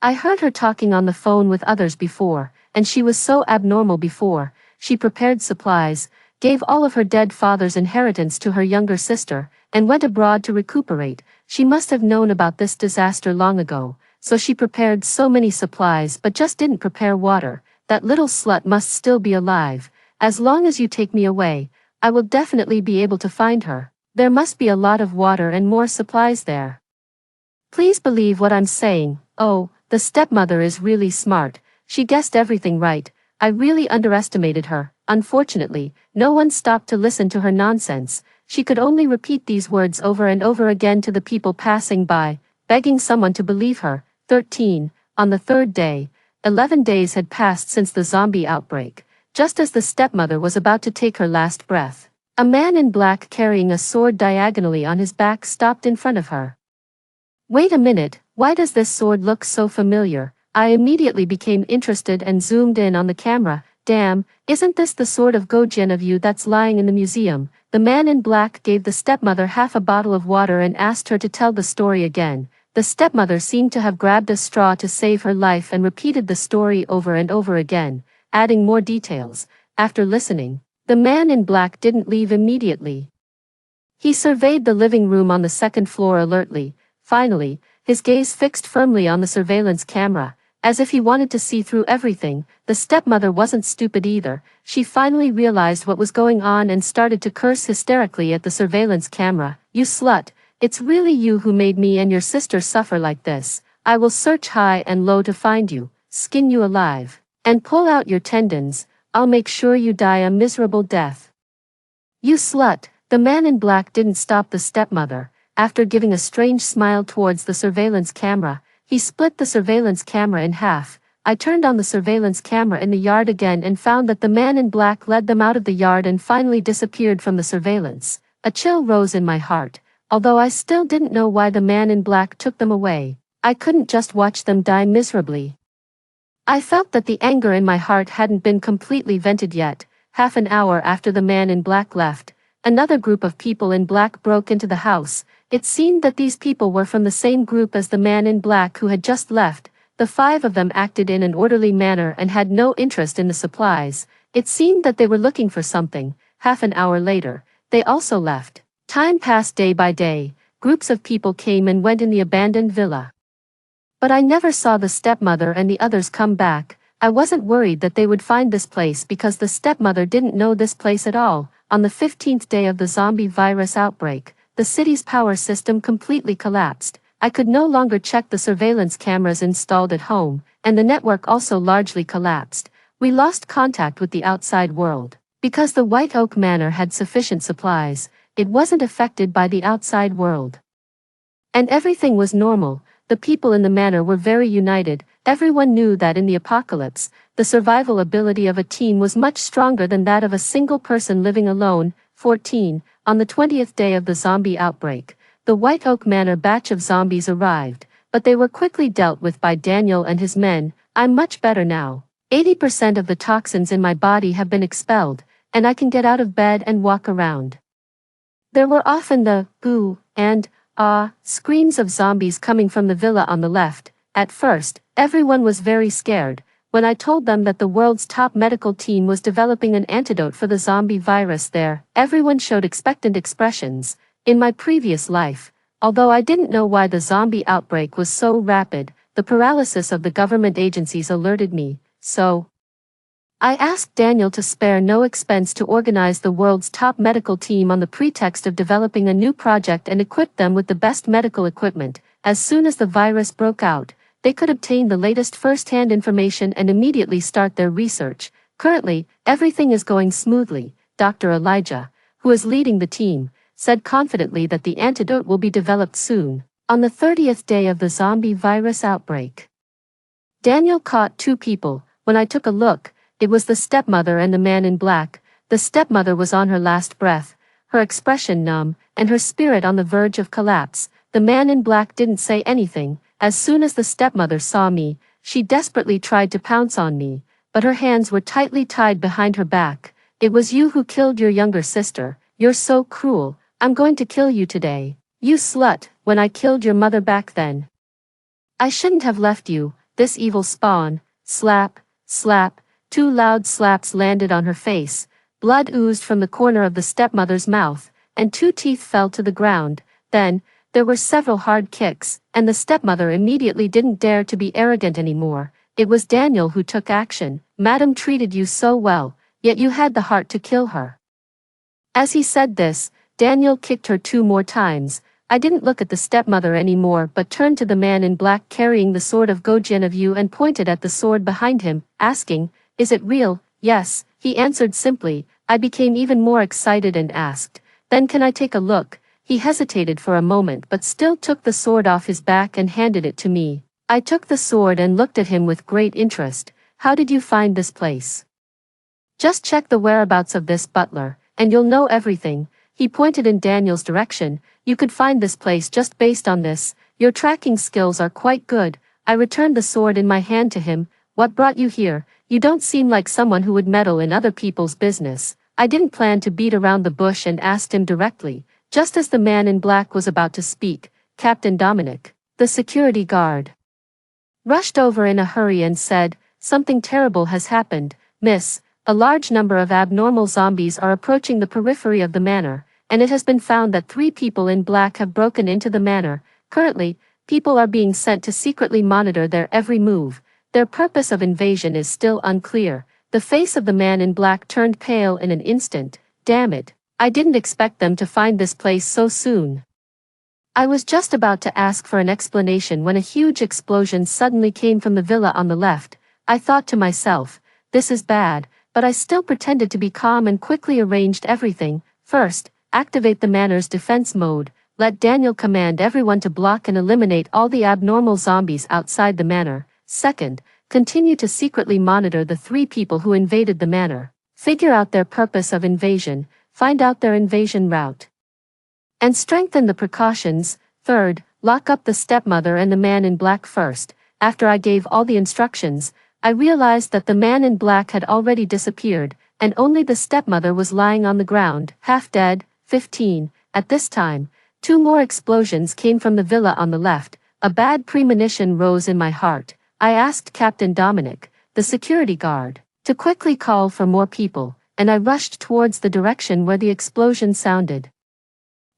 A: I heard her talking on the phone with others before, and she was so abnormal before. She prepared supplies, gave all of her dead father's inheritance to her younger sister, and went abroad to recuperate. She must have known about this disaster long ago, so she prepared so many supplies but just didn't prepare water. That little slut must still be alive. As long as you take me away, I will definitely be able to find her. There must be a lot of water and more supplies there. Please believe what I'm saying." Oh, the stepmother is really smart. She guessed everything right. I really underestimated her. Unfortunately, no one stopped to listen to her nonsense. She could only repeat these words over and over again to the people passing by, begging someone to believe her. 13. On the third day, 11 days had passed since the zombie outbreak. Just as the stepmother was about to take her last breath, a man in black carrying a sword diagonally on his back stopped in front of her. "Wait a minute, why does this sword look so familiar?" I immediately became interested and zoomed in on the camera. "Damn, isn't this the sword of Gojin of you that's lying in the museum?" The man in black gave the stepmother half a bottle of water and asked her to tell the story again. The stepmother seemed to have grabbed a straw to save her life and repeated the story over and over again, adding more details. After listening, the man in black didn't leave immediately. He surveyed the living room on the second floor alertly. Finally, his gaze fixed firmly on the surveillance camera, as if he wanted to see through everything. The stepmother wasn't stupid either. She finally realized what was going on and started to curse hysterically at the surveillance camera. "You slut, it's really you who made me and your sister suffer like this. I will search high and low to find you, skin you alive, and pull out your tendons. I'll make sure you die a miserable death. You slut." The man in black didn't stop the stepmother. After giving a strange smile towards the surveillance camera, he split the surveillance camera in half. I turned on the surveillance camera in the yard again and found that the man in black led them out of the yard and finally disappeared from the surveillance. A chill rose in my heart. Although I still didn't know why the man in black took them away, I couldn't just watch them die miserably. I felt that the anger in my heart hadn't been completely vented yet. Half an hour after the man in black left, another group of people in black broke into the house. It seemed that these people were from the same group as the man in black who had just left. The 5 of them acted in an orderly manner and had no interest in the supplies. It seemed that they were looking for something. Half an hour later, they also left. Time passed day by day. Groups of people came and went in the abandoned villa. But I never saw the stepmother and the others come back. I wasn't worried that they would find this place because the stepmother didn't know this place at all. On the 15th day of the zombie virus outbreak, the city's power system completely collapsed. I could no longer check the surveillance cameras installed at home, and the network also largely collapsed. We lost contact with the outside world. Because the White Oak Manor had sufficient supplies, it wasn't affected by the outside world. And everything was normal. The people in the manor were very united. Everyone knew that in the apocalypse, the survival ability of a team was much stronger than that of a single person living alone. 14. On the 20th day of the zombie outbreak, the White Oak Manor batch of zombies arrived, but they were quickly dealt with by Daniel and his men. I'm much better now. 80% of the toxins in my body have been expelled, and I can get out of bed and walk around. There were often the boo and screams of zombies coming from the villa on the left. At first, everyone was very scared. When I told them that the world's top medical team was developing an antidote for the zombie virus there, everyone showed expectant expressions. In my previous life, although I didn't know why the zombie outbreak was so rapid, the paralysis of the government agencies alerted me, so I asked Daniel to spare no expense to organize the world's top medical team on the pretext of developing a new project and equip them with the best medical equipment. As soon as the virus broke out, they could obtain the latest first-hand information and immediately start their research. Currently, everything is going smoothly. Dr. Elijah, who is leading the team, said confidently that the antidote will be developed soon. On the 30th day of the zombie virus outbreak, Daniel caught 2 people. When I took a look, it was the stepmother and the man in black. The stepmother was on her last breath, her expression numb, and her spirit on the verge of collapse. The man in black didn't say anything. As soon as the stepmother saw me, she desperately tried to pounce on me, but her hands were tightly tied behind her back. It was you who killed your younger sister. You're so cruel. I'm going to kill you today. You slut, when I killed your mother back then. I shouldn't have left you, this evil spawn. Slap, slap, 2 loud slaps landed on her face. Blood oozed from the corner of the stepmother's mouth, and 2 teeth fell to the ground. Then, there were several hard kicks, and the stepmother immediately didn't dare to be arrogant anymore. It was Daniel who took action. Madam treated you so well, yet you had the heart to kill her. As he said this, Daniel kicked her 2 more times. I didn't look at the stepmother anymore but turned to the man in black carrying the sword of Gojin of you and pointed at the sword behind him, asking, "Is it real?" "Yes," he answered simply. I became even more excited and asked, "Then can I take a look?" He hesitated for a moment but still took the sword off his back and handed it to me. I took the sword and looked at him with great interest. "How did you find this place?" "Just check the whereabouts of this butler, and you'll know everything." He pointed in Daniel's direction. "You could find this place just based on this. Your tracking skills are quite good." I returned the sword in my hand to him. "What brought you here? You don't seem like someone who would meddle in other people's business." I didn't plan to beat around the bush and asked him directly. Just as the man in black was about to speak, Captain Dominic, the security guard, rushed over in a hurry and said, "Something terrible has happened, miss. A large number of abnormal zombies are approaching the periphery of the manor, and it has been found that 3 people in black have broken into the manor. Currently, people are being sent to secretly monitor their every move. Their purpose of invasion is still unclear." The face of the man in black turned pale in an instant. "Damn it. I didn't expect them to find this place so soon." I was just about to ask for an explanation when a huge explosion suddenly came from the villa on the left. I thought to myself, this is bad, but I still pretended to be calm and quickly arranged everything. First, activate the manor's defense mode. Let Daniel command everyone to block and eliminate all the abnormal zombies outside the manor. Second, continue to secretly monitor the 3 people who invaded the manor. Figure out their purpose of invasion, find out their invasion route, and strengthen the precautions. Third, lock up the stepmother and the man in black first. After I gave all the instructions, I realized that the man in black had already disappeared, and only the stepmother was lying on the ground, half dead. 15. At this time, 2 more explosions came from the villa on the left. A bad premonition rose in my heart. I asked Captain Dominic, the security guard, to quickly call for more people, and I rushed towards the direction where the explosion sounded.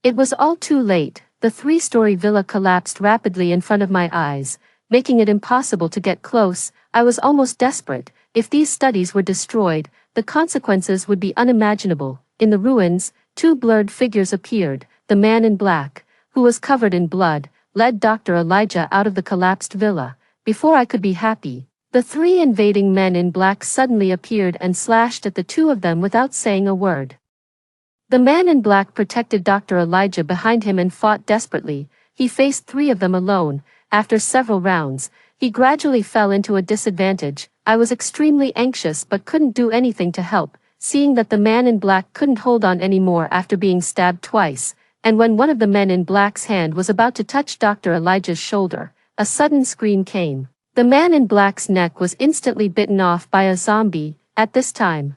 A: It was all too late. The 3-story villa collapsed rapidly in front of my eyes, making it impossible to get close. I was almost desperate. If these studies were destroyed, the consequences would be unimaginable. In the ruins, 2 blurred figures appeared. The man in black, who was covered in blood, led Dr. Elijah out of the collapsed villa. Before I could be happy, the 3 invading men in black suddenly appeared and slashed at the 2 of them without saying a word. The man in black protected Dr. Elijah behind him and fought desperately. He faced 3 of them alone. After several rounds, he gradually fell into a disadvantage. I was extremely anxious but couldn't do anything to help, seeing that the man in black couldn't hold on anymore after being stabbed twice, and when one of the men in black's hand was about to touch Dr. Elijah's shoulder, a sudden scream came. The man in black's neck was instantly bitten off by a zombie. At this time,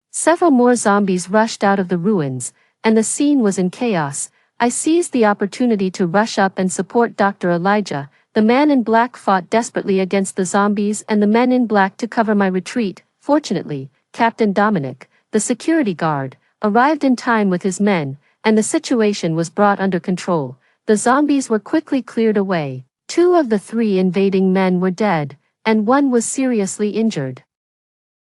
A: several more zombies rushed out of the ruins, and the scene was in chaos. I seized the opportunity to rush up and support Dr. Elijah. The man in black fought desperately against the zombies and the men in black to cover my retreat. Fortunately, Captain Dominic, the security guard, arrived in time with his men, and the situation was brought under control. The zombies were quickly cleared away. 2 of the 3 invading men were dead, and 1 was seriously injured.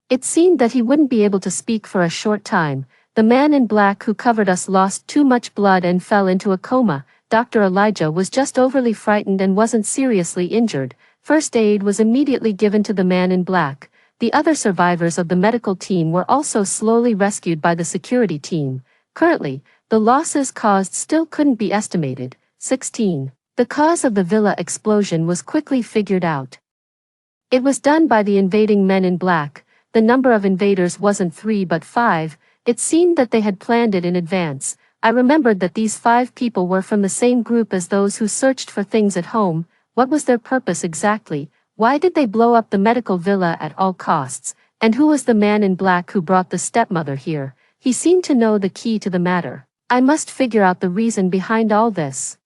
A: It seemed that he wouldn't be able to speak for a short time. The man in black who covered us lost too much blood and fell into a coma. Dr. Elijah was just overly frightened and wasn't seriously injured. First aid was immediately given to the man in black. The other survivors of the medical team were also slowly rescued by the security team. Currently, the losses caused still couldn't be estimated. 16. The cause of the villa explosion was quickly figured out. It was done by the invading men in black. The number of invaders wasn't 3 but 5. It seemed that they had planned it in advance. I remembered that these 5 people were from the same group as those who searched for things at home. What was their purpose exactly? Why did they blow up the medical villa at all costs? And who was the man in black who brought the stepmother here? He seemed to know the key to the matter. I must figure out the reason behind all this.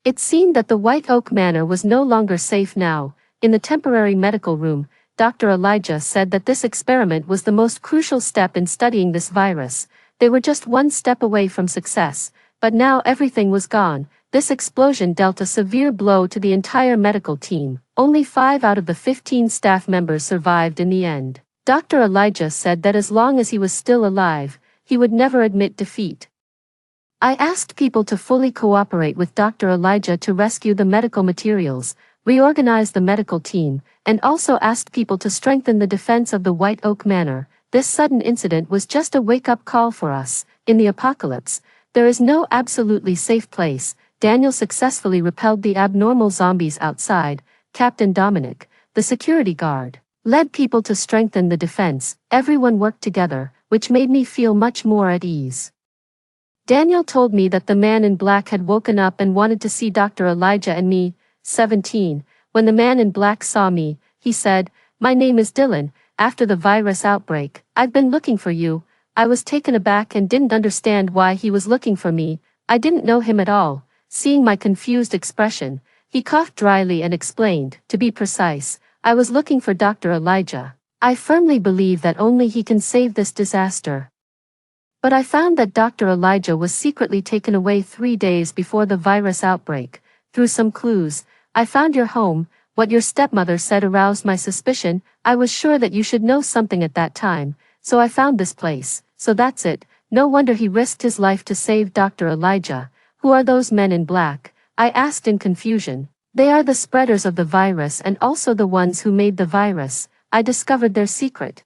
A: It seemed that the White Oak Manor was no longer safe now. In the temporary medical room, Dr. Elijah said that this experiment was the most crucial step in studying this virus. They were just one step away from success, but now everything was gone. This explosion dealt a severe blow to the entire medical team. Only 5 out of the 15 staff members survived in the end. Dr. Elijah said that as long as he was still alive, he would never admit defeat. I asked people to fully cooperate with Dr. Elijah to rescue the medical materials, reorganize the medical team, and also asked people to strengthen the defense of the White Oak Manor. This sudden incident was just a wake-up call for us. In the apocalypse, there is no absolutely safe place. Daniel successfully repelled the abnormal zombies outside. Captain Dominic, the security guard, led people to strengthen the defense. Everyone worked together, which made me feel much more at ease. Daniel told me that the man in black had woken up and wanted to see Dr. Elijah and me. 17. When the man in black saw me, he said, "My name is Dylan. After the virus outbreak, I've been looking for you." I was taken aback and didn't understand why he was looking for me. I didn't know him at all. Seeing my confused expression, he coughed dryly and explained, "To be precise, I was looking for Dr. Elijah. I firmly believe that only he can save this disaster. But I found that Dr. Elijah was secretly taken away 3 days before the virus outbreak. Through some clues, I found your home. What your stepmother said aroused my suspicion. I was sure that you should know something at that time, so I found this place. So that's it. No wonder he risked his life to save Dr. Elijah. Who are those men in black?" I asked in confusion. "They are the spreaders of the virus and also the ones who made the virus. I discovered their secret.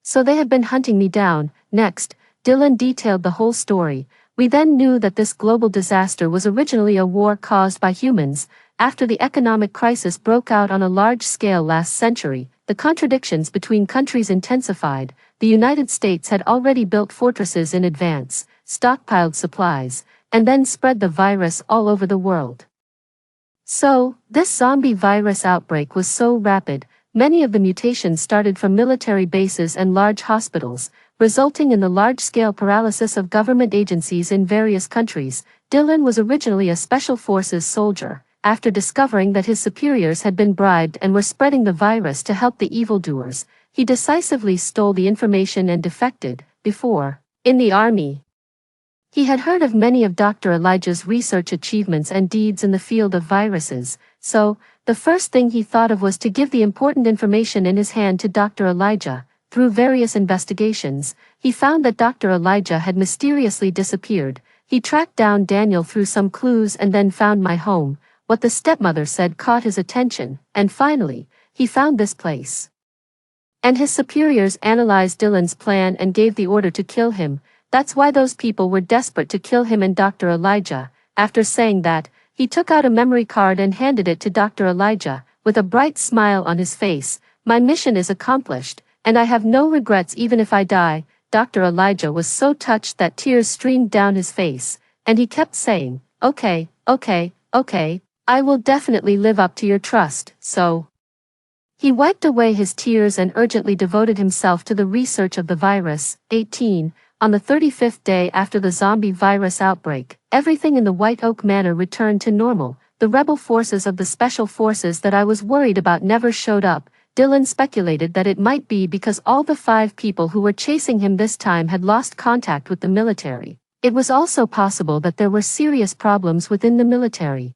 A: So they have been hunting me down." Next, Dylan detailed the whole story. We then knew that this global disaster was originally a war caused by humans. After the economic crisis broke out on a large scale last century, the contradictions between countries intensified. The United States had already built fortresses in advance, stockpiled supplies, and then spread the virus all over the world. So, this zombie virus outbreak was so rapid, many of the mutations started from military bases and large hospitals, resulting in the large-scale paralysis of government agencies in various countries. Dylan was originally a special forces soldier. After discovering that his superiors had been bribed and were spreading the virus to help the evildoers, he decisively stole the information and defected. Before, in the army, he had heard of many of Dr. Elijah's research achievements and deeds in the field of viruses, so, the first thing he thought of was to give the important information in his hand to Dr. Elijah. Through various investigations, he found that Dr. Elijah had mysteriously disappeared. He tracked down Daniel through some clues and then found my home. What the stepmother said caught his attention, and finally, he found this place. And his superiors analyzed Dylan's plan and gave the order to kill him. That's why those people were desperate to kill him and Dr. Elijah. After saying that, he took out a memory card and handed it to Dr. Elijah, with a bright smile on his face. "My mission is accomplished, and I have no regrets even if I die." Dr. Elijah was so touched that tears streamed down his face, and he kept saying, "Okay, okay, okay, I will definitely live up to your trust." So, he wiped away his tears and urgently devoted himself to the research of the virus. 18. On the 35th day after the zombie virus outbreak, everything in the White Oak Manor returned to normal. The rebel forces of the special forces that I was worried about never showed up. Dylan speculated that it might be because all the 5 people who were chasing him this time had lost contact with the military. It was also possible that there were serious problems within the military,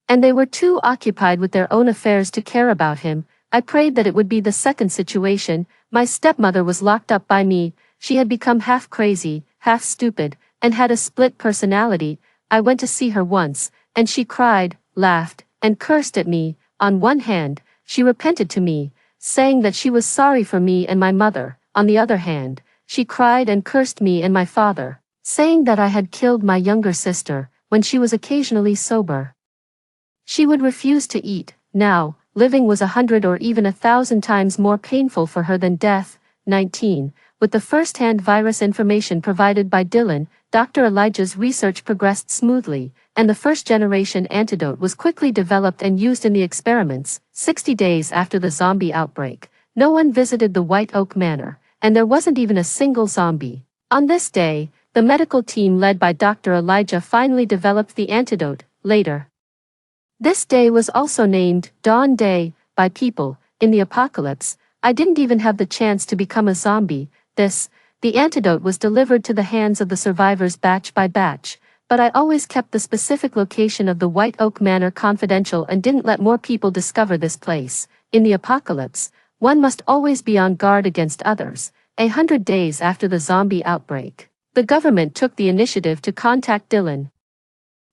A: and they were too occupied with their own affairs to care about him. I prayed that it would be the second situation. My stepmother was locked up by me. She had become half crazy, half stupid, and had a split personality. I went to see her once, and she cried, laughed, and cursed at me. On one hand, she repented to me, saying that she was sorry for me and my mother. On the other hand, she cried and cursed me and my father, saying that I had killed my younger sister when she was occasionally sober. She would refuse to eat. Now, living was 100 or even 1,000 times more painful for her than death. 19. with the first-hand virus information provided by Dylan, Dr. Elijah's research progressed smoothly, and the first-generation antidote was quickly developed and used in the experiments. 60 days after the zombie outbreak, no one visited the White Oak Manor, and there wasn't even a single zombie. On this day, the medical team led by Dr. Elijah finally developed the antidote. Later, this day was also named Dawn Day by people. In the apocalypse, I didn't even have the chance to become a zombie. The antidote was delivered to the hands of the survivors batch by batch, but I always kept the specific location of the White Oak Manor confidential and didn't let more people discover this place. In the apocalypse, one must always be on guard against others. 100 days after the zombie outbreak, the government took the initiative to contact Dylan.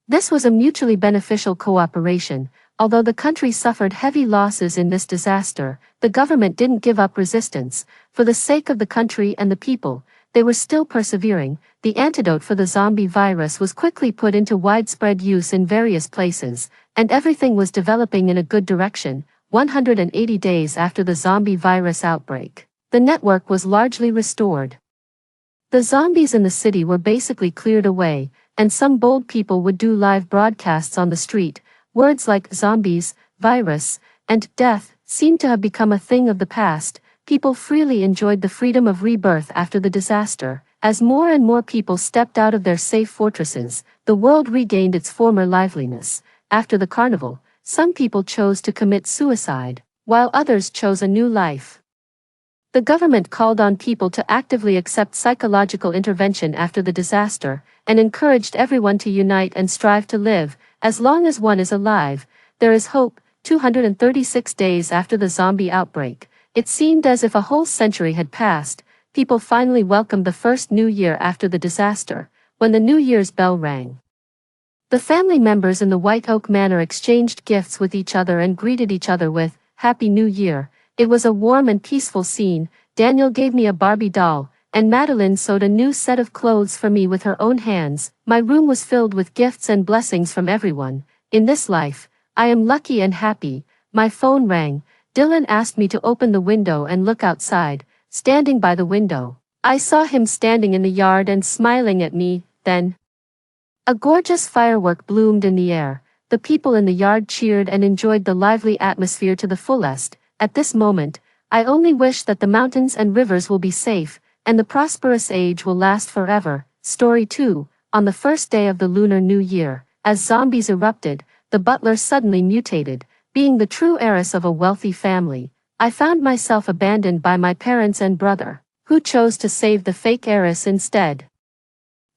A: This was a mutually beneficial cooperation. Although the country suffered heavy losses in this disaster, the government didn't give up resistance. For the sake of the country and the people, they were still persevering. The antidote for the zombie virus was quickly put into widespread use in various places, and everything was developing in a good direction. 180 days after the zombie virus outbreak, the network was largely restored. The zombies in the city were basically cleared away, and some bold people would do live broadcasts on the street. Words like zombies, virus, and death seemed to have become a thing of the past. People freely enjoyed the freedom of rebirth after the disaster. As more and more people stepped out of their safe fortresses, the world regained its former liveliness. After the carnival, some people chose to commit suicide, while others chose a new life. The government called on people to actively accept psychological intervention after the disaster, and encouraged everyone to unite and strive to live. As long as one is alive, there is hope. 236 days after the zombie outbreak, it seemed as if a whole century had passed. People finally welcomed the first New Year after the disaster, when the New Year's bell rang. The family members in the White Oak Manor exchanged gifts with each other and greeted each other with, "Happy New Year." It was a warm and peaceful scene. Daniel gave me a Barbie doll, and Madeline sewed a new set of clothes for me with her own hands. My room was filled with gifts and blessings from everyone. In this life, I am lucky and happy. My phone rang. Dylan asked me to open the window and look outside. Standing by the window, I saw him standing in the yard and smiling at me. Then, a gorgeous firework bloomed in the air. The people in the yard cheered and enjoyed the lively atmosphere to the fullest. At this moment, I only wish that the mountains and rivers will be safe, and the prosperous age will last forever. Story 2. On the first day of the Lunar New Year, as zombies erupted, the butler suddenly mutated. Being the true heiress of a wealthy family, I found myself abandoned by my parents and brother, who chose to save the fake heiress instead.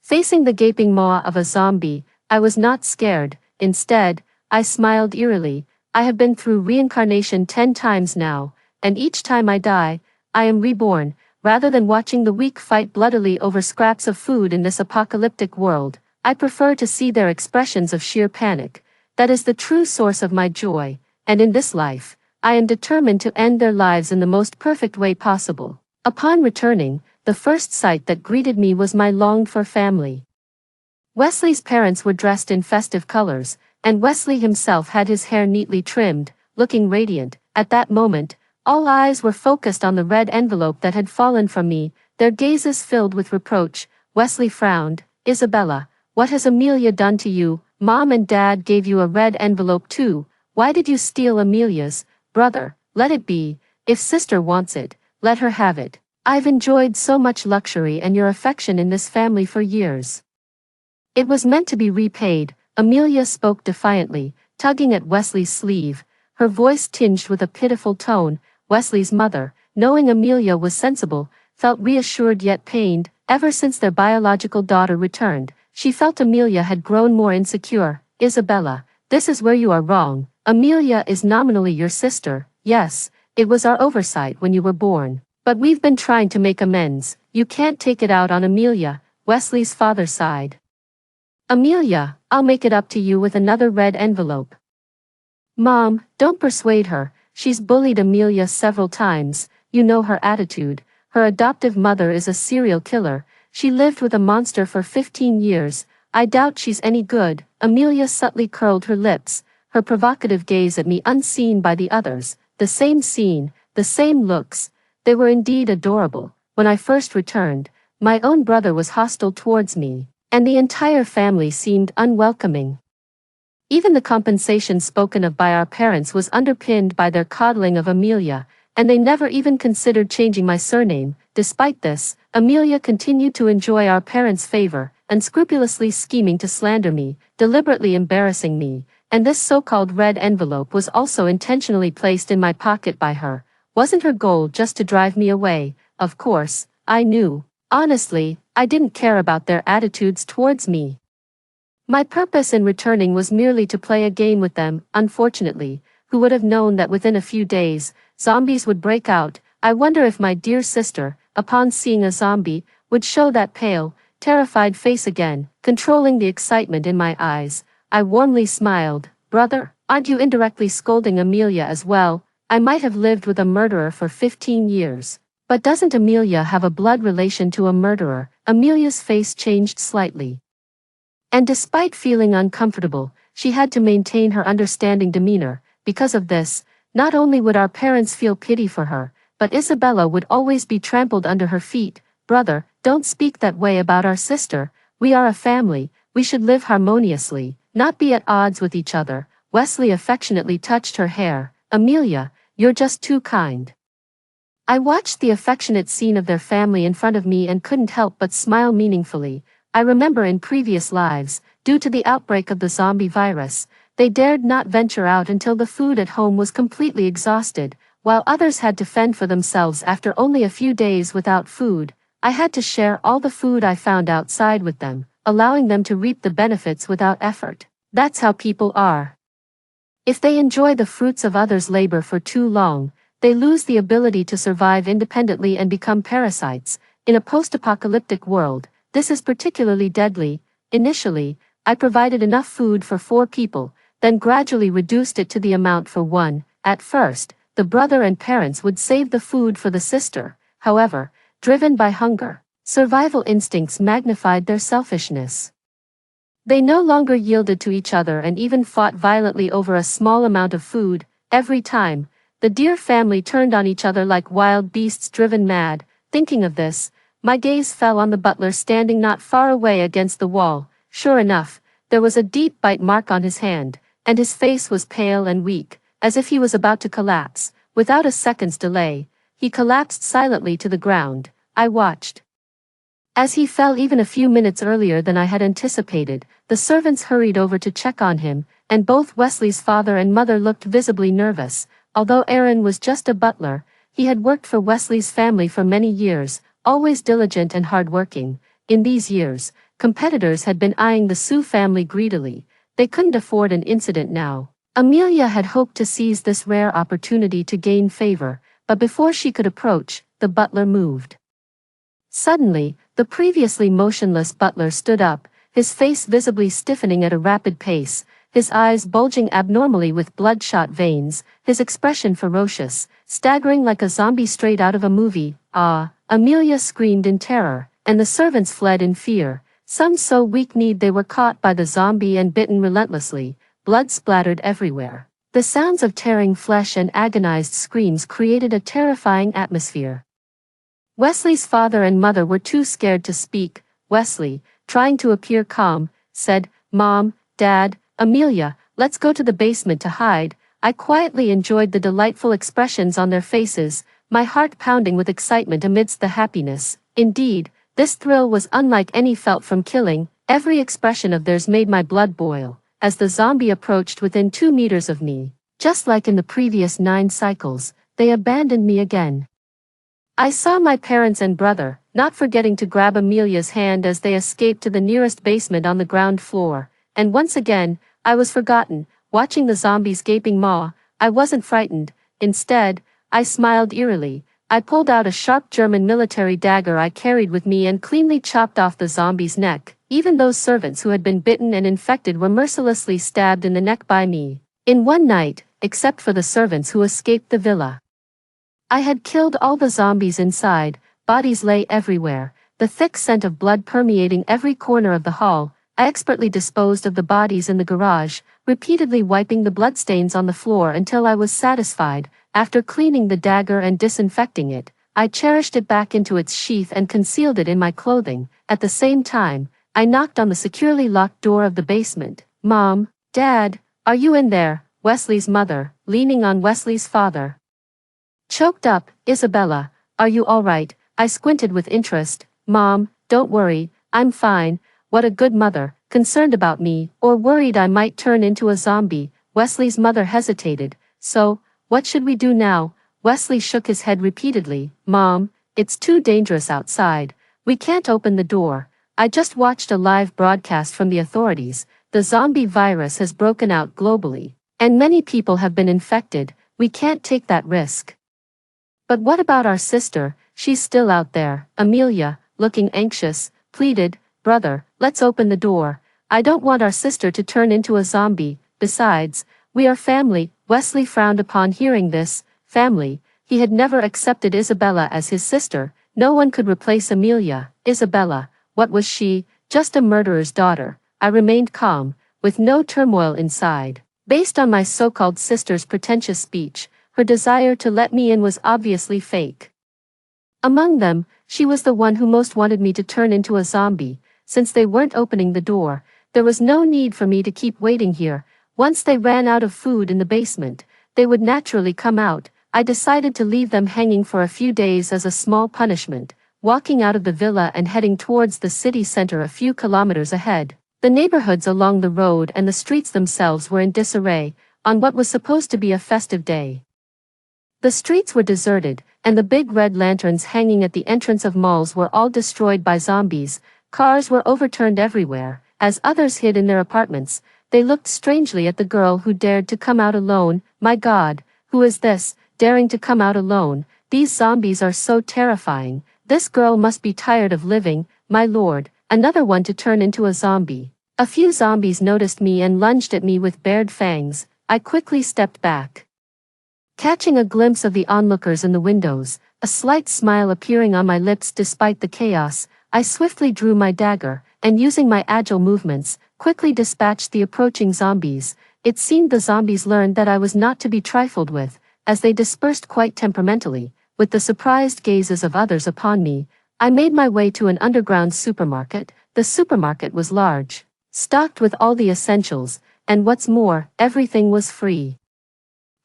A: Facing the gaping maw of a zombie, I was not scared. Instead, I smiled eerily. I have been through reincarnation 10 times now, and each time I die, I am reborn. Rather than watching the weak fight bloodily over scraps of food in this apocalyptic world, I prefer to see their expressions of sheer panic. That is the true source of my joy, and in this life, I am determined to end their lives in the most perfect way possible. Upon returning, the first sight that greeted me was my longed-for family. Wesley's parents were dressed in festive colors, and Wesley himself had his hair neatly trimmed, looking radiant. At that moment, all eyes were focused on the red envelope that had fallen from me, their gazes filled with reproach. Wesley frowned. "Isabella, what has Amelia done to you? Mom and Dad gave you a red envelope too. Why did you steal Amelia's?" "Brother, let it be. If sister wants it, let her have it. I've enjoyed so much luxury and your affection in this family for years." "It was meant to be repaid," Amelia spoke defiantly, tugging at Wesley's sleeve, her voice tinged with a pitiful tone. Wesley's mother, knowing Amelia was sensible, felt reassured yet pained. Ever since their biological daughter returned, she felt Amelia had grown more insecure. "Isabella, this is where you are wrong. Amelia is nominally your sister. Yes, it was our oversight when you were born, but we've been trying to make amends. You can't take it out on Amelia." Wesley's father sighed. "Amelia, I'll make it up to you with another red envelope." "Mom, don't persuade her. She's bullied Amelia several times. You know her attitude. Her adoptive mother is a serial killer. She lived with a monster for 15 years. I doubt she's any good." Amelia subtly curled her lips, her provocative gaze at me unseen by the others. The same scene, the same looks. They were indeed adorable. when I first returned, my own brother was hostile towards me, and the entire family seemed unwelcoming. Even the compensation spoken of by our parents was underpinned by their coddling of Amelia, and they never even considered changing my surname. Despite this, Amelia continued to enjoy our parents' favor, unscrupulously scheming to slander me, deliberately embarrassing me, and this so-called red envelope was also intentionally placed in my pocket by her. Wasn't her goal just to drive me away? Of course, I knew. Honestly, I didn't care about their attitudes towards me. My purpose in returning was merely to play a game with them. Unfortunately, who would have known that within a few days, zombies would break out? I wonder if my dear sister, upon seeing a zombie, would show that pale, terrified face again. Controlling the excitement in my eyes, I warmly smiled. Brother, aren't you indirectly scolding Amelia as well? I might have lived with a murderer for 15 years. But doesn't Amelia have a blood relation to a murderer? Amelia's face changed slightly. And despite feeling uncomfortable, she had to maintain her understanding demeanor. Because of this, not only would our parents feel pity for her, but Isabella would always be trampled under her feet. Brother, don't speak that way about our sister. We are a family, we should live harmoniously, not be at odds with each other. Wesley affectionately touched her hair. Amelia, you're just too kind. I watched the affectionate scene of their family in front of me and couldn't help but smile meaningfully. I remember in previous lives, due to the outbreak of the zombie virus, they dared not venture out until the food at home was completely exhausted, while others had to fend for themselves after only a few days without food. I had to share all the food I found outside with them, allowing them to reap the benefits without effort. That's how people are. If they enjoy the fruits of others' labor for too long, they lose the ability to survive independently and become parasites. In a post-apocalyptic world, this is particularly deadly. Initially, I provided enough food for 4 people, then gradually reduced it to the amount for 1. At first, the brother and parents would save the food for the sister. However, driven by hunger, survival instincts magnified their selfishness. They no longer yielded to each other and even fought violently over a small amount of food. Every time, the dear family turned on each other like wild beasts driven mad. Thinking of this, my gaze fell on the butler standing not far away against the wall. Sure enough, there was a deep bite mark on his hand, and his face was pale and weak, as if he was about to collapse. Without a second's delay, he collapsed silently to the ground. I watched. As he fell even a few minutes earlier than I had anticipated, the servants hurried over to check on him, and both Wesley's father and mother looked visibly nervous. Although Aaron was just a butler, he had worked for Wesley's family for many years, always diligent and hardworking. In these years, competitors had been eyeing the Sioux family greedily. They couldn't afford an incident now. Amelia had hoped to seize this rare opportunity to gain favor, but before she could approach, the butler moved. Suddenly, the previously motionless butler stood up, his face visibly stiffening at a rapid pace, his eyes bulging abnormally with bloodshot veins, his expression ferocious, staggering like a zombie straight out of a movie. Ah! Amelia screamed in terror, and the servants fled in fear. Some so weak-kneed they were caught by the zombie and bitten relentlessly. Blood splattered everywhere. The sounds of tearing flesh and agonized screams created a terrifying atmosphere. Wesley's father and mother were too scared to speak. Wesley, trying to appear calm, said, "Mom, Dad, Amelia, let's go to the basement to hide." I quietly enjoyed the delightful expressions on their faces, my heart pounding with excitement amidst the happiness. Indeed, this thrill was unlike any felt from killing. Every expression of theirs made my blood boil, as the zombie approached within 2 meters of me. Just like in the previous 9 cycles, they abandoned me again. I saw my parents and brother, not forgetting to grab Amelia's hand as they escaped to the nearest basement on the ground floor. And once again, I was forgotten, watching the zombie's gaping maw. I wasn't frightened. Instead, I smiled eerily. I pulled out a sharp German military dagger I carried with me and cleanly chopped off the zombie's neck. Even those servants who had been bitten and infected were mercilessly stabbed in the neck by me. In one night, except for the servants who escaped the villa. I had killed all the zombies inside. Bodies lay everywhere, the thick scent of blood permeating every corner of the hall. I expertly disposed of the bodies in the garage, repeatedly wiping the bloodstains on the floor until I was satisfied. After cleaning the dagger and disinfecting it, I cherished it back into its sheath and concealed it in my clothing. At the same time, I knocked on the securely locked door of the basement. Mom, Dad, are you in there? Wesley's mother, leaning on Wesley's father. Choked up, Isabella, are you all right? I squinted with interest. Mom, don't worry, I'm fine. What a good mother, concerned about me, or worried I might turn into a zombie. Wesley's mother hesitated. So, what should we do now? Wesley shook his head repeatedly. Mom, it's too dangerous outside. We can't open the door. I just watched a live broadcast from the authorities. The zombie virus has broken out globally, and many people have been infected. We can't take that risk. But what about our sister? She's still out there. Amelia, looking anxious, pleaded, Brother, let's open the door. I don't want our sister to turn into a zombie. Besides, we are family. Wesley frowned upon hearing this. Family. He had never accepted Isabella as his sister. No one could replace Amelia. Isabella, what was she? Just a murderer's daughter. I remained calm, with no turmoil inside. Based on my so-called sister's pretentious speech, her desire to let me in was obviously fake. Among them, she was the one who most wanted me to turn into a zombie. Since they weren't opening the door, there was no need for me to keep waiting here. Once they ran out of food in the basement, they would naturally come out. I decided to leave them hanging for a few days as a small punishment, walking out of the villa and heading towards the city center a few kilometers ahead. The neighborhoods along the road and the streets themselves were in disarray, on what was supposed to be a festive day. The streets were deserted, and the big red lanterns hanging at the entrance of malls were all destroyed by zombies. Cars were overturned everywhere. As others hid in their apartments, they looked strangely at the girl who dared to come out alone. My God, who is this, daring to come out alone? These zombies are so terrifying. This girl must be tired of living. My Lord, another one to turn into a zombie. A few zombies noticed me and lunged at me with bared fangs. I quickly stepped back, catching a glimpse of the onlookers in the windows, a slight smile appearing on my lips despite the chaos. I swiftly drew my dagger, and using my agile movements, quickly dispatched the approaching zombies. It seemed the zombies learned that I was not to be trifled with, as they dispersed quite temperamentally, with the surprised gazes of others upon me. I made my way to an underground supermarket. The supermarket was large, stocked with all the essentials, and what's more, everything was free.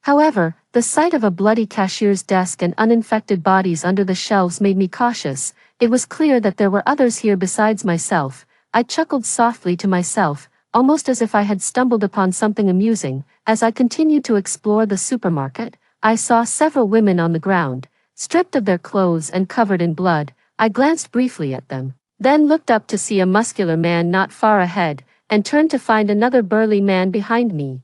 A: However, the sight of a bloody cashier's desk and uninfected bodies under the shelves made me cautious. It was clear that there were others here besides myself. I chuckled softly to myself, almost as if I had stumbled upon something amusing. As I continued to explore the supermarket, I saw several women on the ground, stripped of their clothes and covered in blood. I glanced briefly at them, then looked up to see a muscular man not far ahead, and turned to find another burly man behind me.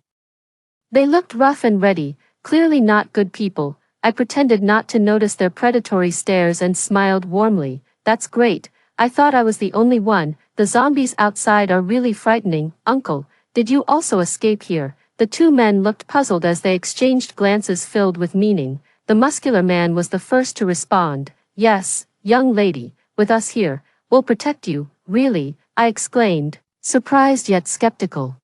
A: They looked rough and ready, clearly not good people. I pretended not to notice their predatory stares and smiled warmly. That's great. I thought I was the only one. The zombies outside are really frightening. Uncle, did you also escape here? The two men looked puzzled as they exchanged glances filled with meaning. The muscular man was the first to respond. Yes, young lady, with us here. We'll protect you. Really? I exclaimed, surprised yet skeptical.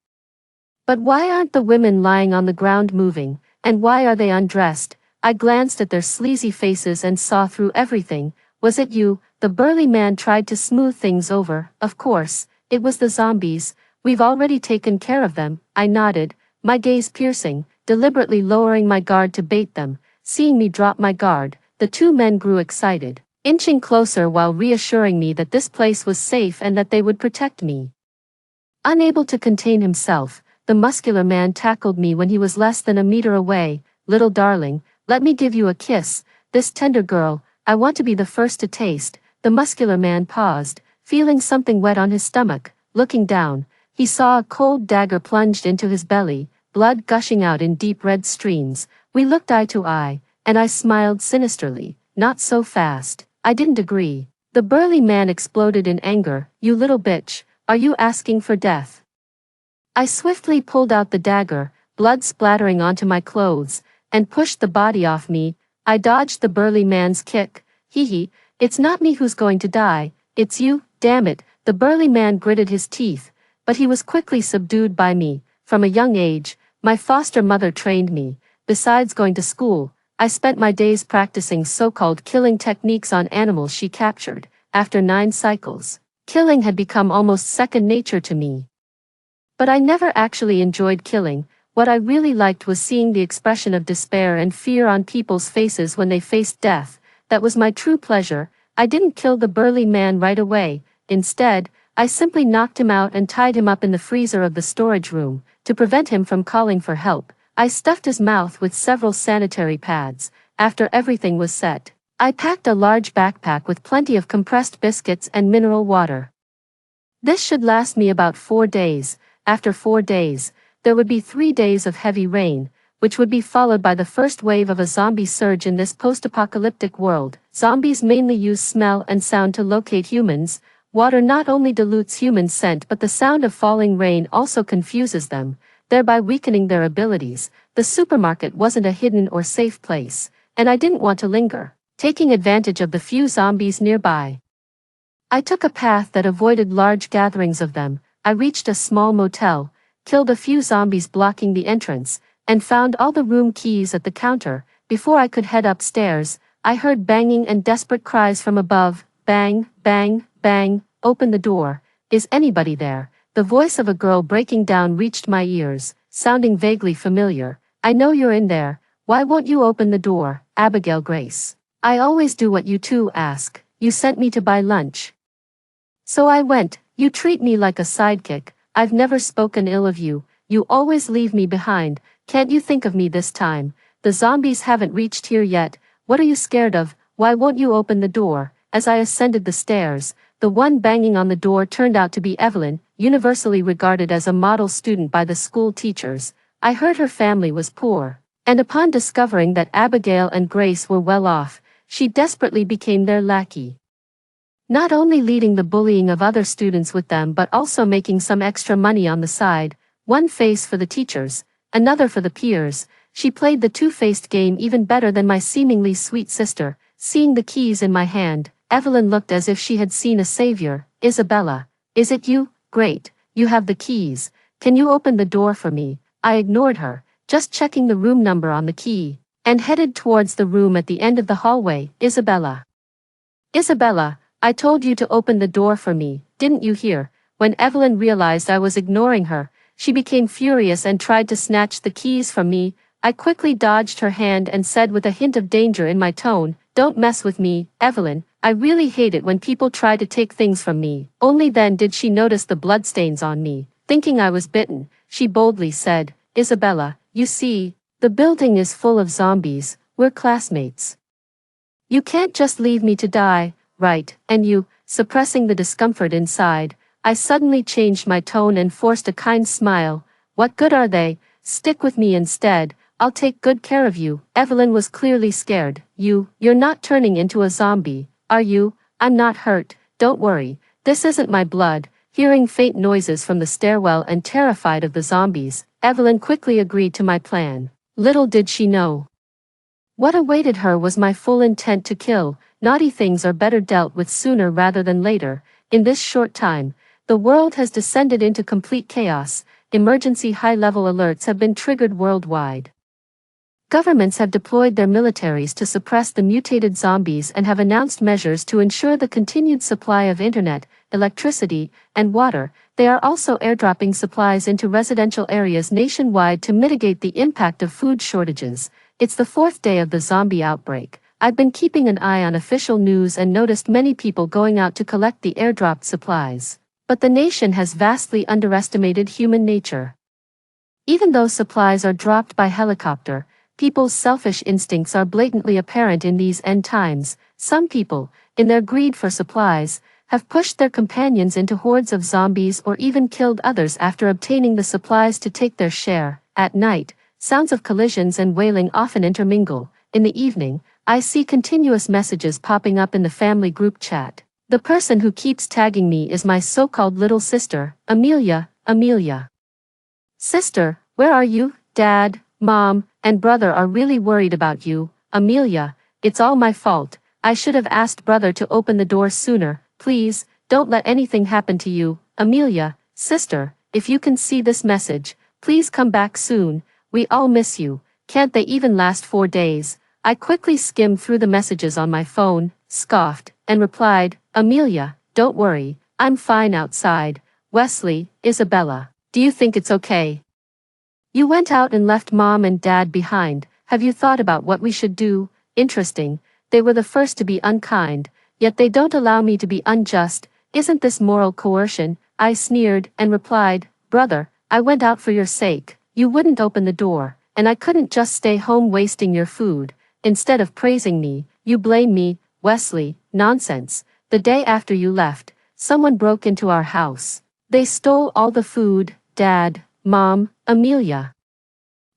A: But why aren't the women lying on the ground moving, and why are they undressed? I glanced at their sleazy faces and saw through everything. Was it you? The burly man tried to smooth things over. Of course, it was the zombies. We've already taken care of them. I nodded, my gaze piercing, deliberately lowering my guard to bait them. Seeing me drop my guard, the two men grew excited, inching closer while reassuring me that this place was safe and that they would protect me. Unable to contain himself, the muscular man tackled me when he was less than a meter away. Little darling, let me give you a kiss. This tender girl, I want to be the first to taste. The muscular man paused, feeling something wet on his stomach. Looking down, he saw a cold dagger plunged into his belly, blood gushing out in deep red streams. We looked eye to eye, and I smiled sinisterly. Not so fast. I didn't agree. The burly man exploded in anger. You little bitch, are you asking for death? I swiftly pulled out the dagger, blood splattering onto my clothes, and pushed the body off me. I dodged the burly man's kick. Hee, it's not me who's going to die, it's you, damn it. The burly man gritted his teeth, but he was quickly subdued by me. From a young age, my foster mother trained me. Besides going to school, I spent my days practicing so-called killing techniques on animals she captured. After 9 cycles, killing had become almost second nature to me. But I never actually enjoyed killing. What I really liked was seeing the expression of despair and fear on people's faces when they faced death. That was my true pleasure. I didn't kill the burly man right away. Instead, I simply knocked him out and tied him up in the freezer of the storage room. To prevent him from calling for help, I stuffed his mouth with several sanitary pads. After everything was set, I packed a large backpack with plenty of compressed biscuits and mineral water. This should last me about 4 days. After 4 days, there would be 3 days of heavy rain, which would be followed by the first wave of a zombie surge in this post-apocalyptic world. Zombies mainly use smell and sound to locate humans. Water not only dilutes human scent but the sound of falling rain also confuses them, thereby weakening their abilities. The supermarket wasn't a hidden or safe place, and I didn't want to linger, taking advantage of the few zombies nearby. I took a path that avoided large gatherings of them. I reached a small motel, killed a few zombies blocking the entrance, and found all the room keys at the counter. Before I could head upstairs, I heard banging and desperate cries from above. Bang, bang, bang, open the door. Is anybody there? The voice of a girl breaking down reached my ears, sounding vaguely familiar. I know you're in there. Why won't you open the door, Abigail Grace? I always do what you two ask. You sent me to buy lunch. So I went. You treat me like a sidekick. I've never spoken ill of you. You always leave me behind. Can't you think of me this time? The zombies haven't reached here yet. What are you scared of? Why won't you open the door? As I ascended the stairs, the one banging on the door turned out to be Evelyn, universally regarded as a model student by the school teachers. I heard her family was poor, and upon discovering that Abigail and Grace were well off, she desperately became their lackey. Not only leading the bullying of other students with them but also making some extra money on the side, one face for the teachers, another for the peers. She played the two-faced game even better than my seemingly sweet sister. Seeing the keys in my hand, Evelyn looked as if she had seen a savior. Isabella, is it you? Great, you have the keys. Can you open the door for me? I ignored her, just checking the room number on the key, and headed towards the room at the end of the hallway. Isabella, I told you to open the door for me, didn't you hear? When Evelyn realized I was ignoring her, she became furious and tried to snatch the keys from me. I quickly dodged her hand and said with a hint of danger in my tone, "Don't mess with me, Evelyn. I really hate it when people try to take things from me." Only then did she notice the bloodstains on me. Thinking I was bitten, she boldly said, "Isabella, you see, the building is full of zombies. We're classmates. You can't just leave me to die, right?" And you, suppressing the discomfort inside, I suddenly changed my tone and forced a kind smile. "What good are they? Stick with me instead. I'll take good care of you." Evelyn was clearly scared. You're not turning into a zombie, are you? I'm not hurt, don't worry. This isn't my blood. Hearing faint noises from the stairwell and terrified of the zombies, Evelyn quickly agreed to my plan. Little did she know what awaited her was my full intent to kill. Naughty things are better dealt with sooner rather than later. In this short time, the world has descended into complete chaos. Emergency high-level alerts have been triggered worldwide. Governments have deployed their militaries to suppress the mutated zombies and have announced measures to ensure the continued supply of internet, electricity, and water. They are also airdropping supplies into residential areas nationwide to mitigate the impact of food shortages. It's the 4th day of the zombie outbreak. I've been keeping an eye on official news and noticed many people going out to collect the airdropped supplies. But the nation has vastly underestimated human nature. Even though supplies are dropped by helicopter, people's selfish instincts are blatantly apparent in these end times. Some people, in their greed for supplies, have pushed their companions into hordes of zombies or even killed others after obtaining the supplies to take their share. At night, sounds of collisions and wailing often intermingle. In the evening, I see continuous messages popping up in the family group chat. The person who keeps tagging me is my so-called little sister, Amelia. Sister, where are you? Dad, Mom, and brother are really worried about you. Amelia, it's all my fault. I should have asked brother to open the door sooner. Please, don't let anything happen to you. Amelia, sister, if you can see this message, please come back soon. We all miss you. Can't they even last 4 days? I quickly skimmed through the messages on my phone, scoffed, and replied, Amelia, don't worry, I'm fine outside. Wesley, Isabella, do you think it's okay? You went out and left mom and dad behind. Have you thought about what we should do? Interesting, they were the first to be unkind, yet they don't allow me to be unjust. Isn't this moral coercion? I sneered and replied, brother, I went out for your sake. You wouldn't open the door, and I couldn't just stay home wasting your food. Instead of praising me, you blame me. Wesley, nonsense. The day after you left, someone broke into our house. They stole all the food, Dad, Mom, Amelia.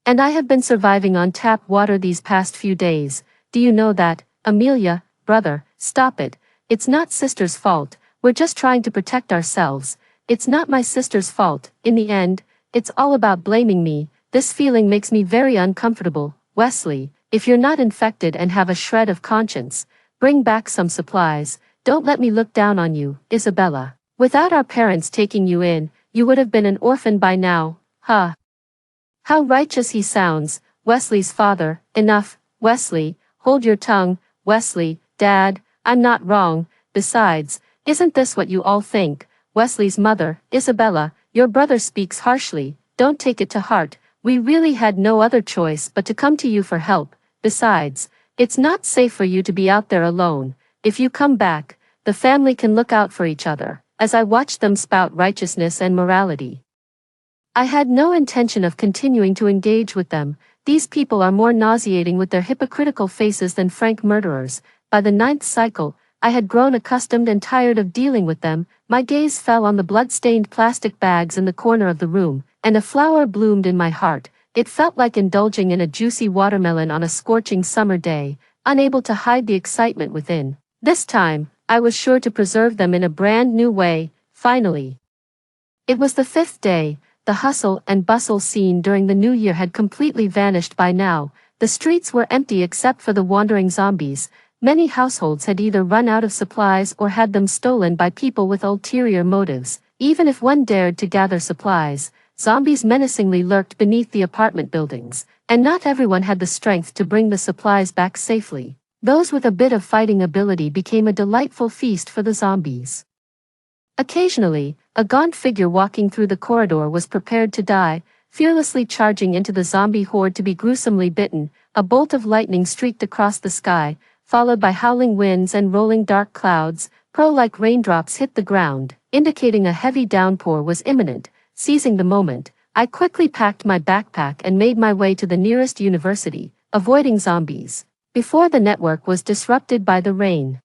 A: And I have been surviving on tap water these past few days. Do you know that, Amelia? Brother, stop it. It's not sister's fault. We're just trying to protect ourselves. It's not my sister's fault. In the end, it's all about blaming me. This feeling makes me very uncomfortable. Wesley, if you're not infected and have a shred of conscience, bring back some supplies. Don't let me look down on you, Isabella. Without our parents taking you in, you would have been an orphan by now. Huh. How righteous he sounds, Wesley's father. Enough, Wesley, hold your tongue. Wesley, Dad, I'm not wrong. Besides, isn't this what you all think? Wesley's mother, Isabella, your brother speaks harshly. Don't take it to heart. We really had no other choice but to come to you for help. Besides, it's not safe for you to be out there alone. If you come back, the family can look out for each other. As I watched them spout righteousness and morality, I had no intention of continuing to engage with them. These people are more nauseating with their hypocritical faces than frank murderers. By the 9th cycle, I had grown accustomed and tired of dealing with them. My gaze fell on the blood-stained plastic bags in the corner of the room, and a flower bloomed in my heart. It felt like indulging in a juicy watermelon on a scorching summer day, unable to hide the excitement within. This time, I was sure to preserve them in a brand new way. Finally, it was the 5th day. The hustle and bustle seen during the new year had completely vanished by now. The streets were empty except for the wandering zombies. Many households had either run out of supplies or had them stolen by people with ulterior motives. Even if one dared to gather supplies, zombies menacingly lurked beneath the apartment buildings, and not everyone had the strength to bring the supplies back safely. Those with a bit of fighting ability became a delightful feast for the zombies. Occasionally, a gaunt figure walking through the corridor was prepared to die, fearlessly charging into the zombie horde to be gruesomely bitten. A bolt of lightning streaked across the sky, followed by howling winds and rolling dark clouds. Pearl-like raindrops hit the ground, indicating a heavy downpour was imminent. Seizing the moment, I quickly packed my backpack and made my way to the nearest university, avoiding zombies before the network was disrupted by the rain.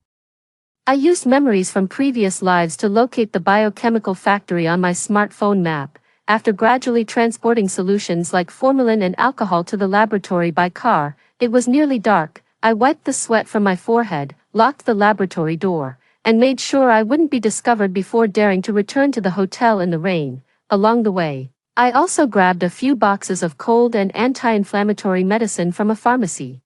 A: I used memories from previous lives to locate the biochemical factory on my smartphone map. After gradually transporting solutions like formalin and alcohol to the laboratory by car, it was nearly dark. I wiped the sweat from my forehead, locked the laboratory door, and made sure I wouldn't be discovered before daring to return to the hotel in the rain. Along the way, I also grabbed a few boxes of cold and anti-inflammatory medicine from a pharmacy.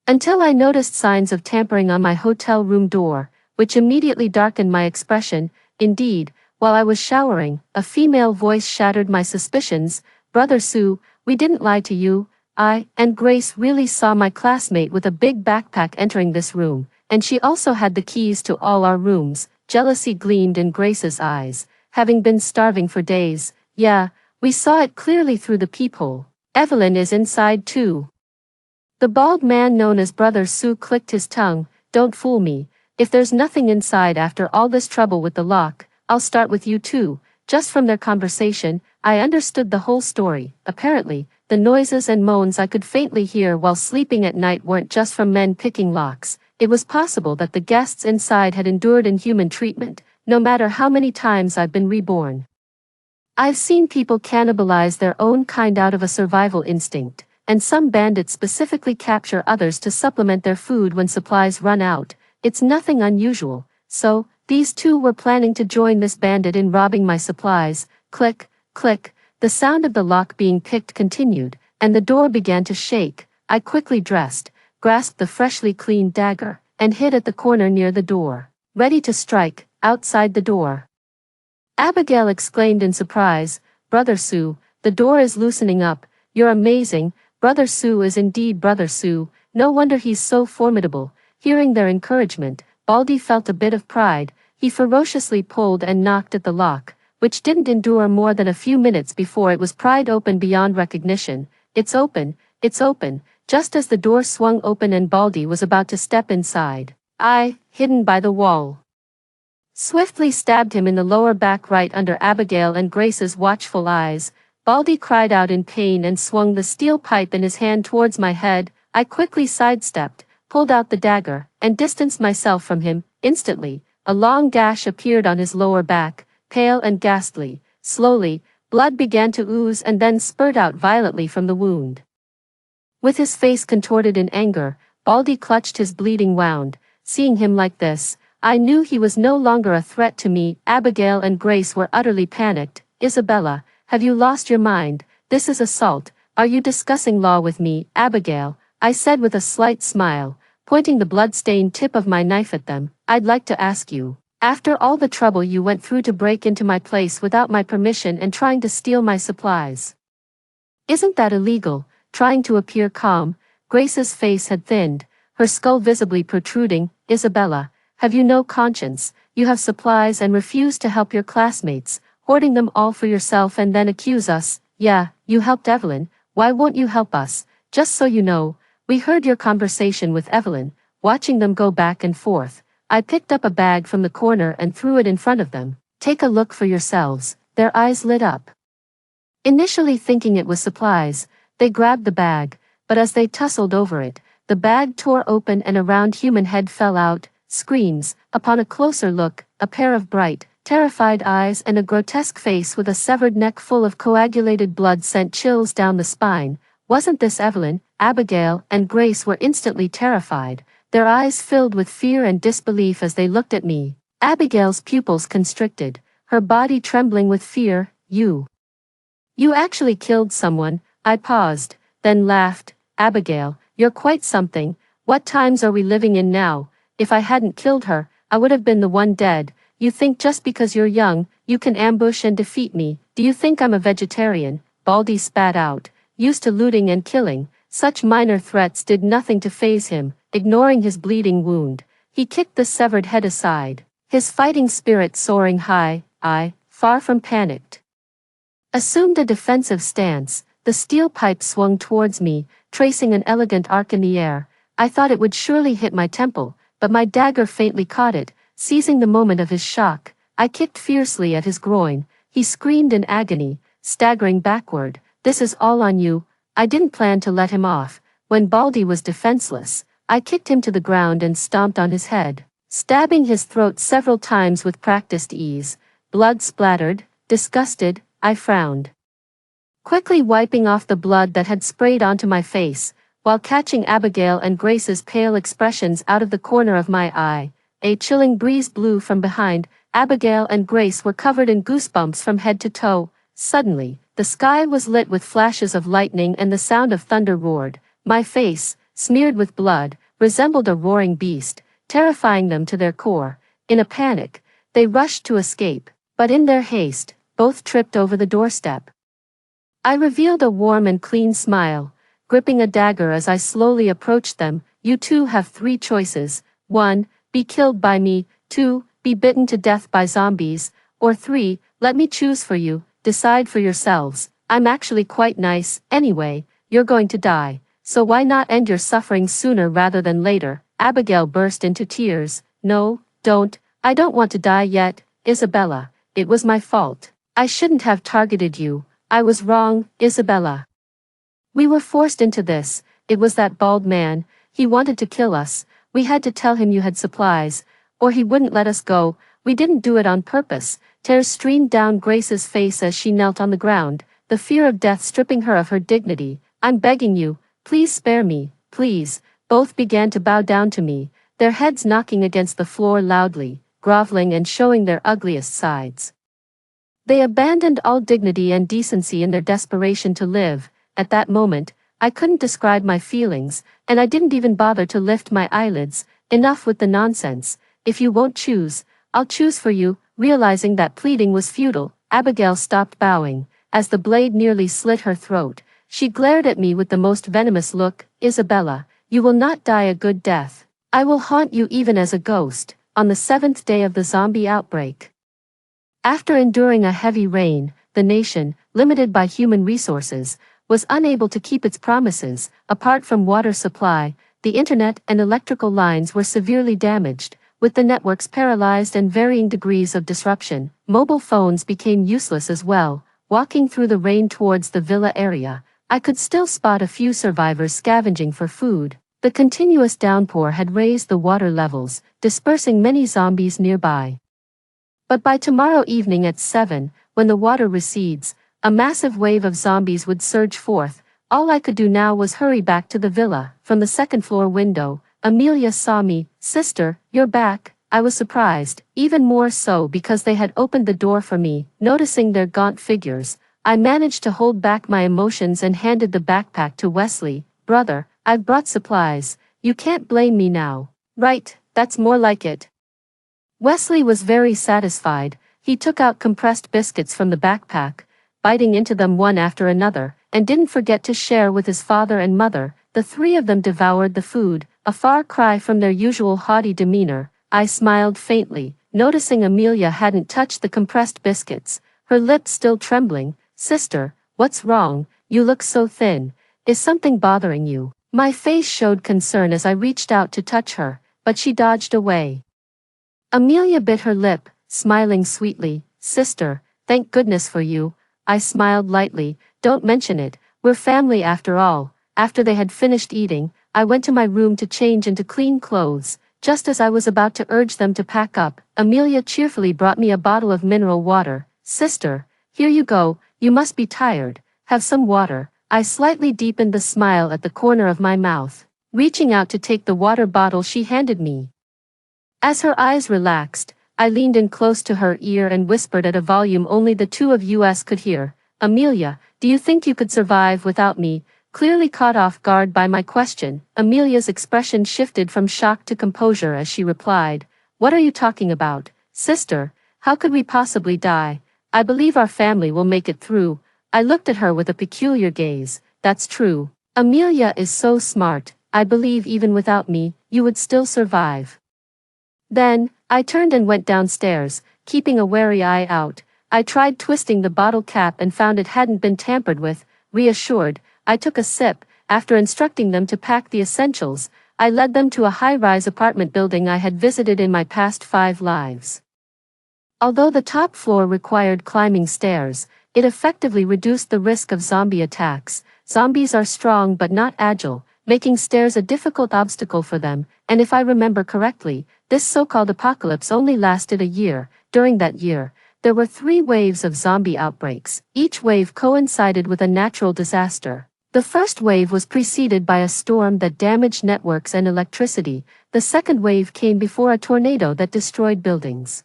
A: Until I noticed signs of tampering on my hotel room door, which immediately darkened my expression. Indeed, while I was showering, a female voice shattered my suspicions. Brother Sue, we didn't lie to you. I and Grace really saw my classmate with a big backpack entering this room, and she also had the keys to all our rooms. Jealousy gleamed in Grace's eyes. Having been starving for days, yeah, we saw it clearly through the peephole. Evelyn is inside too. The bald man known as Brother Sue clicked his tongue. Don't fool me. If there's nothing inside after all this trouble with the lock, I'll start with you too. Just from their conversation, I understood the whole story. Apparently, the noises and moans I could faintly hear while sleeping at night weren't just from men picking locks. It was possible that the guests inside had endured inhuman treatment, no matter how many times I've been reborn. I've seen people cannibalize their own kind out of a survival instinct, and some bandits specifically capture others to supplement their food when supplies run out. It's nothing unusual. So, these two were planning to join this bandit in robbing my supplies. Click, click, the sound of the lock being picked continued, and the door began to shake. I quickly dressed, grasped the freshly cleaned dagger, and hid at the corner near the door, ready to strike. Outside the door, Abigail exclaimed in surprise, Brother Sue, the door is loosening up. You're amazing. Brother Sue is indeed Brother Sue. no wonder he's so formidable." Hearing their encouragement, Baldy felt a bit of pride. He ferociously pulled and knocked at the lock, which didn't endure more than a few minutes before it was pried open beyond recognition. "It's open, it's open." Just as the door swung open and Baldy was about to step inside, I, hidden by the wall, swiftly stabbed him in the lower back right under Abigail and Grace's watchful eyes. Baldy cried out in pain and swung the steel pipe in his hand towards my head. I quickly sidestepped, pulled out the dagger, and distanced myself from him. Instantly, a long gash appeared on his lower back, pale and ghastly. Slowly, blood began to ooze and then spurt out violently from the wound. With his face contorted in anger, Baldy clutched his bleeding wound. Seeing him like this, I knew he was no longer a threat to me. Abigail and Grace were utterly panicked. "Isabella, have you lost your mind? This is assault. Are you discussing law with me, Abigail?" I said with a slight smile, pointing the blood-stained tip of my knife at them. "I'd like to ask you, after all the trouble you went through to break into my place without my permission and trying to steal my supplies, isn't that illegal?" Trying to appear calm, Grace's face had thinned, her skull visibly protruding. "Isabella, have you no conscience? You have supplies and refuse to help your classmates, hoarding them all for yourself and then accuse us." "Yeah, you helped Evelyn. Why won't you help us? Just so you know, we heard your conversation with Evelyn." Watching them go back and forth, I picked up a bag from the corner and threw it in front of them. "Take a look for yourselves." Their eyes lit up. Initially thinking it was supplies, they grabbed the bag, but as they tussled over it, the bag tore open and a round human head fell out. Screams. Upon a closer look, a pair of bright, terrified eyes and a grotesque face with a severed neck full of coagulated blood sent chills down the spine. Wasn't this Evelyn? Abigail and Grace were instantly terrified, their eyes filled with fear and disbelief as they looked at me. Abigail's pupils constricted, her body trembling with fear. You actually killed someone." I paused, then laughed. "Abigail, you're quite something. What times are we living in now? If I hadn't killed her, I would have been the one dead. You think just because you're young, you can ambush and defeat me? Do you think I'm a vegetarian?" Baldy spat out. Used to looting and killing, such minor threats did nothing to faze him. Ignoring his bleeding wound, he kicked the severed head aside, his fighting spirit soaring high. I, far from panicked, assumed a defensive stance. The steel pipe swung towards me, tracing an elegant arc in the air. I thought it would surely hit my temple, but my dagger faintly caught it. Seizing the moment of his shock, I kicked fiercely at his groin. He screamed in agony, staggering backward. "This is all on you." I didn't plan to let him off. When Baldy was defenseless, I kicked him to the ground and stomped on his head, stabbing his throat several times with practiced ease. Blood splattered. Disgusted, I frowned, quickly wiping off the blood that had sprayed onto my face, while catching Abigail and Grace's pale expressions out of the corner of my eye. A chilling breeze blew from behind. Abigail and Grace were covered in goosebumps from head to toe. Suddenly, the sky was lit with flashes of lightning and the sound of thunder roared. My face, smeared with blood, resembled a roaring beast, terrifying them to their core. In a panic, they rushed to escape, but in their haste, both tripped over the doorstep. I revealed a warm and clean smile, gripping a dagger as I slowly approached them. "You two have three choices. 1. Be killed by me. 2. Be bitten to death by zombies. Or 3. Let me choose for you. Decide for yourselves. I'm actually quite nice. Anyway, you're going to die, so why not end your suffering sooner rather than later?" Abigail burst into tears. "No, don't. I don't want to die yet, Isabella. It was my fault. I shouldn't have targeted you. I was wrong, Isabella. We were forced into this. It was that bald man. He wanted to kill us. We had to tell him you had supplies, or he wouldn't let us go. We didn't do it on purpose." Tears streamed down Grace's face as she knelt on the ground, the fear of death stripping her of her dignity. "I'm begging you, please spare me, please." Both began to bow down to me, their heads knocking against the floor loudly, groveling and showing their ugliest sides. They abandoned all dignity and decency in their desperation to live. At that moment, I couldn't describe my feelings, and I didn't even bother to lift my eyelids. Enough with the nonsense. If you won't choose, I'll choose for you. Realizing that pleading was futile, Abigail stopped bowing. As the blade nearly slit her throat, she glared at me with the most venomous look. "Isabella, You will not die a good death. I will haunt you even as a ghost, on the 7th day of the zombie outbreak. After enduring a heavy rain, the nation, limited by human resources, was unable to keep its promises. Apart from water supply, the internet and electrical lines were severely damaged, with the networks paralyzed and varying degrees of disruption. Mobile phones became useless as well. Walking through the rain towards the villa area, I could still spot a few survivors scavenging for food. The continuous downpour had raised the water levels, dispersing many zombies nearby. But by tomorrow evening at 7, when the water recedes, a massive wave of zombies would surge forth. All I could do now was hurry back to the villa. From the second-floor window, Amelia saw me. "Sister, you're back." I was surprised, even more so because they had opened the door for me. Noticing their gaunt figures, I managed to hold back my emotions and handed the backpack to Wesley. "Brother, I've brought supplies. You can't blame me now." "Right, that's more like it." Wesley was very satisfied. He took out compressed biscuits from the backpack, biting into them one after another, and didn't forget to share with his father and mother. The three of them devoured the food, a far cry from their usual haughty demeanor. I smiled faintly, noticing Amelia hadn't touched the compressed biscuits, her lips still trembling. "Sister, what's wrong? You look so thin. Is something bothering you?" My face showed concern as I reached out to touch her, but she dodged away. Amelia bit her lip, smiling sweetly. "Sister, thank goodness for you." I smiled lightly. "Don't mention it, we're family after all." After they had finished eating, I went to my room to change into clean clothes. Just as I was about to urge them to pack up, Amelia cheerfully brought me a bottle of mineral water. "Sister, here you go, you must be tired. Have some water." I slightly deepened the smile at the corner of my mouth, reaching out to take the water bottle she handed me. As her eyes relaxed, I leaned in close to her ear and whispered at a volume only the two of us could hear. "Amelia, do you think you could survive without me?" Clearly caught off guard by my question, Amelia's expression shifted from shock to composure as she replied, "What are you talking about, sister? How could we possibly die? I believe our family will make it through." I looked at her with a peculiar gaze. "That's true. Amelia is so smart. I believe even without me, you would still survive." Then, I turned and went downstairs, keeping a wary eye out. I tried twisting the bottle cap and found it hadn't been tampered with. Reassured, I took a sip. After instructing them to pack the essentials, I led them to a high-rise apartment building I had visited in my past 5 lives. Although the top floor required climbing stairs, it effectively reduced the risk of zombie attacks. Zombies are strong but not agile, making stairs a difficult obstacle for them, and if I remember correctly, this so-called apocalypse only lasted a year. During that year, there were 3 waves of zombie outbreaks. Each wave coincided with a natural disaster. The first wave was preceded by a storm that damaged networks and electricity. The second wave came before a tornado that destroyed buildings.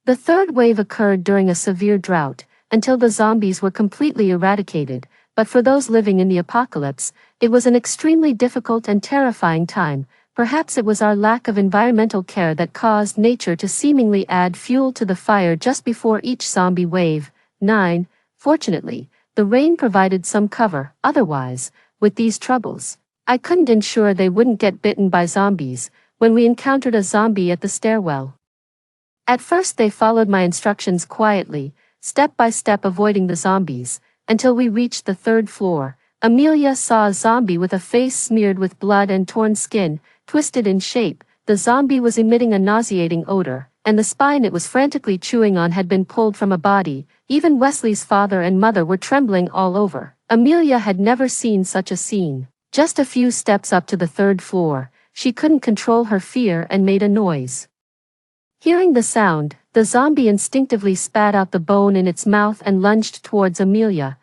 A: The third wave occurred during a severe drought, until the zombies were completely eradicated. But for those living in the apocalypse, it was an extremely difficult and terrifying time. Perhaps it was our lack of environmental care that caused nature to seemingly add fuel to the fire just before each zombie wave. 9. Fortunately, the rain provided some cover. Otherwise, with these troubles, I couldn't ensure they wouldn't get bitten by zombies when we encountered a zombie at the stairwell. At first they followed my instructions quietly, step by step avoiding the zombies, until we reached the 3rd floor. Amelia saw a zombie with a face smeared with blood and torn skin, twisted in shape. The zombie was emitting a nauseating odor, and the spine it was frantically chewing on had been pulled from a body. Even Wesley's father and mother were trembling all over. Amelia had never seen such a scene. Just a few steps up to the 3rd floor, she couldn't control her fear and made a noise. Hearing the sound, the zombie instinctively spat out the bone in its mouth and lunged towards Amelia.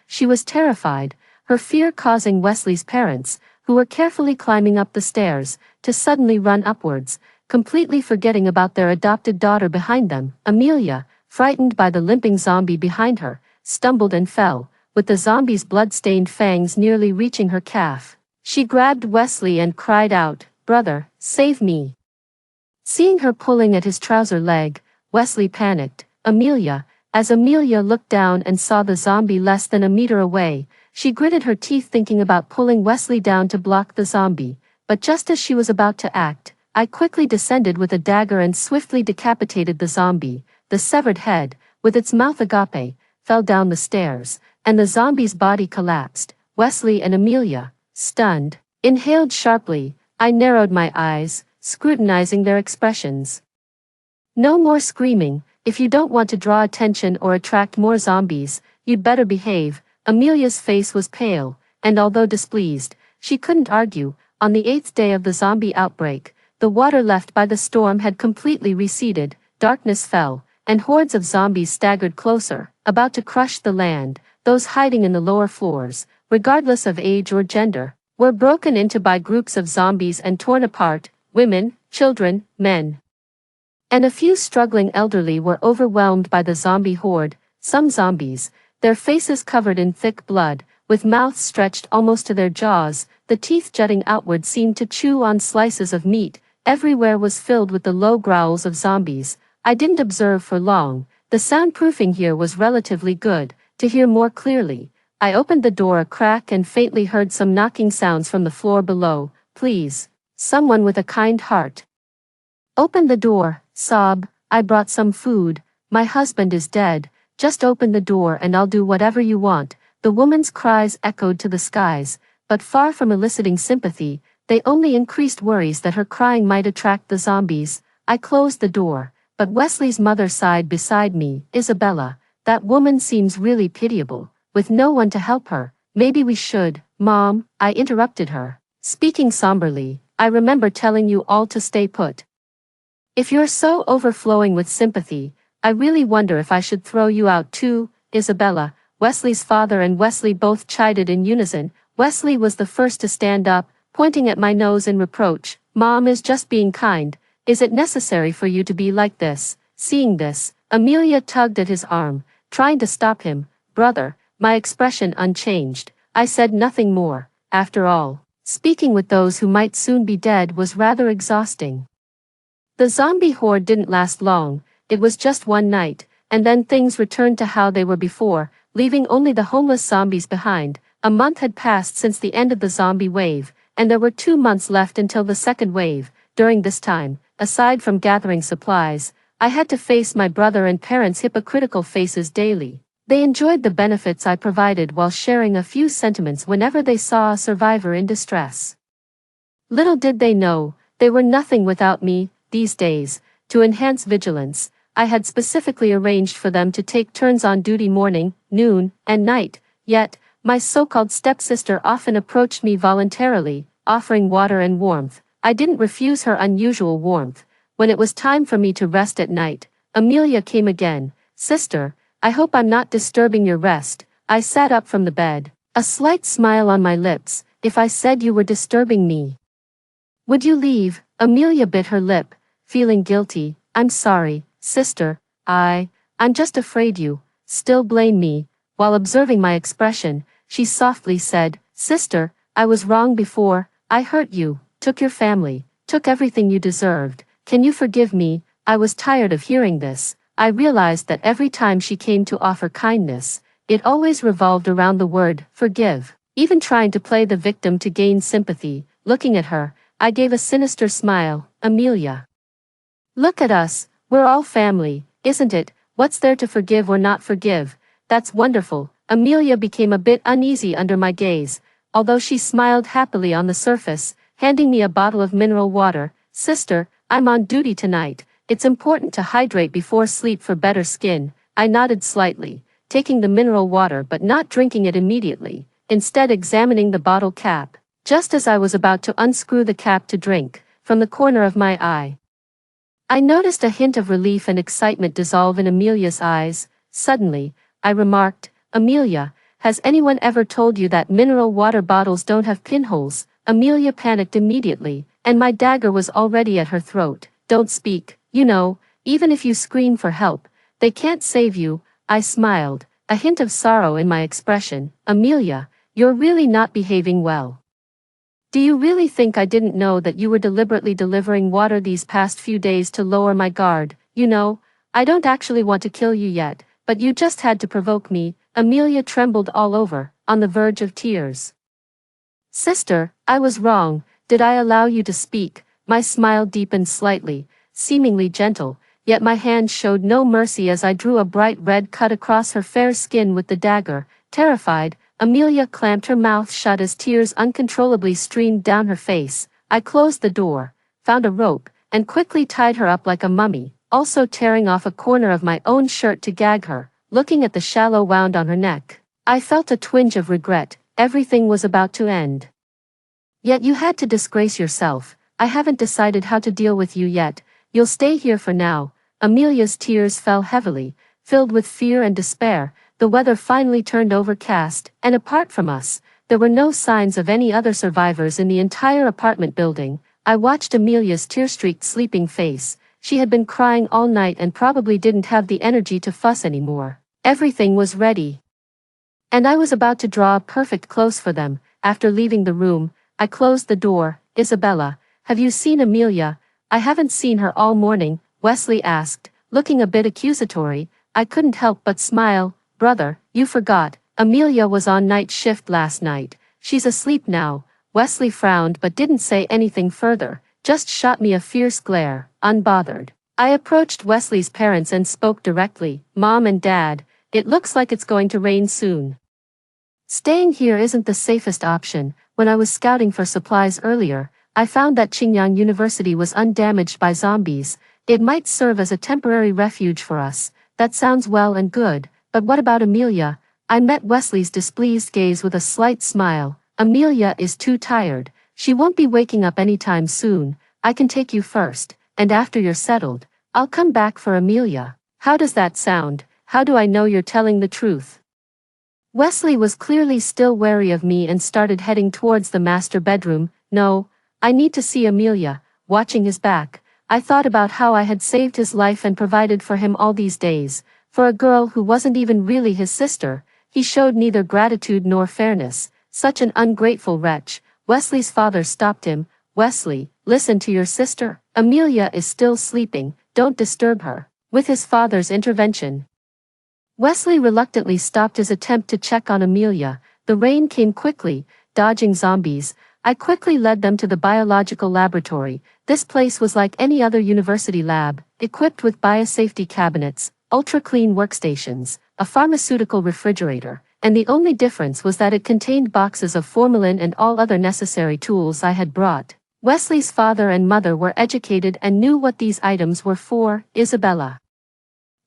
A: She was terrified, her fear causing Wesley's parents, who were carefully climbing up the stairs, to suddenly run upwards, completely forgetting about their adopted daughter behind them. Amelia, frightened by the limping zombie behind her, stumbled and fell, with the zombie's blood-stained fangs nearly reaching her calf. She grabbed Wesley and cried out, "Brother, save me." Seeing her pulling at his trouser leg, Wesley panicked. As Amelia looked down and saw the zombie less than a meter away, She gritted her teeth thinking about pulling Wesley down to block the zombie, but just as she was about to act, I quickly descended with a dagger and swiftly decapitated the zombie. The severed head, with its mouth agape, fell down the stairs, and the zombie's body collapsed. Wesley and Amelia, stunned, inhaled sharply. I narrowed my eyes, scrutinizing their expressions. No more screaming. If you don't want to draw attention or attract more zombies, you'd better behave. Amelia's face was pale, and although displeased, she couldn't argue. On the 8th day of the zombie outbreak, the water left by the storm had completely receded, darkness fell, and hordes of zombies staggered closer, about to crush the land. Those hiding in the lower floors, regardless of age or gender, were broken into by groups of zombies and torn apart. Women, children, men, and a few struggling elderly were overwhelmed by the zombie horde. Some zombies, their faces covered in thick blood, with mouths stretched almost to their jaws, the teeth jutting outward, seemed to chew on slices of meat. Everywhere was filled with the low growls of zombies. I didn't observe for long. The soundproofing here was relatively good. To hear more clearly, I opened the door a crack and faintly heard some knocking sounds from the floor below. Please, someone with a kind heart, open the door. Sob, I brought some food. My husband is dead. Just open the door and I'll do whatever you want. The woman's cries echoed to the skies, but far from eliciting sympathy, they only increased worries that her crying might attract the zombies. I closed the door, but Wesley's mother sighed beside me. Isabella, that woman seems really pitiable, with no one to help her. Maybe we should. Mom, I interrupted her, speaking somberly. I remember telling you all to stay put. If you're so overflowing with sympathy, I really wonder if I should throw you out too. Isabella, Wesley's father and Wesley both chided in unison. Wesley was the first to stand up, pointing at my nose in reproach. Mom is just being kind. Is it necessary for you to be like this? Seeing this, Amelia tugged at his arm, trying to stop him. Brother, my expression unchanged. I said nothing more. After all, speaking with those who might soon be dead was rather exhausting. The zombie horde didn't last long. It was just one night, and then things returned to how they were before, leaving only the homeless zombies behind. A month had passed since the end of the zombie wave, and there were 2 months left until the second wave. During this time, aside from gathering supplies, I had to face my brother and parents' hypocritical faces daily. They enjoyed the benefits I provided while sharing a few sentiments whenever they saw a survivor in distress. Little did they know, they were nothing without me. These days, to enhance vigilance, I had specifically arranged for them to take turns on duty morning, noon, and night. Yet, my so-called stepsister often approached me voluntarily, offering water and warmth. I didn't refuse her unusual warmth. When it was time for me to rest at night, Amelia came again. Sister, I hope I'm not disturbing your rest. I sat up from the bed, a slight smile on my lips. If I said you were disturbing me, would you leave? Amelia bit her lip, feeling guilty. I'm sorry, sister. I'm just afraid you still blame me. While observing my expression, she softly said, Sister, I was wrong before. I hurt you, took your family, took everything you deserved. Can you forgive me? I was tired of hearing this. I realized that every time she came to offer kindness, it always revolved around the word forgive. Even trying to play the victim to gain sympathy, looking at her, I gave a sinister smile. Amelia, look at us, we're all family, isn't it? What's there to forgive or not forgive? That's wonderful. Amelia became a bit uneasy under my gaze, although she smiled happily on the surface, handing me a bottle of mineral water. Sister, I'm on duty tonight. It's important to hydrate before sleep for better skin. I nodded slightly, taking the mineral water but not drinking it immediately, instead examining the bottle cap. Just as I was about to unscrew the cap to drink, from the corner of my eye, I noticed a hint of relief and excitement dissolve in Amelia's eyes. Suddenly, I remarked, Amelia, has anyone ever told you that mineral water bottles don't have pinholes? Amelia panicked immediately, and my dagger was already at her throat. Don't speak, you know, even if you scream for help, they can't save you. I smiled, a hint of sorrow in my expression. Amelia, you're really not behaving well. Do you really think I didn't know that you were deliberately delivering water these past few days to lower my guard? You know, I don't actually want to kill you yet, but you just had to provoke me. Amelia trembled all over, on the verge of tears. Sister, I was wrong. Did I allow you to speak? My smile deepened slightly, seemingly gentle, yet my hand showed no mercy as I drew a bright red cut across her fair skin with the dagger. Terrified, Amelia clamped her mouth shut as tears uncontrollably streamed down her face. I closed the door, found a rope, and quickly tied her up like a mummy, also tearing off a corner of my own shirt to gag her. Looking at the shallow wound on her neck, I felt a twinge of regret. Everything was about to end. Yet you had to disgrace yourself. I haven't decided how to deal with you yet. You'll stay here for now. Amelia's tears fell heavily, filled with fear and despair. The weather finally turned overcast, and apart from us, there were no signs of any other survivors in the entire apartment building. I watched Amelia's tear-streaked sleeping face. She had been crying all night and probably didn't have the energy to fuss anymore. Everything was ready. And I was about to draw a perfect close for them. After leaving the room, I closed the door. Isabella, have you seen Amelia? I haven't seen her all morning, Wesley asked, looking a bit accusatory. I couldn't help but smile. Brother, you forgot. Amelia was on night shift last night. She's asleep now. Wesley frowned but didn't say anything further, just shot me a fierce glare, unbothered. I approached Wesley's parents and spoke directly. Mom and Dad, it looks like it's going to rain soon. Staying here isn't the safest option. When I was scouting for supplies earlier, I found that Qingyang University was undamaged by zombies. It might serve as a temporary refuge for us. That sounds well and good, but what about Amelia? I met Wesley's displeased gaze with a slight smile. Amelia is too tired. She won't be waking up anytime soon. I can take you first, and after you're settled, I'll come back for Amelia. How does that sound? How do I know you're telling the truth? Wesley was clearly still wary of me and started heading towards the master bedroom. No, I need to see Amelia. Watching his back, I thought about how I had saved his life and provided for him all these days. For a girl who wasn't even really his sister, he showed neither gratitude nor fairness. Such an ungrateful wretch. Wesley's father stopped him. Wesley, listen to your sister. Amelia is still sleeping. Don't disturb her. With his father's intervention, Wesley reluctantly stopped his attempt to check on Amelia. The rain came quickly, dodging zombies. I quickly led them to the biological laboratory. This place was like any other university lab, equipped with biosafety cabinets, ultra-clean workstations, a pharmaceutical refrigerator, and the only difference was that it contained boxes of formalin and all other necessary tools I had brought. Wesley's father and mother were educated and knew what these items were for. Isabella,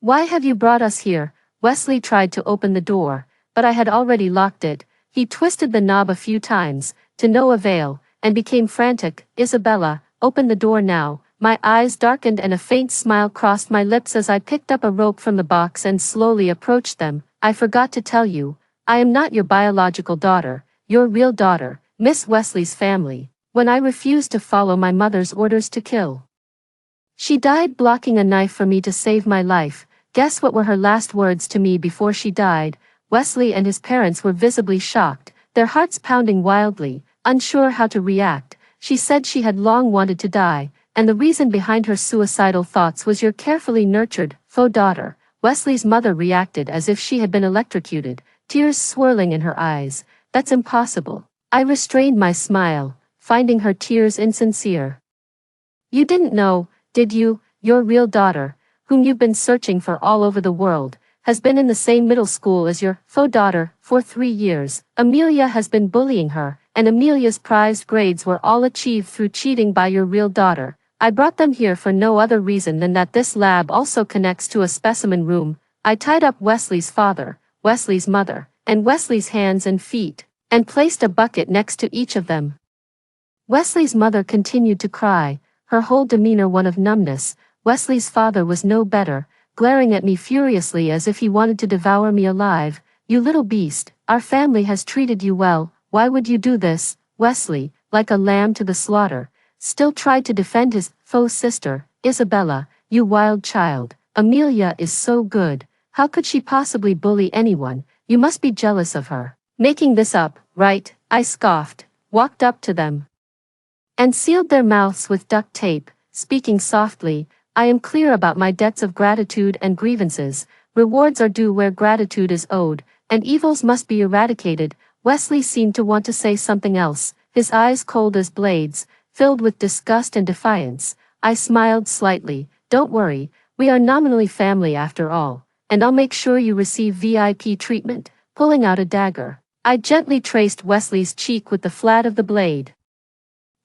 A: why have you brought us here? Wesley tried to open the door, but I had already locked it. He twisted the knob a few times, to no avail, and became frantic. Isabella, open the door now. My eyes darkened and a faint smile crossed my lips as I picked up a rope from the box and slowly approached them. I forgot to tell you, I am not your biological daughter, your real daughter, Miss Wesley's family. When I refused to follow my mother's orders to kill, she died blocking a knife for me to save my life. Guess what were her last words to me before she died? Wesley and his parents were visibly shocked, their hearts pounding wildly, unsure how to react. She said she had long wanted to die, and the reason behind her suicidal thoughts was your carefully nurtured, faux daughter. Wesley's mother reacted as if she had been electrocuted, tears swirling in her eyes. That's impossible. I restrained my smile, finding her tears insincere. You didn't know, did you? Your real daughter, whom you've been searching for all over the world, has been in the same middle school as your faux daughter for 3 years. Amelia has been bullying her, and Amelia's prized grades were all achieved through cheating by your real daughter. I brought them here for no other reason than that this lab also connects to a specimen room. I tied up Wesley's father, Wesley's mother, and Wesley's hands and feet, and placed a bucket next to each of them. Wesley's mother continued to cry, her whole demeanor one of numbness. Wesley's father was no better, glaring at me furiously as if he wanted to devour me alive. You little beast, our family has treated you well, why would you do this? Wesley, like a lamb to the slaughter, still tried to defend his faux sister. Isabella, you wild child, Amelia is so good, how could she possibly bully anyone? You must be jealous of her. Making this up, right? I scoffed, walked up to them, and sealed their mouths with duct tape, speaking softly. I am clear about my debts of gratitude and grievances. rewards are due where gratitude is owed, and evils must be eradicated. Wesley seemed to want to say something else, his eyes cold as blades, filled with disgust and defiance. I smiled slightly. Don't worry, we are nominally family after all, and I'll make sure you receive VIP treatment. Pulling out a dagger, I gently traced Wesley's cheek with the flat of the blade.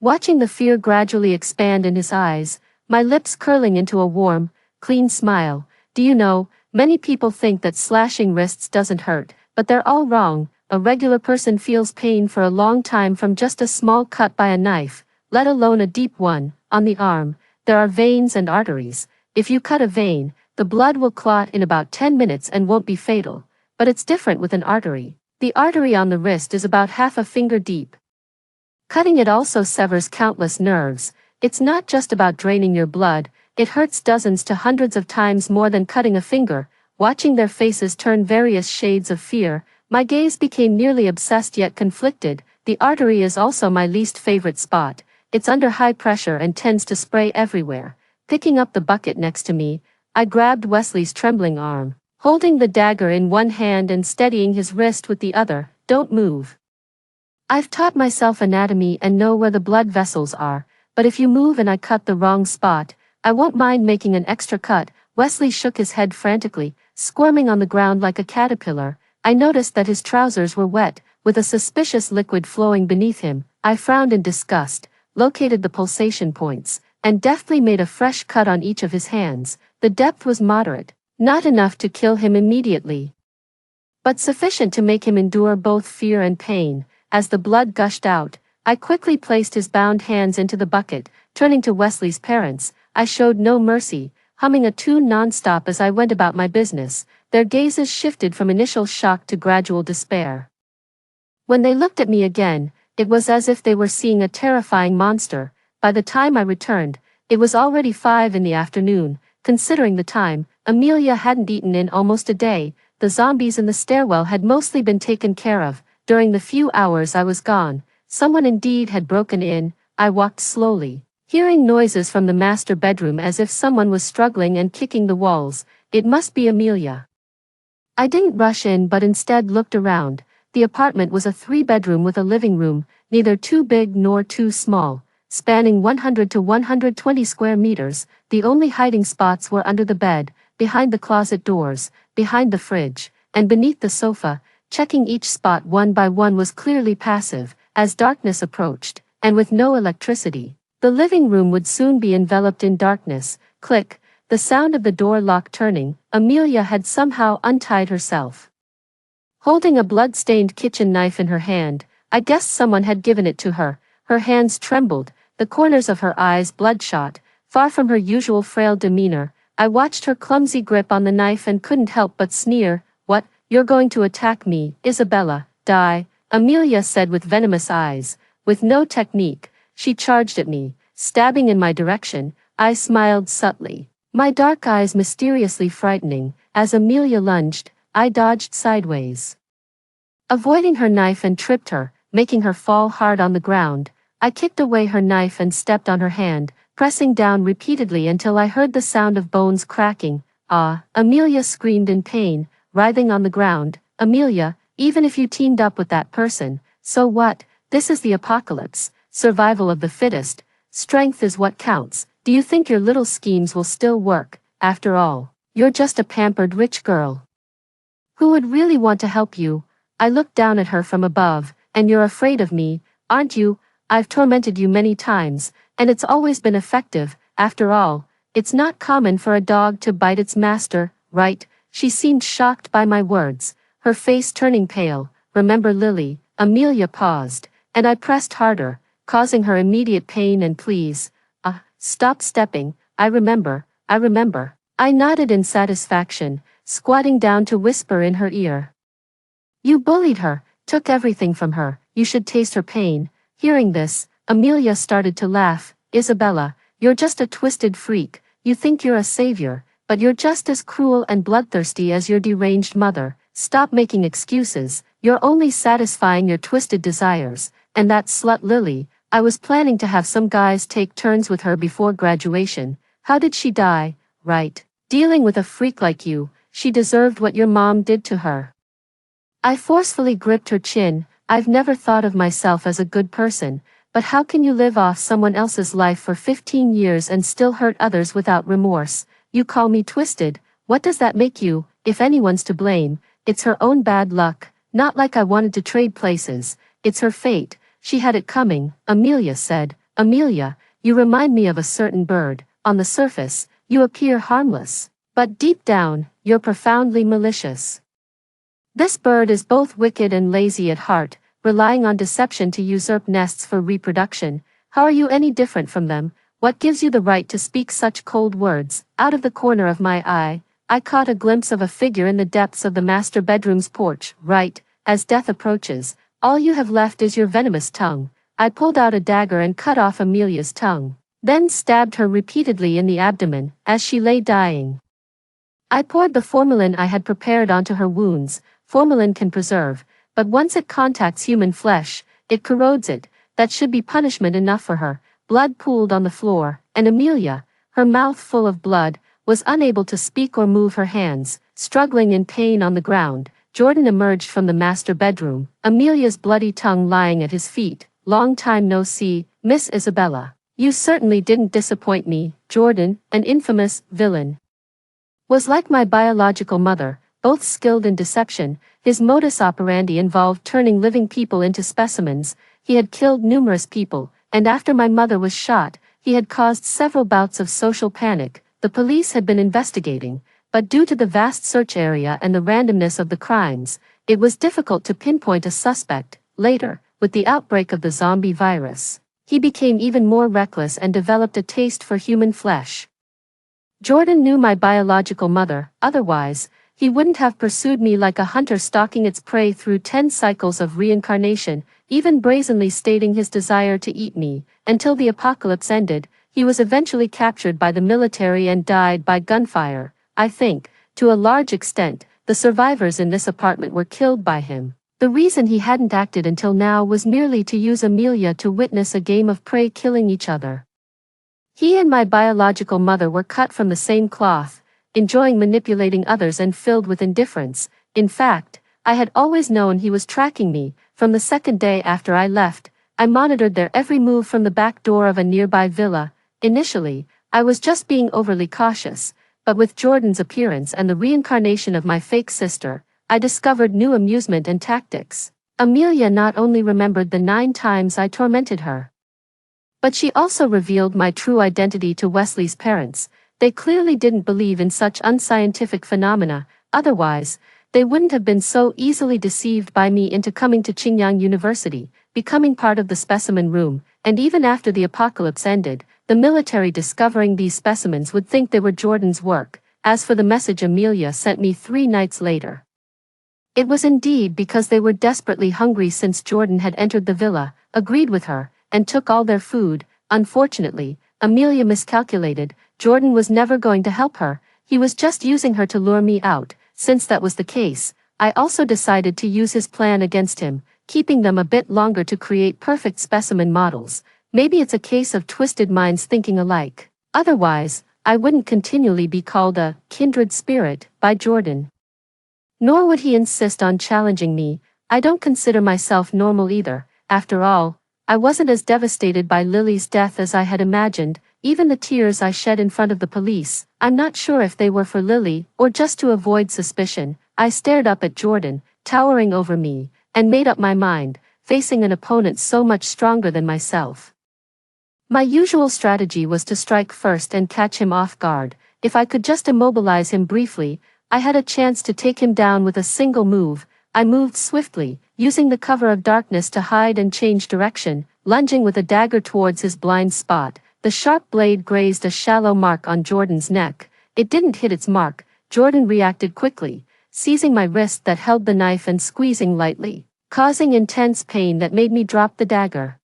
A: Watching the fear gradually expand in his eyes, my lips curling into a warm, clean smile. Do you know, many people think that slashing wrists doesn't hurt, but they're all wrong. A regular person feels pain for a long time from just a small cut by a knife, let alone a deep one. On the arm, there are veins and arteries. If you cut a vein, the blood will clot in about 10 minutes and won't be fatal. But it's different with an artery. The artery on the wrist is about half a finger deep. Cutting it also severs countless nerves. It's not just about draining your blood, it hurts dozens to hundreds of times more than cutting a finger. Watching their faces turn various shades of fear, my gaze became nearly obsessed yet conflicted. The artery is also my least favorite spot. It's under high pressure and tends to spray everywhere. Picking up the bucket next to me, I grabbed Wesley's trembling arm, holding the dagger in one hand and steadying his wrist with the other. Don't move. I've taught myself anatomy and know where the blood vessels are, but if you move and I cut the wrong spot, I won't mind making an extra cut. Wesley shook his head frantically, squirming on the ground like a caterpillar. I noticed that his trousers were wet, with a suspicious liquid flowing beneath him. I frowned in disgust, located the pulsation points, and deftly made a fresh cut on each of his hands. The depth was moderate, not enough to kill him immediately, but sufficient to make him endure both fear and pain. As the blood gushed out, I quickly placed his bound hands into the bucket. Turning to Wesley's parents, I showed no mercy, humming a tune non-stop as I went about my business. Their gazes shifted from initial shock to gradual despair. When they looked at me again, it was as if they were seeing a terrifying monster. By the time I returned, it was already 5 in the afternoon. Considering the time, Amelia hadn't eaten in almost a day. The zombies in the stairwell had mostly been taken care of. During the few hours I was gone, someone indeed had broken in. I walked slowly, hearing noises from the master bedroom as if someone was struggling and kicking the walls. It must be Amelia. I didn't rush in but instead looked around. The apartment was a 3-bedroom with a living room, neither too big nor too small, spanning 100 to 120 square meters. The only hiding spots were under the bed, behind the closet doors, behind the fridge, and beneath the sofa. Checking each spot one by one was clearly passive. As darkness approached, and with no electricity, the living room would soon be enveloped in darkness. Click, the sound of the door lock turning. Amelia had somehow untied herself, holding a blood-stained kitchen knife in her hand. I guessed someone had given it to her. Her hands trembled, the corners of her eyes bloodshot. Far from her usual frail demeanor, I watched her clumsy grip on the knife and couldn't help but sneer. What? You're going to attack me, Isabella? Die, Amelia said with venomous eyes. With no technique, she charged at me, stabbing in my direction. I smiled subtly, my dark eyes mysteriously frightening. As Amelia lunged, I dodged sideways, avoiding her knife, and tripped her, making her fall hard on the ground. I kicked away her knife and stepped on her hand, pressing down repeatedly until I heard the sound of bones cracking. Ah! Amelia screamed in pain, writhing on the ground. Amelia, even if you teamed up with that person, so what? This is the apocalypse. Survival of the fittest. Strength is what counts. Do you think your little schemes will still work? After all, you're just a pampered rich girl who would really want to help you. I looked down at her from above. And you're afraid of me, aren't you? I've tormented you many times, and it's always been effective. After all, it's not common for a dog to bite its master, right? She seemed shocked by my words, her face turning pale. Remember Lily? Amelia paused, and I pressed harder, causing her immediate pain and pleas. Stop stepping. I remember. I nodded in satisfaction, squatting down to whisper in her ear. You bullied her, took everything from her. You should taste her pain. Hearing this, Amelia started to laugh. Isabella, you're just a twisted freak. You think you're a savior, but you're just as cruel and bloodthirsty as your deranged mother. Stop making excuses. You're only satisfying your twisted desires. And that slut Lily, I was planning to have some guys take turns with her before graduation. How did she die? Right. Dealing with a freak like you. she deserved what your mom did to her. I forcefully gripped her chin. I've never thought of myself as a good person, but how can you live off someone else's life for 15 years and still hurt others without remorse? You call me twisted, what does that make you? If anyone's to blame, it's her own bad luck. Not like I wanted to trade places, it's her fate. She had it coming, Amelia said. Amelia, you remind me of a certain bird. On the surface, you appear harmless, but deep down, you're profoundly malicious. This bird is both wicked and lazy at heart, relying on deception to usurp nests for reproduction. How are you any different from them? What gives you the right to speak such cold words? Out of the corner of my eye, I caught a glimpse of a figure in the depths of the master bedroom's porch. Right, as death approaches, all you have left is your venomous tongue. I pulled out a dagger and cut off Amelia's tongue, then stabbed her repeatedly in the abdomen, as she lay dying. I poured the formalin I had prepared onto her wounds. Formalin can preserve, but once it contacts human flesh, it corrodes it. That should be punishment enough for her. Blood pooled on the floor, and Amelia, her mouth full of blood, was unable to speak or move her hands, struggling in pain on the ground. Jordan emerged from the master bedroom, Amelia's bloody tongue lying at his feet. Long time no see, Miss Isabella. You certainly didn't disappoint me. Jordan, an infamous villain, was like my biological mother, both skilled in deception. His modus operandi involved turning living people into specimens. He had killed numerous people, and after my mother was shot, he had caused several bouts of social panic. The police had been investigating, but due to the vast search area and the randomness of the crimes, it was difficult to pinpoint a suspect. Later, with the outbreak of the zombie virus, he became even more reckless and developed a taste for human flesh. Jordan knew my biological mother, otherwise, he wouldn't have pursued me like a hunter stalking its prey through 10 cycles of reincarnation, even brazenly stating his desire to eat me. Until the apocalypse ended, he was eventually captured by the military and died by gunfire. I think, to a large extent, the survivors in this apartment were killed by him. The reason he hadn't acted until now was merely to use Amelia to witness a game of prey killing each other. He and my biological mother were cut from the same cloth, enjoying manipulating others and filled with indifference. In fact, I had always known he was tracking me. From the second day after I left, I monitored their every move from the back door of a nearby villa. Initially, I was just being overly cautious, but with Jordan's appearance and the reincarnation of my fake sister, I discovered new amusement and tactics. Amelia not only remembered the 9 times I tormented her, but she also revealed my true identity to Wesley's parents. They clearly didn't believe in such unscientific phenomena, otherwise, they wouldn't have been so easily deceived by me into coming to Qingyang University, becoming part of the specimen room, and even after the apocalypse ended, the military discovering these specimens would think they were Jordan's work. As for the message Amelia sent me 3 nights later, it was indeed because they were desperately hungry since Jordan had entered the villa, agreed with her, and took all their food. Unfortunately, Amelia miscalculated. Jordan was never going to help her, he was just using her to lure me out. Since that was the case, I also decided to use his plan against him, keeping them a bit longer to create perfect specimen models. Maybe it's a case of twisted minds thinking alike. Otherwise, I wouldn't continually be called a kindred spirit by Jordan. Nor would he insist on challenging me. I don't consider myself normal either. After all, I wasn't as devastated by Lily's death as I had imagined. Even the tears I shed in front of the police, I'm not sure if they were for Lily or just to avoid suspicion. I stared up at Jordan, towering over me, and made up my mind, facing an opponent so much stronger than myself. My usual strategy was to strike first and catch him off guard. If I could just immobilize him briefly, I had a chance to take him down with a single move. I moved swiftly, using the cover of darkness to hide and change direction, lunging with a dagger towards his blind spot. The sharp blade grazed a shallow mark on Jordan's neck. It didn't hit its mark. Jordan reacted quickly, seizing my wrist that held the knife and squeezing lightly, causing intense pain that made me drop the dagger.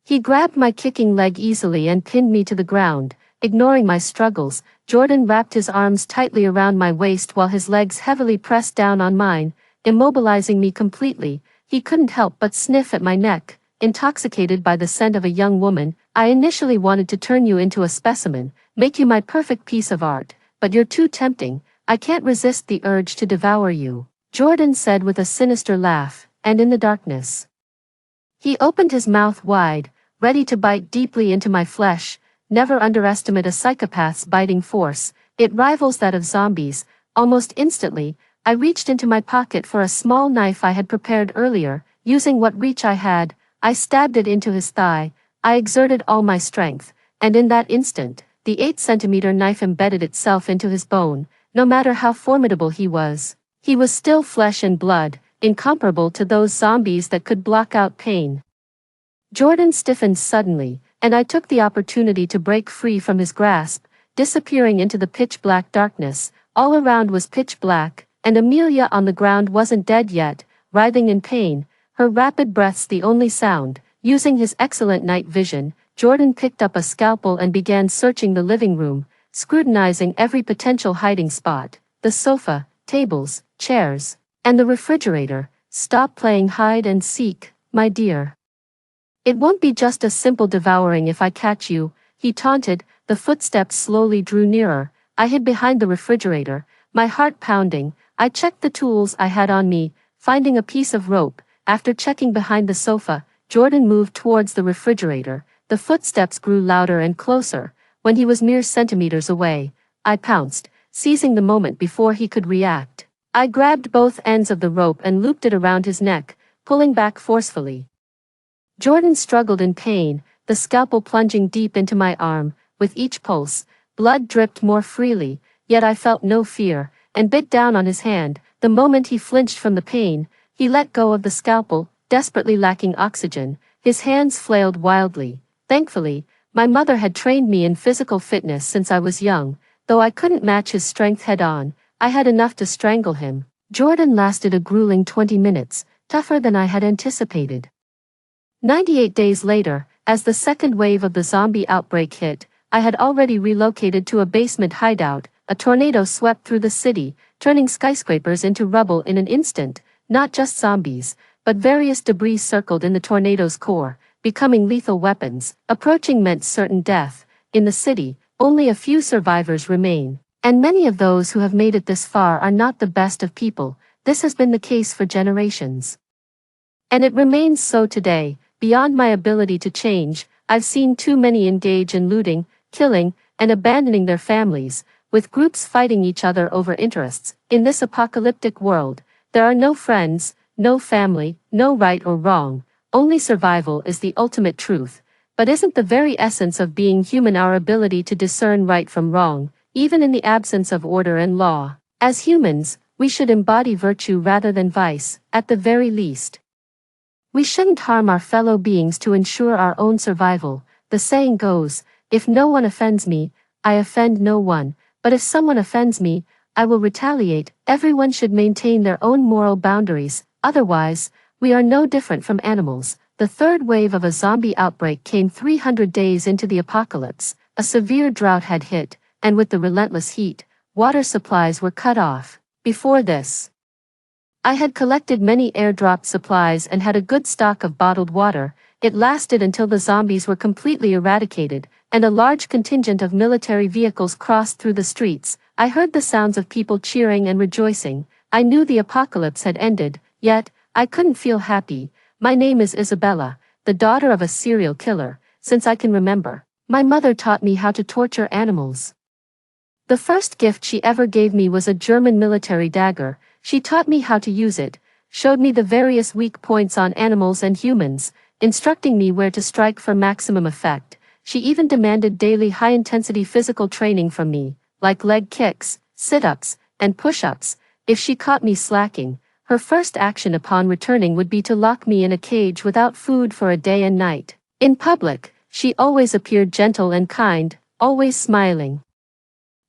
A: He grabbed my kicking leg easily and pinned me to the ground. Ignoring my struggles, Jordan wrapped his arms tightly around my waist while his legs heavily pressed down on mine, immobilizing me completely. He couldn't help but sniff at my neck. Intoxicated by the scent of a young woman, I initially wanted to turn you into a specimen, make you my perfect piece of art, but you're too tempting. I can't resist the urge to devour you," Jordan said with a sinister laugh, and in the darkness, he opened his mouth wide, ready to bite deeply into my flesh. Never underestimate a psychopath's biting force, it rivals that of zombies. Almost instantly, I reached into my pocket for a small knife I had prepared earlier. Using what reach I had, I stabbed it into his thigh. I exerted all my strength, and in that instant, the 8-centimeter knife embedded itself into his bone. No matter how formidable he was still flesh and blood, incomparable to those zombies that could block out pain. Jordan stiffened suddenly, and I took the opportunity to break free from his grasp, disappearing into the pitch-black darkness. All around was pitch black, and Amelia on the ground wasn't dead yet, writhing in pain, her rapid breaths the only sound. Using his excellent night vision, Jordan picked up a scalpel and began searching the living room, scrutinizing every potential hiding spot: the sofa, tables, chairs, and the refrigerator. "Stop playing hide and seek, my dear. It won't be just a simple devouring if I catch you," he taunted. The footsteps slowly drew nearer. I hid behind the refrigerator, my heart pounding. I checked the tools I had on me, finding a piece of rope. After checking behind the sofa, Jordan moved towards the refrigerator. The footsteps grew louder and closer. When he was mere centimeters away, I pounced, seizing the moment before he could react. I grabbed both ends of the rope and looped it around his neck, pulling back forcefully. Jordan struggled in pain, the scalpel plunging deep into my arm. With each pulse, blood dripped more freely, yet I felt no fear, and bit down on his hand. The moment he flinched from the pain, he let go of the scalpel, desperately lacking oxygen. His hands flailed wildly. Thankfully, my mother had trained me in physical fitness since I was young. Though I couldn't match his strength head-on, I had enough to strangle him. Jordan lasted a grueling 20 minutes, tougher than I had anticipated. 98 days later, as the second wave of the zombie outbreak hit, I had already relocated to a basement hideout. A tornado swept through the city, turning skyscrapers into rubble in an instant. Not just zombies, but various debris circled in the tornado's core, becoming lethal weapons. Approaching meant certain death. In the city, only a few survivors remain, and many of those who have made it this far are not the best of people. This has been the case for generations, and it remains so today. Beyond my ability to change, I've seen too many engage in looting, killing, and abandoning their families, with groups fighting each other over interests. In this apocalyptic world, there are no friends, no family, no right or wrong. Only survival is the ultimate truth. But isn't the very essence of being human our ability to discern right from wrong, even in the absence of order and law? As humans, we should embody virtue rather than vice, at the very least. We shouldn't harm our fellow beings to ensure our own survival. The saying goes, if no one offends me, I offend no one, but if someone offends me, I will retaliate. Everyone should maintain their own moral boundaries, otherwise, we are no different from animals. The third wave of a zombie outbreak came 300 days into the apocalypse. A severe drought had hit, and with the relentless heat, water supplies were cut off. Before this, I had collected many airdrop supplies and had a good stock of bottled water. It lasted until the zombies were completely eradicated, and a large contingent of military vehicles crossed through the streets. I heard the sounds of people cheering and rejoicing. I knew the apocalypse had ended, yet, I couldn't feel happy. My name is Isabella, the daughter of a serial killer. Since I can remember, my mother taught me how to torture animals. The first gift she ever gave me was a German military dagger. She taught me how to use it, showed me the various weak points on animals and humans, instructing me where to strike for maximum effect. She even demanded daily high-intensity physical training from me, like leg kicks, sit-ups, and push-ups. If she caught me slacking, her first action upon returning would be to lock me in a cage without food for a day and night. In public, she always appeared gentle and kind, always smiling.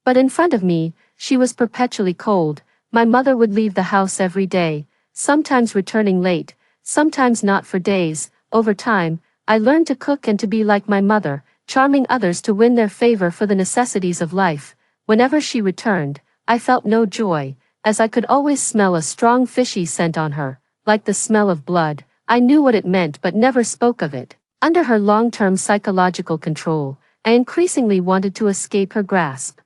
A: But in front of me, she was perpetually cold. My mother would leave the house every day, sometimes returning late, sometimes not for days. Over time, I learned to cook and to be like my mother, charming others to win their favor for the necessities of life. Whenever she returned, I felt no joy, as I could always smell a strong fishy scent on her, like the smell of blood. I knew what it meant but never spoke of it. Under her long-term psychological control, I increasingly wanted to escape her grasp.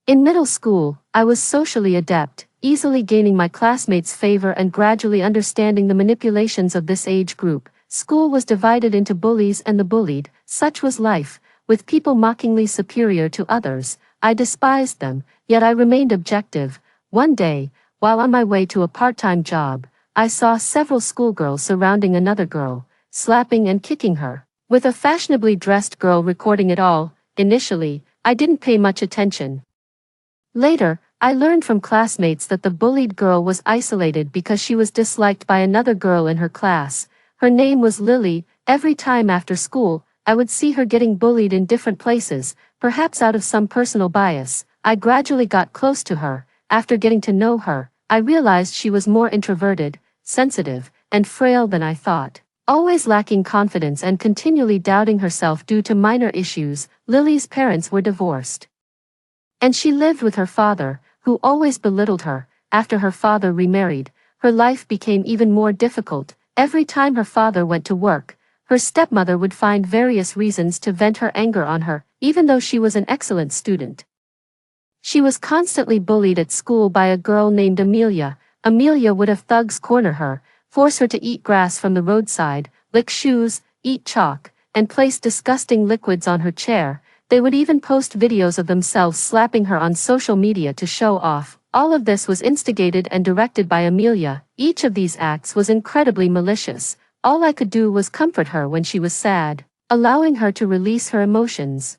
A: In middle school, I was socially adept, easily gaining my classmates' favor and gradually understanding the manipulations of this age group. School was divided into bullies and the bullied. Such was life, with people mockingly superior to others. I despised them, yet I remained objective. One day, while on my way to a part-time job, I saw several schoolgirls surrounding another girl, slapping and kicking her, with a fashionably dressed girl recording it all. Initially, I didn't pay much attention. Later, I learned from classmates that the bullied girl was isolated because she was disliked by another girl in her class. Her name was Lily. Every time after school, I would see her getting bullied in different places, perhaps out of some personal bias. I gradually got close to her. After getting to know her, I realized she was more introverted, sensitive, and frail than I thought. Always lacking confidence and continually doubting herself due to minor issues, Lily's parents were divorced. And she lived with her father, who always belittled her. After her father remarried, her life became even more difficult. Every time her father went to work, her stepmother would find various reasons to vent her anger on her, even though she was an excellent student. She was constantly bullied at school by a girl named Amelia. Amelia would have thugs corner her, force her to eat grass from the roadside, lick shoes, eat chalk, and place disgusting liquids on her chair. They would even post videos of themselves slapping her on social media to show off. All of this was instigated and directed by Amelia. Each of these acts was incredibly malicious. All I could do was comfort her when she was sad, allowing her to release her emotions.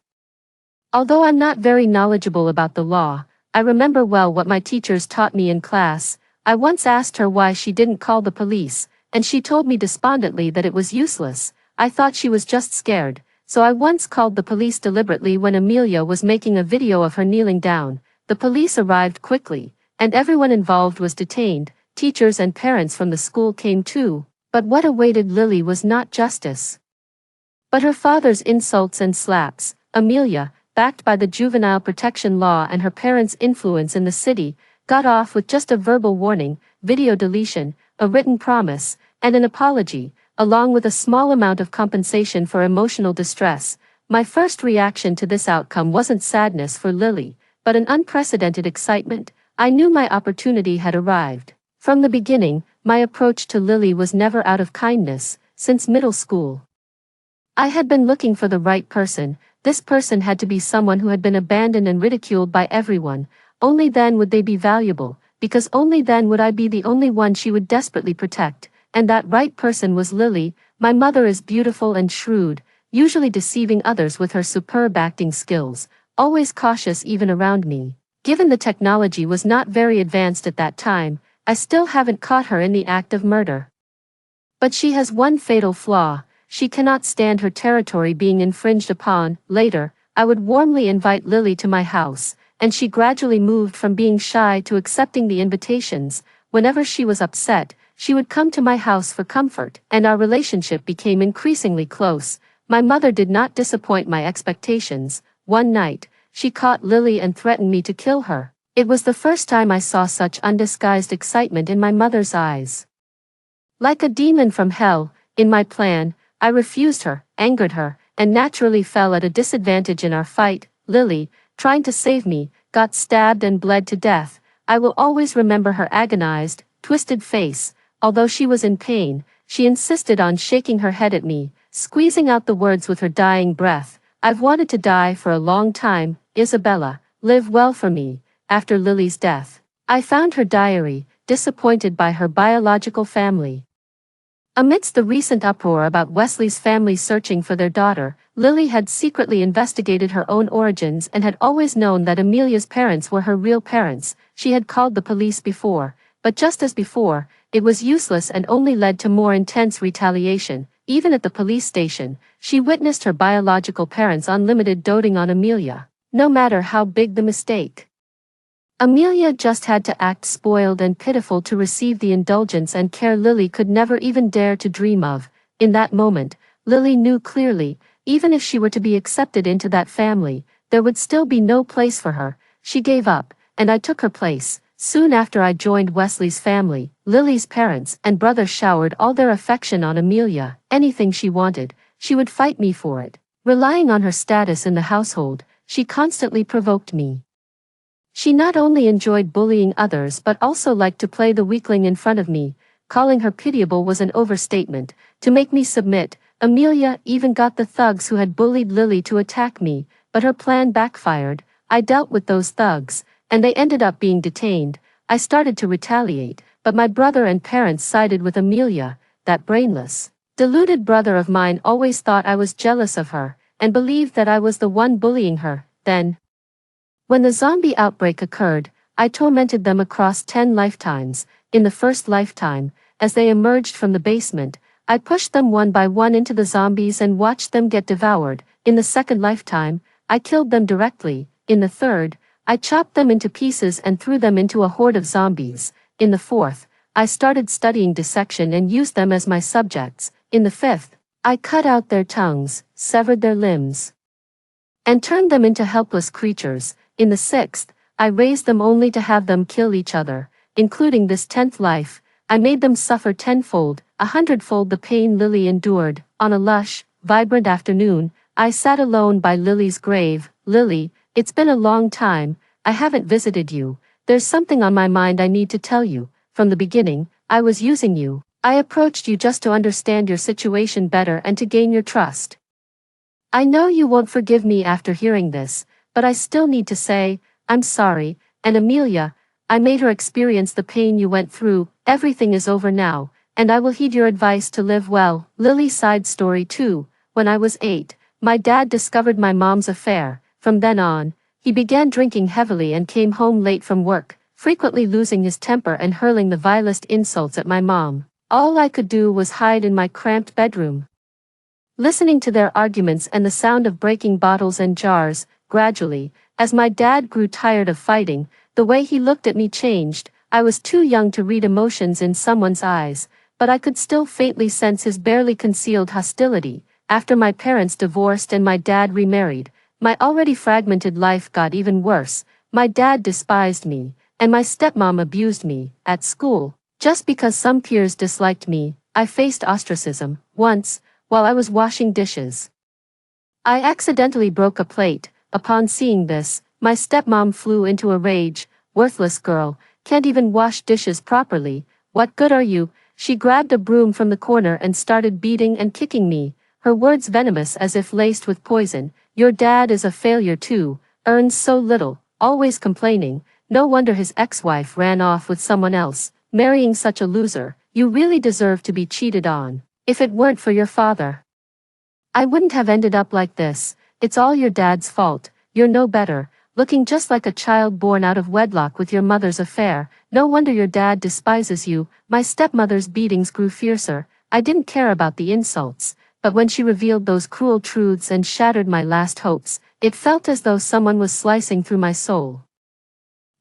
A: Although I'm not very knowledgeable about the law, I remember well what my teachers taught me in class. I once asked her why she didn't call the police, and she told me despondently that it was useless. I thought she was just scared, so I once called the police deliberately when Amelia was making a video of her kneeling down. The police arrived quickly, and everyone involved was detained. Teachers and parents from the school came too, but what awaited Lily was not justice, but her father's insults and slaps. Amelia, backed by the juvenile protection law and her parents' influence in the city, got off with just a verbal warning, video deletion, a written promise, and an apology, along with a small amount of compensation for emotional distress. My first reaction to this outcome wasn't sadness for Lily, but an unprecedented excitement. I knew my opportunity had arrived. From the beginning, my approach to Lily was never out of kindness. Since middle school, I had been looking for the right person. This person had to be someone who had been abandoned and ridiculed by everyone. Only then would they be valuable, because only then would I be the only one she would desperately protect. And that right person was Lily. My mother is beautiful and shrewd, usually deceiving others with her superb acting skills, always cautious even around me. Given the technology was not very advanced at that time, I still haven't caught her in the act of murder. But she has one fatal flaw: she cannot stand her territory being infringed upon. Later, I would warmly invite Lily to my house, and she gradually moved from being shy to accepting the invitations. Whenever she was upset, she would come to my house for comfort, and our relationship became increasingly close. My mother did not disappoint my expectations. One night, she caught Lily and threatened me to kill her. It was the first time I saw such undisguised excitement in my mother's eyes. Like a demon from hell, in my plan, I refused her, angered her, and naturally fell at a disadvantage in our fight. Lily, trying to save me, got stabbed and bled to death. I will always remember her agonized, twisted face. Although she was in pain, she insisted on shaking her head at me, squeezing out the words with her dying breath. I've wanted to die for a long time. Isabella, live well for me. After Lily's death, I found her diary, disappointed by her biological family. Amidst the recent uproar about Wesley's family searching for their daughter, Lily had secretly investigated her own origins and had always known that Amelia's parents were her real parents. She had called the police before, but just as before, it was useless and only led to more intense retaliation. Even at the police station, she witnessed her biological parents' unlimited doting on Amelia, no matter how big the mistake. Amelia just had to act spoiled and pitiful to receive the indulgence and care Lily could never even dare to dream of. In that moment, Lily knew clearly, even if she were to be accepted into that family, there would still be no place for her. She gave up, and I took her place. Soon after I joined Wesley's family, Lily's parents and brother showered all their affection on Amelia. Anything she wanted, she would fight me for it. Relying on her status in the household, she constantly provoked me. She not only enjoyed bullying others but also liked to play the weakling in front of me. Calling her pitiable was an overstatement. To make me submit, Amelia even got the thugs who had bullied Lily to attack me, but her plan backfired. I dealt with those thugs, and they ended up being detained. I started to retaliate, but my brother and parents sided with Amelia. That brainless, deluded brother of mine always thought I was jealous of her, and believed that I was the one bullying her. Then, when the zombie outbreak occurred, I tormented them across 10 lifetimes. In the first lifetime, as they emerged from the basement, I pushed them one by one into the zombies and watched them get devoured. In the second lifetime, I killed them directly. In the third, I chopped them into pieces and threw them into a horde of zombies. In the fourth, I started studying dissection and used them as my subjects. In the fifth, I cut out their tongues, severed their limbs, and turned them into helpless creatures. In the sixth, I raised them only to have them kill each other. Including this 10th life, I made them suffer 10-fold, 100-fold the pain Lily endured. On a lush, vibrant afternoon, I sat alone by Lily's grave. Lily, it's been a long time, I haven't visited you. There's something on my mind I need to tell you. From the beginning, I was using you. I approached you just to understand your situation better and to gain your trust. I know you won't forgive me after hearing this, but I still need to say, I'm sorry, and Amelia, I made her experience the pain you went through. Everything is over now, and I will heed your advice to live well. Lily's side story 2. When I was 8, my dad discovered my mom's affair. From then on, he began drinking heavily and came home late from work, frequently losing his temper and hurling the vilest insults at my mom. All I could do was hide in my cramped bedroom, listening to their arguments and the sound of breaking bottles and jars. Gradually, as my dad grew tired of fighting, the way he looked at me changed. I was too young to read emotions in someone's eyes, but I could still faintly sense his barely concealed hostility. After my parents divorced and my dad remarried, my already fragmented life got even worse. My dad despised me, and my stepmom abused me. At school, just because some peers disliked me, I faced ostracism. Once, while I was washing dishes, I accidentally broke a plate. Upon seeing this, my stepmom flew into a rage. Worthless girl, can't even wash dishes properly. What good are you? She grabbed a broom from the corner and started beating and kicking me, her words venomous as if laced with poison. Your dad is a failure too, earns so little, always complaining. No wonder his ex-wife ran off with someone else, marrying such a loser. You really deserve to be cheated on. If it weren't for your father, I wouldn't have ended up like this. It's all your dad's fault. You're no better, looking just like a child born out of wedlock with your mother's affair. No wonder your dad despises you. My stepmother's beatings grew fiercer. I didn't care about the insults, but when she revealed those cruel truths and shattered my last hopes, it felt as though someone was slicing through my soul.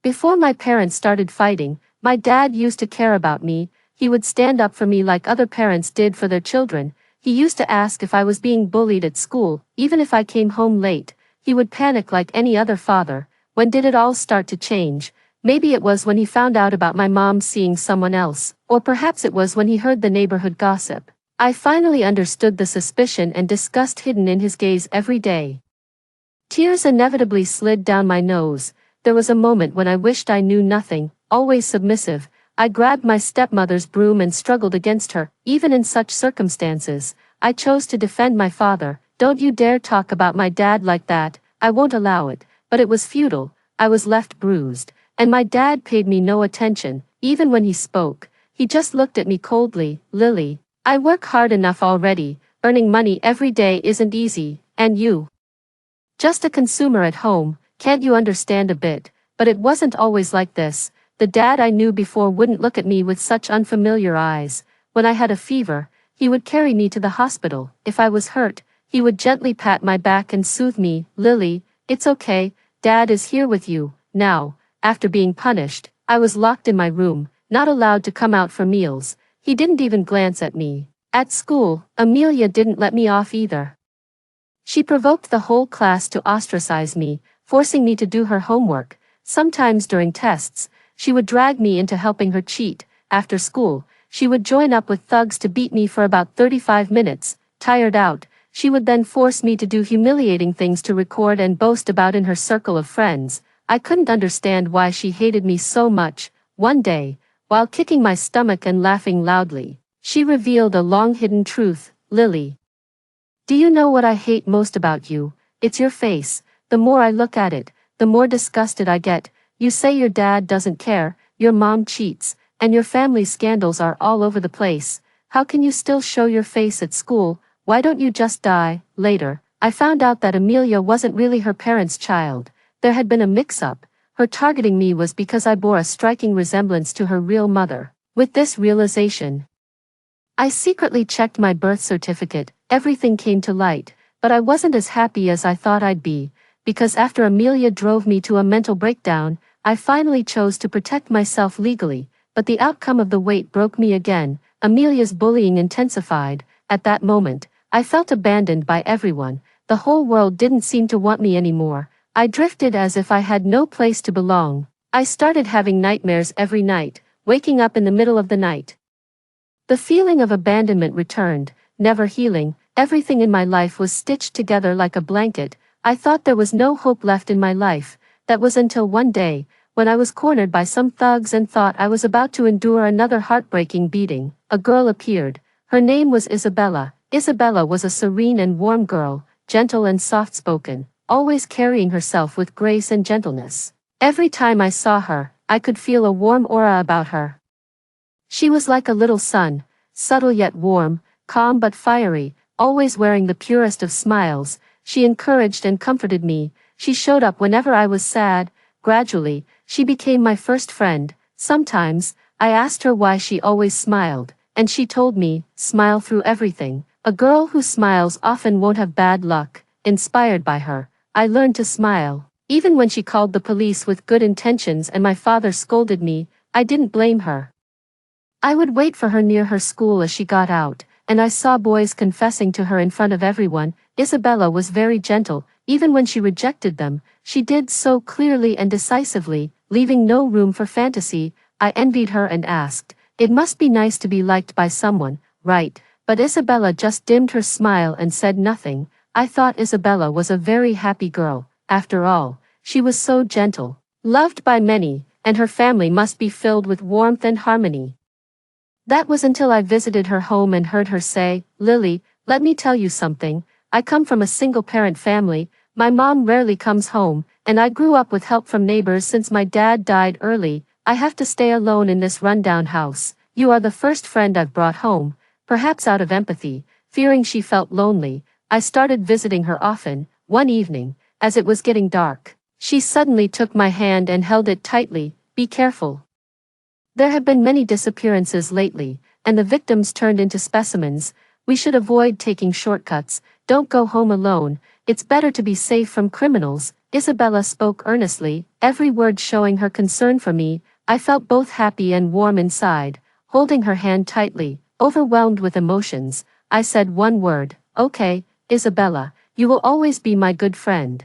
A: Before my parents started fighting, my dad used to care about me. He would stand up for me like other parents did for their children. He used to ask if I was being bullied at school. Even if I came home late, he would panic like any other father. When did it all start to change? Maybe it was when he found out about my mom seeing someone else, or perhaps it was when he heard the neighborhood gossip. I finally understood the suspicion and disgust hidden in his gaze every day. Tears inevitably slid down my nose. There was a moment when I wished I knew nothing. Always submissive, I grabbed my stepmother's broom and struggled against her. Even in such circumstances, I chose to defend my father. Don't you dare talk about my dad like that. I won't allow it. But it was futile. I was left bruised, and my dad paid me no attention. Even when he spoke, he just looked at me coldly. Lily, I work hard enough already. Earning money every day isn't easy, and you, just a consumer at home, can't you understand a bit? But it wasn't always like this. The dad I knew before wouldn't look at me with such unfamiliar eyes. When I had a fever, he would carry me to the hospital. If I was hurt, he would gently pat my back and soothe me. Lily, it's okay, Dad is here with you. Now, after being punished, I was locked in my room, not allowed to come out for meals. He didn't even glance at me. At school, Amelia didn't let me off either. She provoked the whole class to ostracize me, forcing me to do her homework. Sometimes during tests, she would drag me into helping her cheat. After school, she would join up with thugs to beat me for about 35 minutes. Tired out, she would then force me to do humiliating things to record and boast about in her circle of friends. I couldn't understand why she hated me so much. One day, while kicking my stomach and laughing loudly, she revealed a long-hidden truth. Lily, do you know what I hate most about you? It's your face. The more I look at it, the more disgusted I get. You say your dad doesn't care, your mom cheats, and your family scandals are all over the place. How can you still show your face at school? Why don't you just die? Later, I found out that Amelia wasn't really her parents' child. There had been a mix-up. Her targeting me was because I bore a striking resemblance to her real mother. With this realization, I secretly checked my birth certificate. Everything came to light, but I wasn't as happy as I thought I'd be, because after Amelia drove me to a mental breakdown, I finally chose to protect myself legally, but the outcome of the wait broke me again. Amelia's bullying intensified. At that moment, I felt abandoned by everyone. The whole world didn't seem to want me anymore. I drifted as if I had no place to belong. I started having nightmares every night, waking up in the middle of the night. The feeling of abandonment returned, never healing. Everything in my life was stitched together like a blanket. I thought there was no hope left in my life. That was until one day, when I was cornered by some thugs and thought I was about to endure another heartbreaking beating. A girl appeared. Her name was Isabella. Isabella was a serene and warm girl, gentle and soft-spoken, always carrying herself with grace and gentleness. Every time I saw her, I could feel a warm aura about her. She was like a little sun, subtle yet warm, calm but fiery, always wearing the purest of smiles. She encouraged and comforted me. She showed up whenever I was sad. Gradually, she became my first friend. Sometimes, I asked her why she always smiled, and she told me, smile through everything. A girl who smiles often won't have bad luck. Inspired by her, I learned to smile. Even when she called the police with good intentions and my father scolded me, I didn't blame her. I would wait for her near her school as she got out, and I saw boys confessing to her in front of everyone. Isabella was very gentle. Even when she rejected them, she did so clearly and decisively, leaving no room for fantasy. I envied her and asked, it must be nice to be liked by someone, right? But Isabella just dimmed her smile and said nothing. I thought Isabella was a very happy girl. After all, she was so gentle, loved by many, and her family must be filled with warmth and harmony. That was until I visited her home and heard her say, Lily, let me tell you something. I come from a single-parent family. My mom rarely comes home, and I grew up with help from neighbors since my dad died early. I have to stay alone in this rundown house. You are the first friend I've brought home. Perhaps out of empathy, fearing she felt lonely, I started visiting her often. One evening, as it was getting dark, she suddenly took my hand and held it tightly. Be careful. There have been many disappearances lately, and the victims turned into specimens. We should avoid taking shortcuts. Don't go home alone. It's better to be safe from criminals. Isabella spoke earnestly, every word showing her concern for me. I felt both happy and warm inside. Holding her hand tightly, overwhelmed with emotions, I said one word, okay, Isabella, you will always be my good friend.